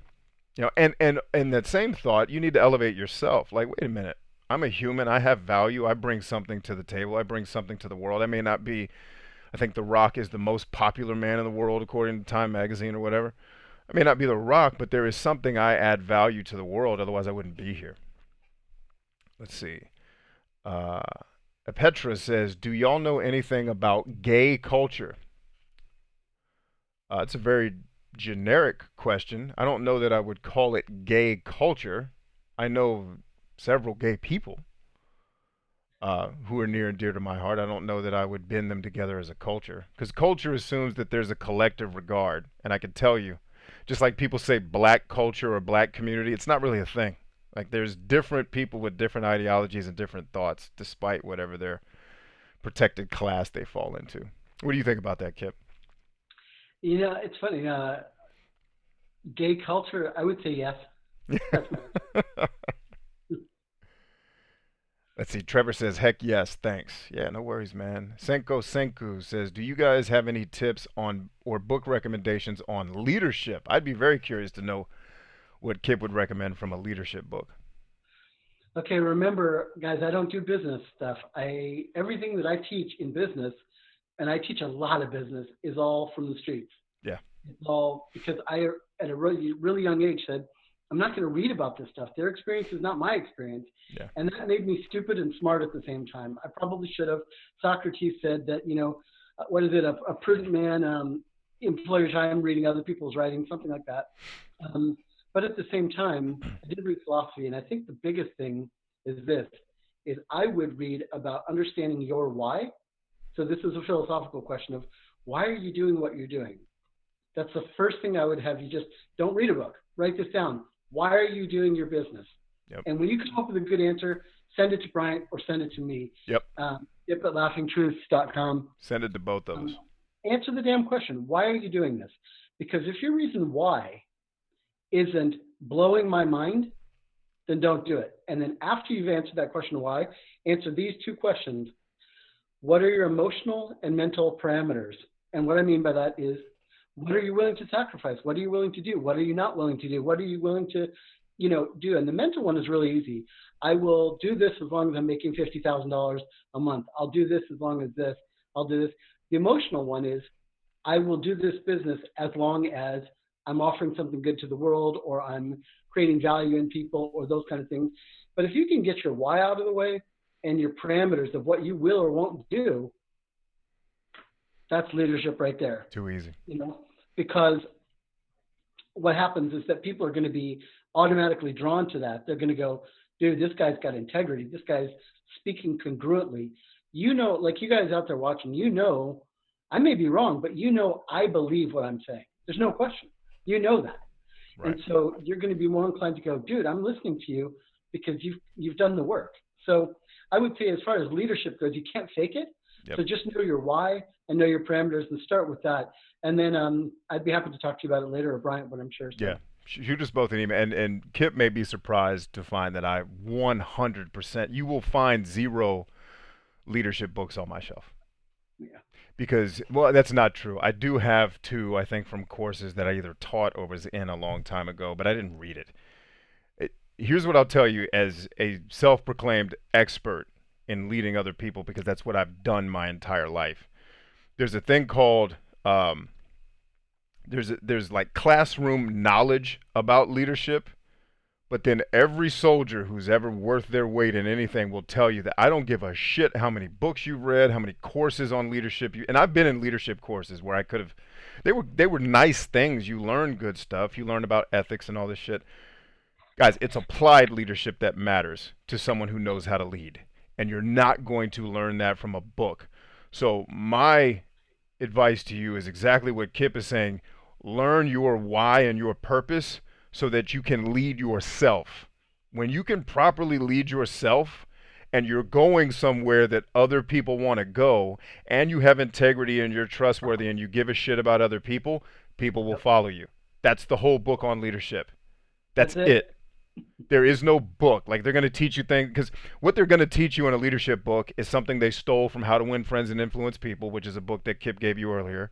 S1: and that same thought, you need to elevate yourself. Like, wait a minute, I'm a human. I have value. I bring something to the table. I bring something to the world. I may not be. I think The Rock is the most popular man in the world according to Time magazine or whatever. I may not be The Rock, but there is something I add value to the world. Otherwise, I wouldn't be here. Let's see. Uh, Petra says, "Do y'all know anything about gay culture?" It's a very generic question. I don't know that I would call it gay culture. I know several gay people who are near and dear to my heart. I don't know that I would bend them together as a culture, because culture assumes that there's a collective regard. And I can tell you, just like people say black culture or black community, it's not really a thing. Like, there's different people with different ideologies and different thoughts, despite whatever their protected class they fall into. What do you think about that, Kip?
S2: It's funny. Gay culture, I would say yes. That's my
S1: Let's see. Trevor says, "Heck yes, thanks." Yeah, no worries, man. Senko Senku says, "Do you guys have any tips on or book recommendations on leadership?" I'd be very curious to know what Kip would recommend from a leadership book.
S2: Okay, remember, guys, I don't do business stuff. I everything that I teach in business, and I teach a lot of business, is all from the streets.
S1: Yeah,
S2: It's all because I, at a really, really young age, said, I'm not going to read about this stuff. Their experience is not my experience.
S1: yeah,
S2: And that made me stupid and smart at the same time. I probably should have. Socrates said that, what is it? A prudent man employs time reading other people's writings, something like that. Um, but at the same time, I did read philosophy. And I think the biggest thing is this, is I would read about understanding your why. So this is a philosophical question of why are you doing what you're doing? That's the first thing I would have you just don't read a book. Write this down. Why are you doing your business?
S1: yep,
S2: And when you come up with a good answer, send it to Bryant or send it to me.
S1: yep.
S2: Dip at laughingtruths.com.
S1: Send it to both of us.
S2: Um, Answer the damn question. Why are you doing this? Because if your reason why isn't blowing my mind, then don't do it. And then after you've answered that question why, answer these two questions. What are your emotional and mental parameters? And what I mean by that is, what are you willing to sacrifice? What are you willing to do? What are you not willing to do? What are you willing to, do? And the mental one is really easy. I will do this as long as I'm making $50,000 a month. I'll do this as long as this. I'll do this. The emotional one is, I will do this business as long as I'm offering something good to the world, or I'm creating value in people, or those kind of things. But if you can get your why out of the way and your parameters of what you will or won't do, that's leadership right there.
S1: Too easy.
S2: Because what happens is that people are going to be automatically drawn to that. They're going to go, dude, this guy's got integrity. This guy's speaking congruently. Like you guys out there watching, I may be wrong, but I believe what I'm saying. There's no question. You know that.
S1: Right.
S2: And so you're going to be more inclined to go, dude, I'm listening to you because you've done the work. So I would say, as far as leadership goes, you can't fake it.
S1: Yep.
S2: So just know your why and know your parameters and start with that. And then I'd be happy to talk to you about it later, or Bryant, but I'm sure. So.
S1: Yeah. Shoot us both an email. And Kip may be surprised to find that I 100%, you will find zero leadership books on my shelf.
S2: Yeah.
S1: Because, well, that's not true. I do have two, I think, from courses that I either taught or was in a long time ago, but I didn't read it. Here's what I'll tell you as a self-proclaimed expert in leading other people, because that's what I've done my entire life. There's a thing called there's like classroom knowledge about leadership, but then every soldier who's ever worth their weight in anything will tell you that I don't give a shit how many books you've read, how many courses on leadership and I've been in leadership courses where I could have they were nice things. You learn good stuff. You learn about ethics and all this shit. Guys, it's applied leadership that matters to someone who knows how to lead. And you're not going to learn that from a book. So my advice to you is exactly what Kip is saying. Learn your why and your purpose so that you can lead yourself. When you can properly lead yourself and you're going somewhere that other people want to go, and you have integrity and you're trustworthy and you give a shit about other people, people will
S2: Yep.
S1: follow you. That's the whole book on leadership.
S2: That's
S1: That's
S2: it.
S1: it. There is no book. Like, they're going to teach you things, because what they're going to teach you in a leadership book is something they stole from How to Win Friends and Influence People, which is a book that Kip gave you earlier,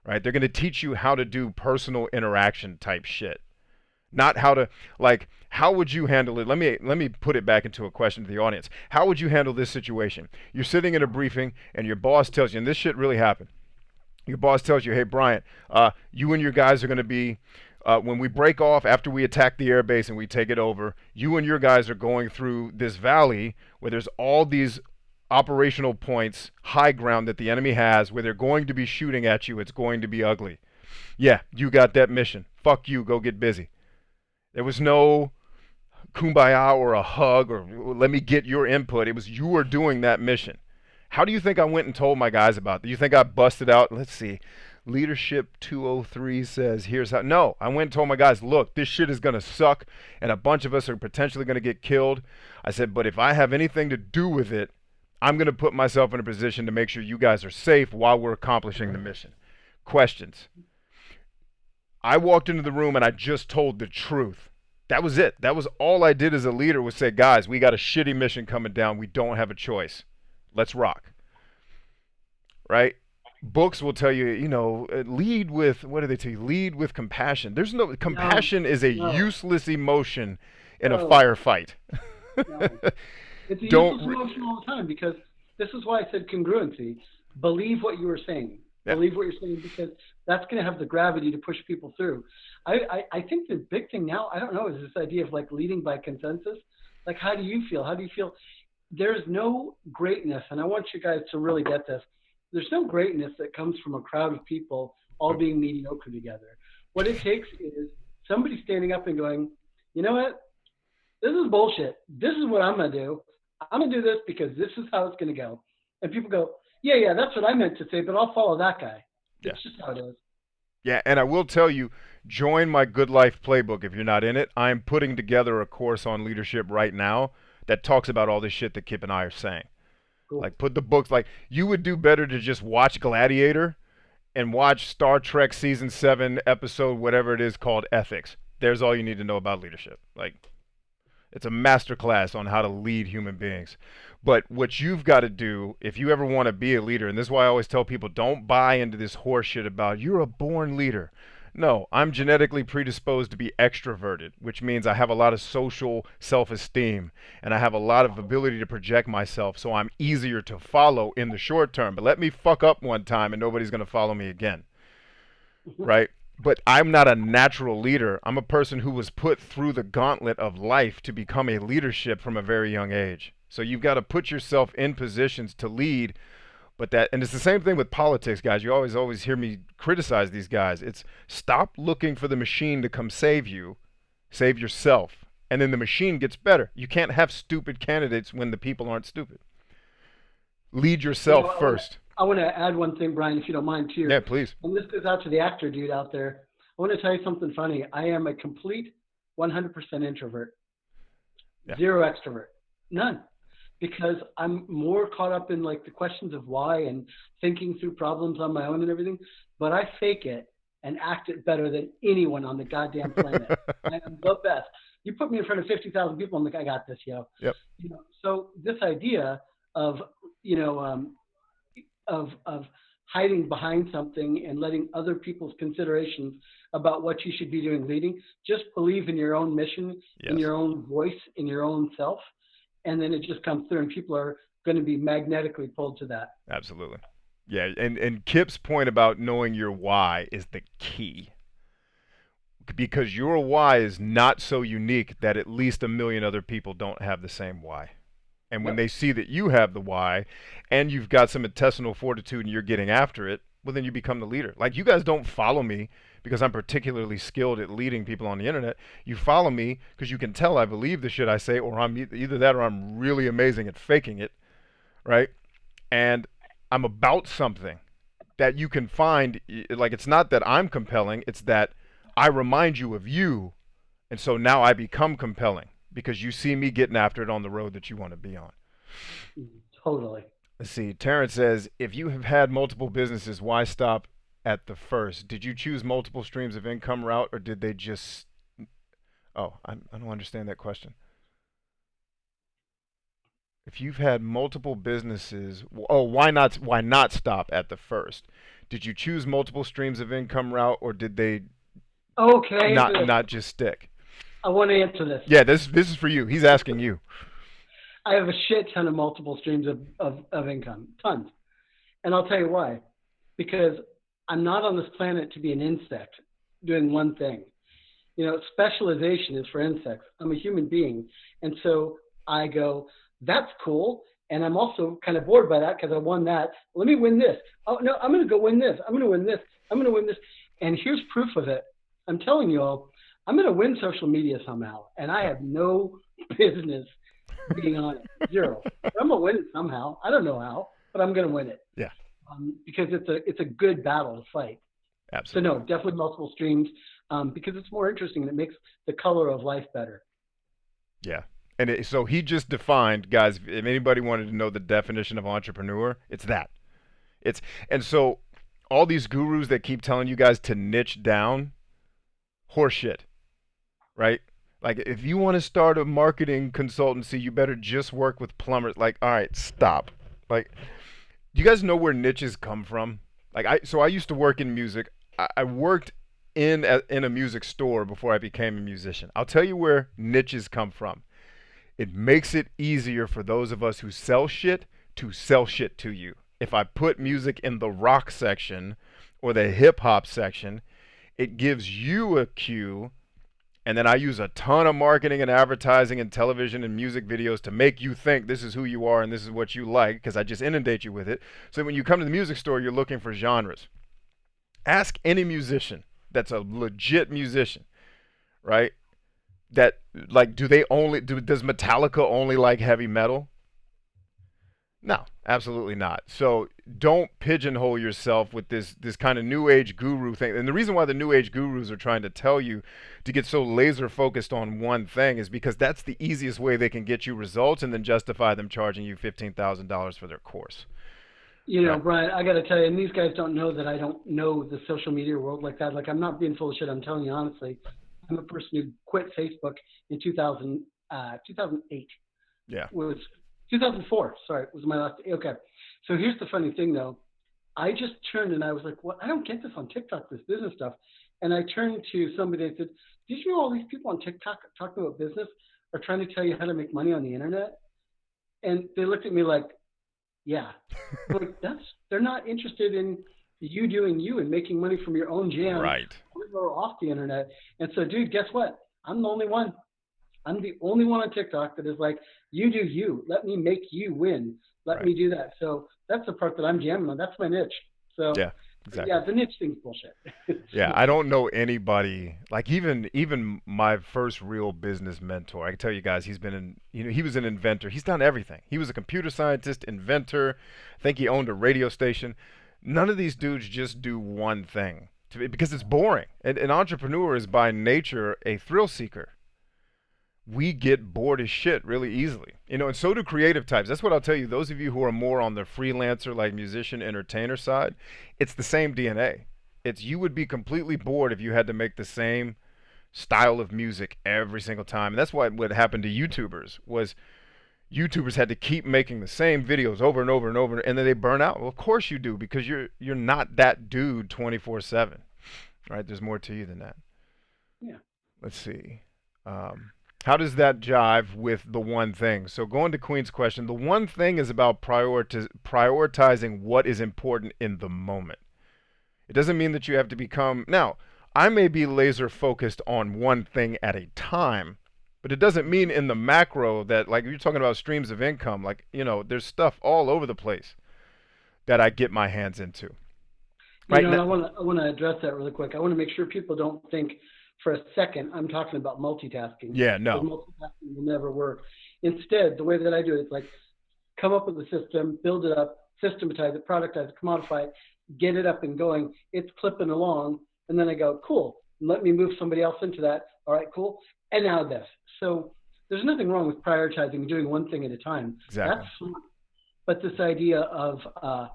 S1: right? They're going to teach you how to do personal interaction type shit, not how to, like, how would you handle it? Let me put it back into a question to the audience. How would you handle this situation? You're sitting in a briefing and your boss tells you, and this shit really happened. Your boss tells you, "Hey, Bryant, you and your guys are going to be, when we break off after we attack the airbase and we take it over, you and your guys are going through this valley where there's all these operational points, high ground that the enemy has, where they're going to be shooting at you. It's going to be ugly. Yeah, you got that mission. Fuck you. Go get busy." There was no kumbaya or a hug or let me get your input. It was, you were doing that mission. How do you think I went and told my guys about it? Do you think I busted out? Let's see. Leadership 203 says, here's how. No, I went and told my guys, look, this shit is going to suck and a bunch of us are potentially going to get killed. I said, but if I have anything to do with it, I'm going to put myself in a position to make sure you guys are safe while we're accomplishing the mission. Questions? I walked into the room and I just told the truth. That was it. That was all I did as a leader, was say, guys, we got a shitty mission coming down. We don't have a choice. Let's rock. Right? Books will tell you, lead with, what do they tell you? Lead with compassion. There's no,
S2: No,
S1: compassion is a
S2: no,
S1: useless emotion in a
S2: no,
S1: firefight.
S2: no. It's a useless
S1: Don't,
S2: emotion all the time because this is why I said congruency. Believe what you were saying.
S1: yeah,
S2: Believe what you're saying because that's going to have the gravity to push people through. I think the big thing now, I don't know, is this idea of like leading by consensus. Like, how do you feel? How do you feel? There's no greatness, and I want you guys to really get this. There's no greatness that comes from a crowd of people all being mediocre together. What it takes is somebody standing up and going, you know what? This is bullshit. This is what I'm going to do. I'm going to do this because this is how it's going to go. And people go, yeah, yeah, that's what I meant to say, but I'll follow that guy.
S1: yeah.
S2: It's just how it is.
S1: Yeah, and I will tell you, join my Good Life Playbook if you're not in it. I'm putting together a course on leadership right now that talks about all this shit that Kip and I are saying.
S2: Cool.
S1: Like, put the books, like, you would do better to just watch Gladiator and watch Star Trek season 7 episode whatever it is called Ethics. There's all you need to know about leadership. Like, it's a master class on how to lead human beings. But what you've got to do, if you ever want to be a leader, and this is why I always tell people, don't buy into this horseshit about you're a born leader. No, I'm genetically predisposed to be extroverted, which means I have a lot of social self-esteem and I have a lot of ability to project myself, so I'm easier to follow in the short term. But let me fuck up one time and nobody's going to follow me again, right? But I'm not a natural leader. I'm a person who was put through the gauntlet of life to become a leadership from a very young age. So you've got to put yourself in positions to lead. But that, and it's the same thing with politics, guys. You always hear me criticize these guys. It's, stop looking for the machine to come save you, save yourself. And then the machine gets better. You can't have stupid candidates when the people aren't stupid. Lead
S2: You know,
S1: yourself first.
S2: I want to add one thing, Brian, if you don't mind, too.
S1: Yeah, please.
S2: And this goes out to the actor dude out there. I want to tell you something funny. I am a complete 100% introvert,
S1: Yeah.
S2: zero extrovert, none. Because I'm more caught up in like the questions of why and thinking through problems on my own and everything. But I fake it and act it better than anyone on the goddamn planet. I am the best. You put me in front of 50,000 people, I'm like, I got this, yo.
S1: Yep.
S2: So this idea of you know of hiding behind something and letting other people's considerations about what you should be doing leading, just believe in your own mission, in
S1: Yes.
S2: your own voice, in your own self, and then it just comes through and people are going to be magnetically pulled to that.
S1: Absolutely. Yeah, and Kip's point about knowing your why is the key. Because your why is not so unique that at least a million other people don't have the same why. And when
S2: Yep.
S1: they see that you have the why and you've got some intestinal fortitude and you're getting after it, well, then you become the leader. Like, you guys don't follow me because I'm particularly skilled at leading people on the internet. You follow me because you can tell I believe the shit I say, or I'm either that or I'm really amazing at faking it, right? And I'm about something. that you can find. Like, it's not that I'm compelling, it's that I remind you of you, and so now I become compelling because you see me getting after it on the road that you want to be on.
S2: Totally.
S1: Let's see. Terrence says, if you have had multiple businesses, why stop at the first? Did you choose multiple streams of income route, or did they just? Oh, I don't understand that question. If you've had multiple businesses, oh, why not? Why not stop at the first? Did you choose multiple streams of income route, or did they
S2: Okay,
S1: not just stick?
S2: I want to answer this.
S1: Yeah, this is for you. He's asking you.
S2: I have a shit ton of multiple streams of income, tons. And I'll tell you why. Because I'm not on this planet to be an insect doing one thing. You know, specialization is for insects. I'm a human being. And so I go, that's cool. And I'm also kind of bored by that because I won that. Let me win this. Oh, no, I'm going to go win this. I'm going to win this. I'm going to win this. And here's proof of it. I'm telling you all, I'm going to win social media somehow. And I have no business being on it. Zero. But I'm going to win it somehow. I don't know how, but I'm going to win it.
S1: Yeah,
S2: Because it's a good battle to fight. So
S1: absolutely.
S2: no, definitely multiple streams because it's more interesting and it makes the color of life better.
S1: Yeah. So he just defined, guys, if anybody wanted to know the definition of entrepreneur, it's that. It's and so all these gurus that keep telling you guys to niche down, horseshit, right? Like, if you want to start a marketing consultancy, you better just work with plumbers. Like, all right, stop. Like, do you guys know where niches come from? Like, I used to work in music. I worked in a music store before I became a musician. I'll tell you where niches come from. It makes it easier for those of us who sell shit to sell shit to you. If I put music in the rock section or the hip hop section, it gives you a cue, and then I use a ton of marketing and advertising and television and music videos to make you think this is who you are and this is what you like, because I just inundate you with it. So when you come to the music store, you're looking for genres. Ask any musician that's a legit musician, right? That, like, does Metallica only like heavy metal? No, absolutely not. So don't pigeonhole yourself with this kind of new age guru thing. And the reason why the new age gurus are trying to tell you to get so laser focused on one thing is because that's the easiest way they can get you results and then justify them charging you $15,000 for their course.
S2: You know,
S1: Right.
S2: Brian, I got to tell you, and these guys don't know that I don't know the social media world like that. Like, I'm not being full of shit. I'm telling you honestly. I'm a person who quit Facebook in 2008.
S1: Yeah.
S2: Was 2004. Sorry, was my last. Okay. So here's the funny thing, though. I just turned and I was like, "What? I don't get this on TikTok, this business stuff." And I turned to somebody and said, "Did you know all these people on TikTok talking about business are trying to tell you how to make money on the internet?" And they looked at me like, "Yeah." Like, they're not interested in you doing you and making money from your own jam
S1: Right.
S2: or off the internet. And so, dude, guess what? I'm the only one. I'm the only one on TikTok that is like, you do you. Let me make you win. Let
S1: Right.
S2: me do that. So that's the part that I'm jamming on. That's my niche. So
S1: Yeah.
S2: yeah,
S1: Exactly.
S2: the niche thing's bullshit.
S1: Yeah, I don't know anybody like even my first real business mentor. I can tell you guys, he's been in, he was an inventor. He's done everything. He was a computer scientist, inventor. I think he owned a radio station. None of these dudes just do one thing because it's boring. And an entrepreneur is by nature a thrill seeker. We get bored as shit really easily. And so do creative types. That's what I'll tell you. Those of you who are more on the freelancer, like musician, entertainer side, it's the same DNA. It's you would be completely bored if you had to make the same style of music every single time. And that's what happened to YouTubers was YouTubers had to keep making the same videos over and over and over, and then they burn out. Well, of course you do, because you're not that dude 24/7, right? There's more to you than that.
S2: Yeah.
S1: Let's see. Um, how does that jive with the one thing? So going to Queen's question, the one thing is about prioritizing what is important in the moment. It doesn't mean that you have to become. Now, I may be laser focused on one thing at a time, but it doesn't mean in the macro that, like, you're talking about streams of income, like, there's stuff all over the place that I get my hands into.
S2: You
S1: Right
S2: know,
S1: now,
S2: and I want to address that really quick. I want to make sure people don't think for a second I'm talking about multitasking
S1: yeah,
S2: because
S1: no.
S2: multitasking will never work. Instead, the way that I do it is like come up with a system, build it up, systematize it, productize it, commodify it, get it up and going. It's clipping along, and then I go, cool. Let me move somebody else into that. All right, cool. And now this. So there's nothing wrong with prioritizing, doing one thing at a time. That's
S1: Exactly.
S2: smart. But this idea of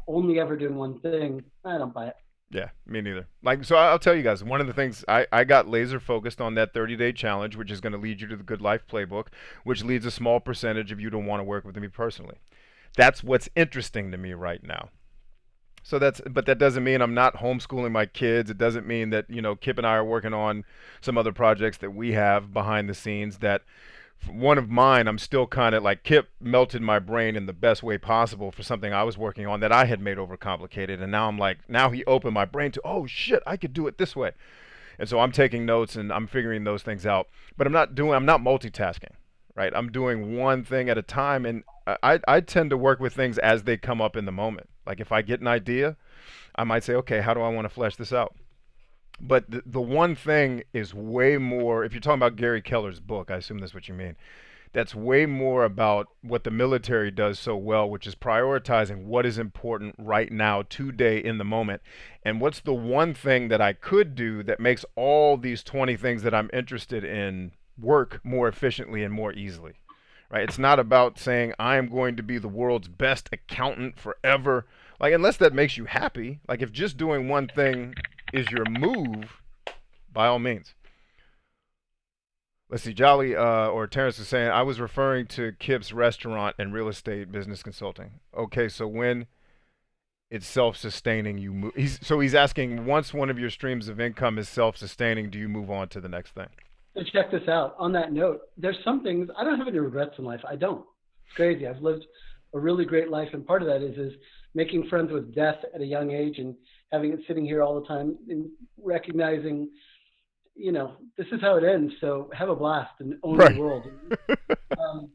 S2: only ever doing one thing, I don't buy it.
S1: Yeah, me neither. Like, so I'll tell you guys, one of the things I got laser focused on that 30-day challenge, which is going to lead you to the Good Life Playbook, which leads a small percentage of you to want to work with me personally. That's what's interesting to me right now. So but that doesn't mean I'm not homeschooling my kids. It doesn't mean that, Kip and I are working on some other projects that we have behind the scenes that one of mine, I'm still kind of like Kip melted my brain in the best way possible for something I was working on that I had made overcomplicated. And now I'm like, now he opened my brain to, oh shit, I could do it this way. And so I'm taking notes and I'm figuring those things out. But I'm not multitasking, right? I'm doing one thing at a time. And I tend to work with things as they come up in the moment. Like if I get an idea, I might say, okay, how do I want to flesh this out? But the one thing is way more, if you're talking about Gary Keller's book, I assume that's what you mean. That's way more about what the military does so well, which is prioritizing what is important right now, today, in the moment. And what's the one thing that I could do that makes all these 20 things that I'm interested in work more efficiently and more easily? Right? It's not about saying I am going to be the world's best accountant forever. Like, unless that makes you happy, like if just doing one thing is your move, by all means. Let's see, Jolly or Terrence is saying I was referring to Kip's restaurant and real estate business consulting. Okay, so when it's self-sustaining, you move. He's asking once one of your streams of income is self-sustaining, do you move on to the next thing?
S2: So check this out. On that note, there's some things I don't have any regrets in life. I don't. It's crazy. I've lived a really great life, and part of that is making friends with death at a young age and having it sitting here all the time and recognizing, this is how it ends. So have a blast and own the
S1: Right.
S2: world. Um,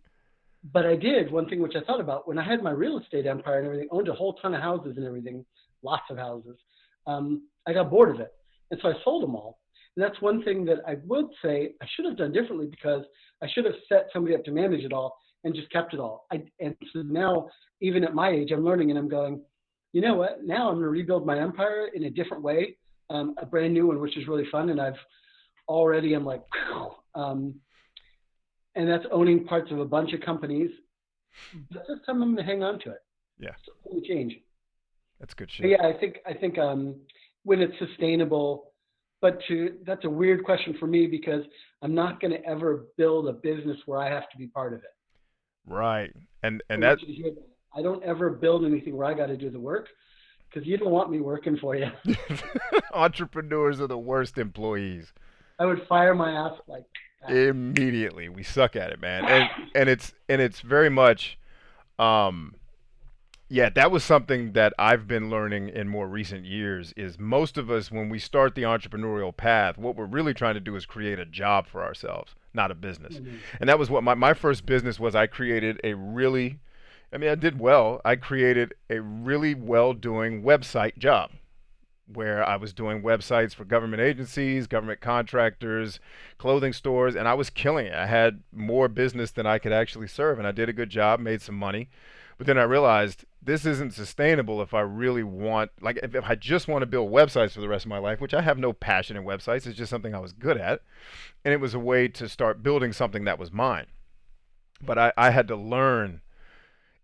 S2: but I did one thing which I thought about when I had my real estate empire and everything, owned a whole ton of houses and everything, lots of houses. I got bored of it, and so I sold them all. And that's one thing that I would say I should have done differently because I should have set somebody up to manage it all and just kept it all. And so now, even at my age, I'm learning and I'm going, you know what? Now I'm going to rebuild my empire in a different way, a brand new one, which is really fun. And I'm like, and that's owning parts of a bunch of companies. But this time I'm going to hang on to it.
S1: Yeah,
S2: So it's going to change.
S1: that's good
S2: But
S1: shit.
S2: yeah, I think when it's sustainable, that's a weird question for me because I'm not going to ever build a business where I have to be part of it.
S1: Right.
S2: I
S1: And that
S2: want you to hear that. I don't ever build anything where I got to do the work because you don't want me working for you.
S1: entrepreneurs are the worst employees.
S2: I would fire my ass like that.
S1: Immediately. We suck at it, man. And it's very much um yeah, that was something that I've been learning in more recent years is most of us when we start the entrepreneurial path, what we're really trying to do is create a job for ourselves, not a business.
S2: Mhm.
S1: And that was what my first business was. I did well. I created a really well doing website job where I was doing websites for government agencies, government contractors, clothing stores, and I was killing it. I had more business than I could actually serve, and I did a good job, made some money. But then I realized this isn't sustainable if I really want, like, if I just want to build websites for the rest of my life, which I have no passion in websites, it's just something I was good at. And it was a way to start building something that was mine. But I had to learn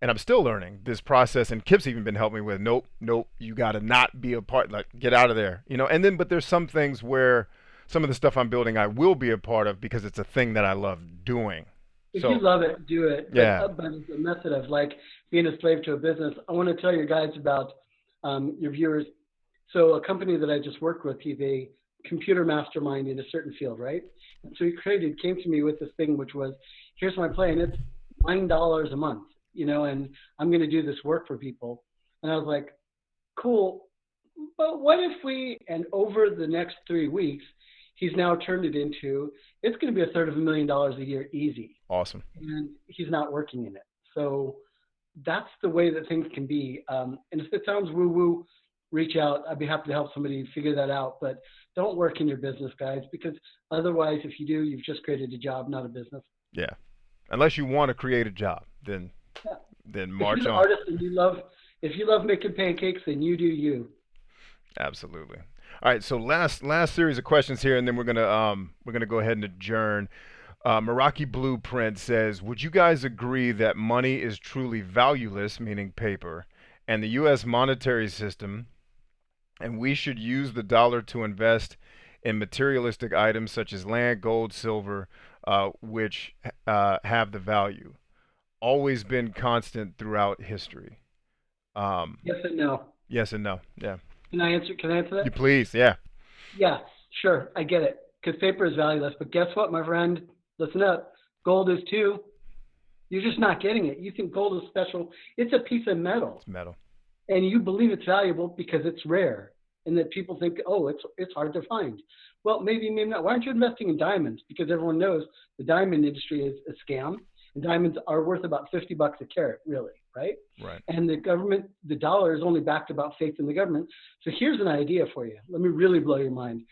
S1: and I'm still learning this process. And Kip's even been helping me with, nope, nope, you got to not be a part, like get out of there, And then, but there's some things where some of the stuff I'm building, I will be a part of because it's a thing that I love doing.
S2: If you
S1: So
S2: love it, do it. But,
S1: yeah,
S2: but the method of like being a slave to a business, I want to tell you guys about your viewers. So a company that I just worked with, he's a computer mastermind in a certain field, right? And so came to me with this thing, which was, here's my plan. It's $9 a month, and I'm going to do this work for people. And I was like, cool. But what if and over the next 3 weeks, he's now turned it into, it's going to be $250,000 a year easy.
S1: awesome.
S2: And he's not working in it. So that's the way that things can be. And if it sounds woo woo, reach out. I'd be happy to help somebody figure that out. But don't work in your business, guys, because otherwise, if you do, you've just created a job, not a business.
S1: Yeah, unless you want to create a job, then
S2: Yeah. If you're
S1: march
S2: an
S1: on.
S2: artist and if you love making pancakes, then you do you.
S1: Absolutely. All right, so last series of questions here, and then we're gonna go ahead and adjourn. Meraki Blueprint says, would you guys agree that money is truly valueless, meaning paper, and the U.S. monetary system, and we should use the dollar to invest in materialistic items such as land, gold, silver, which have the value, always been constant throughout history? Um,
S2: Yes and no.
S1: yes and no. Yeah.
S2: Can I answer
S1: You
S2: that?
S1: please. Yeah.
S2: Yeah, sure. I get it. Because paper is valueless. But guess what, my friend? Listen up. Gold is too. You're just not getting it. You think gold is special. It's a piece of metal.
S1: It's metal.
S2: And you believe it's valuable because it's rare. And that people think, oh, it's hard to find. Well, maybe not. Why aren't you investing in diamonds? Because everyone knows the diamond industry is a scam. And diamonds are worth about $50 a carat, really, right?
S1: Right.
S2: And the government, the dollar is only backed about faith in the government. So here's an idea for you. Let me really blow your mind.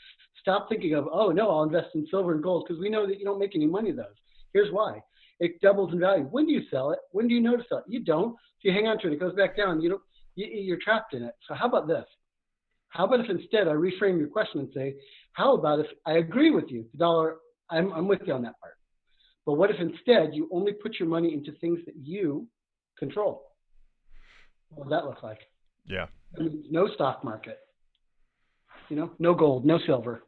S2: Stop thinking of, oh no, I'll invest in silver and gold because we know that you don't make any money of those. Here's why. It doubles in value. When do you sell it? When do you know to sell it? You don't. If you hang on to it, it goes back down. You're trapped in it. So how about this? How about if instead I reframe your question and say, how about if I agree with you, the dollar, I'm with you on that part. But what if instead you only put your money into things that you control? What does that look like?
S1: Yeah.
S2: I mean, no stock market, no gold, no silver.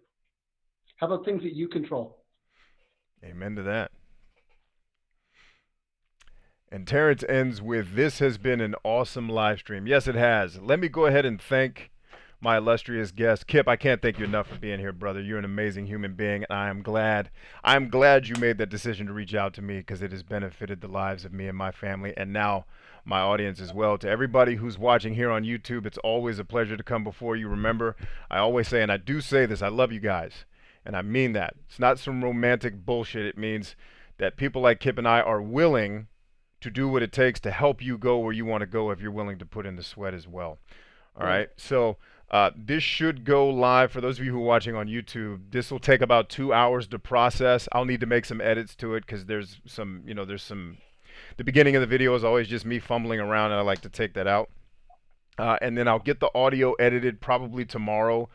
S2: How about things that you control?
S1: Amen to that. And Terrence ends with, this has been an awesome live stream. Yes, it has. Let me go ahead and thank my illustrious guest. Kip, I can't thank you enough for being here, brother. You're an amazing human being, and I'm glad you made that decision to reach out to me because it has benefited the lives of me and my family and now my audience as well. To everybody who's watching here on YouTube, it's always a pleasure to come before you. Remember, I always say, and I do say this, I love you guys. And I mean that. It's not some romantic bullshit. It means that people like Kip and I are willing to do what it takes to help you go where you want to go if you're willing to put in the sweat as well. All
S2: Right.
S1: right. So this should go live for those of you who are watching on YouTube. This will take about 2 hours to process. I'll need to make some edits to it because there's some. The beginning of the video is always just me fumbling around, and I like to take that out. And then I'll get the audio edited probably tomorrow.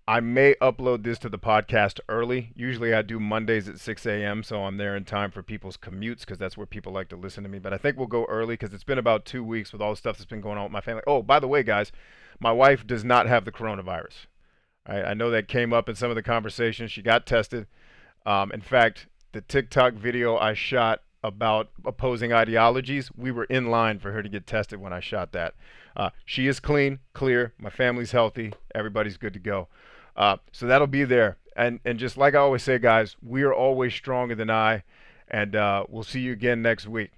S1: I may upload this to the podcast early. Usually I do Mondays at 6 a.m. so I'm there in time for people's commutes because that's where people like to listen to me. But I think we'll go early because it's been about 2 weeks with all the stuff that's been going on with my family. Oh, by the way, guys, my wife does not have the coronavirus. I know that came up in some of the conversations. She got tested. In fact, the TikTok video I shot about opposing ideologies, we were in line for her to get tested when I shot that. She is clean, clear. My family's healthy. Everybody's good to go. So that'll be there. And just like I always say, guys, we are always stronger than I. And we'll see you again next week.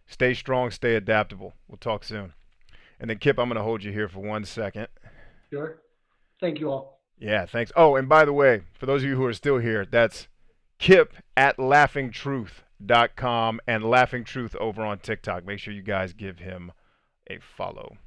S1: Stay strong, stay adaptable. We'll talk soon. And then, Kip, I'm going to hold you here for 1 second.
S2: Sure. Thank you all.
S1: Yeah, thanks. Oh, and by the way, for those of you who are still here, that's Kip at laughingtruth.com and Laughing Truth over on TikTok. Make sure you guys give him a follow.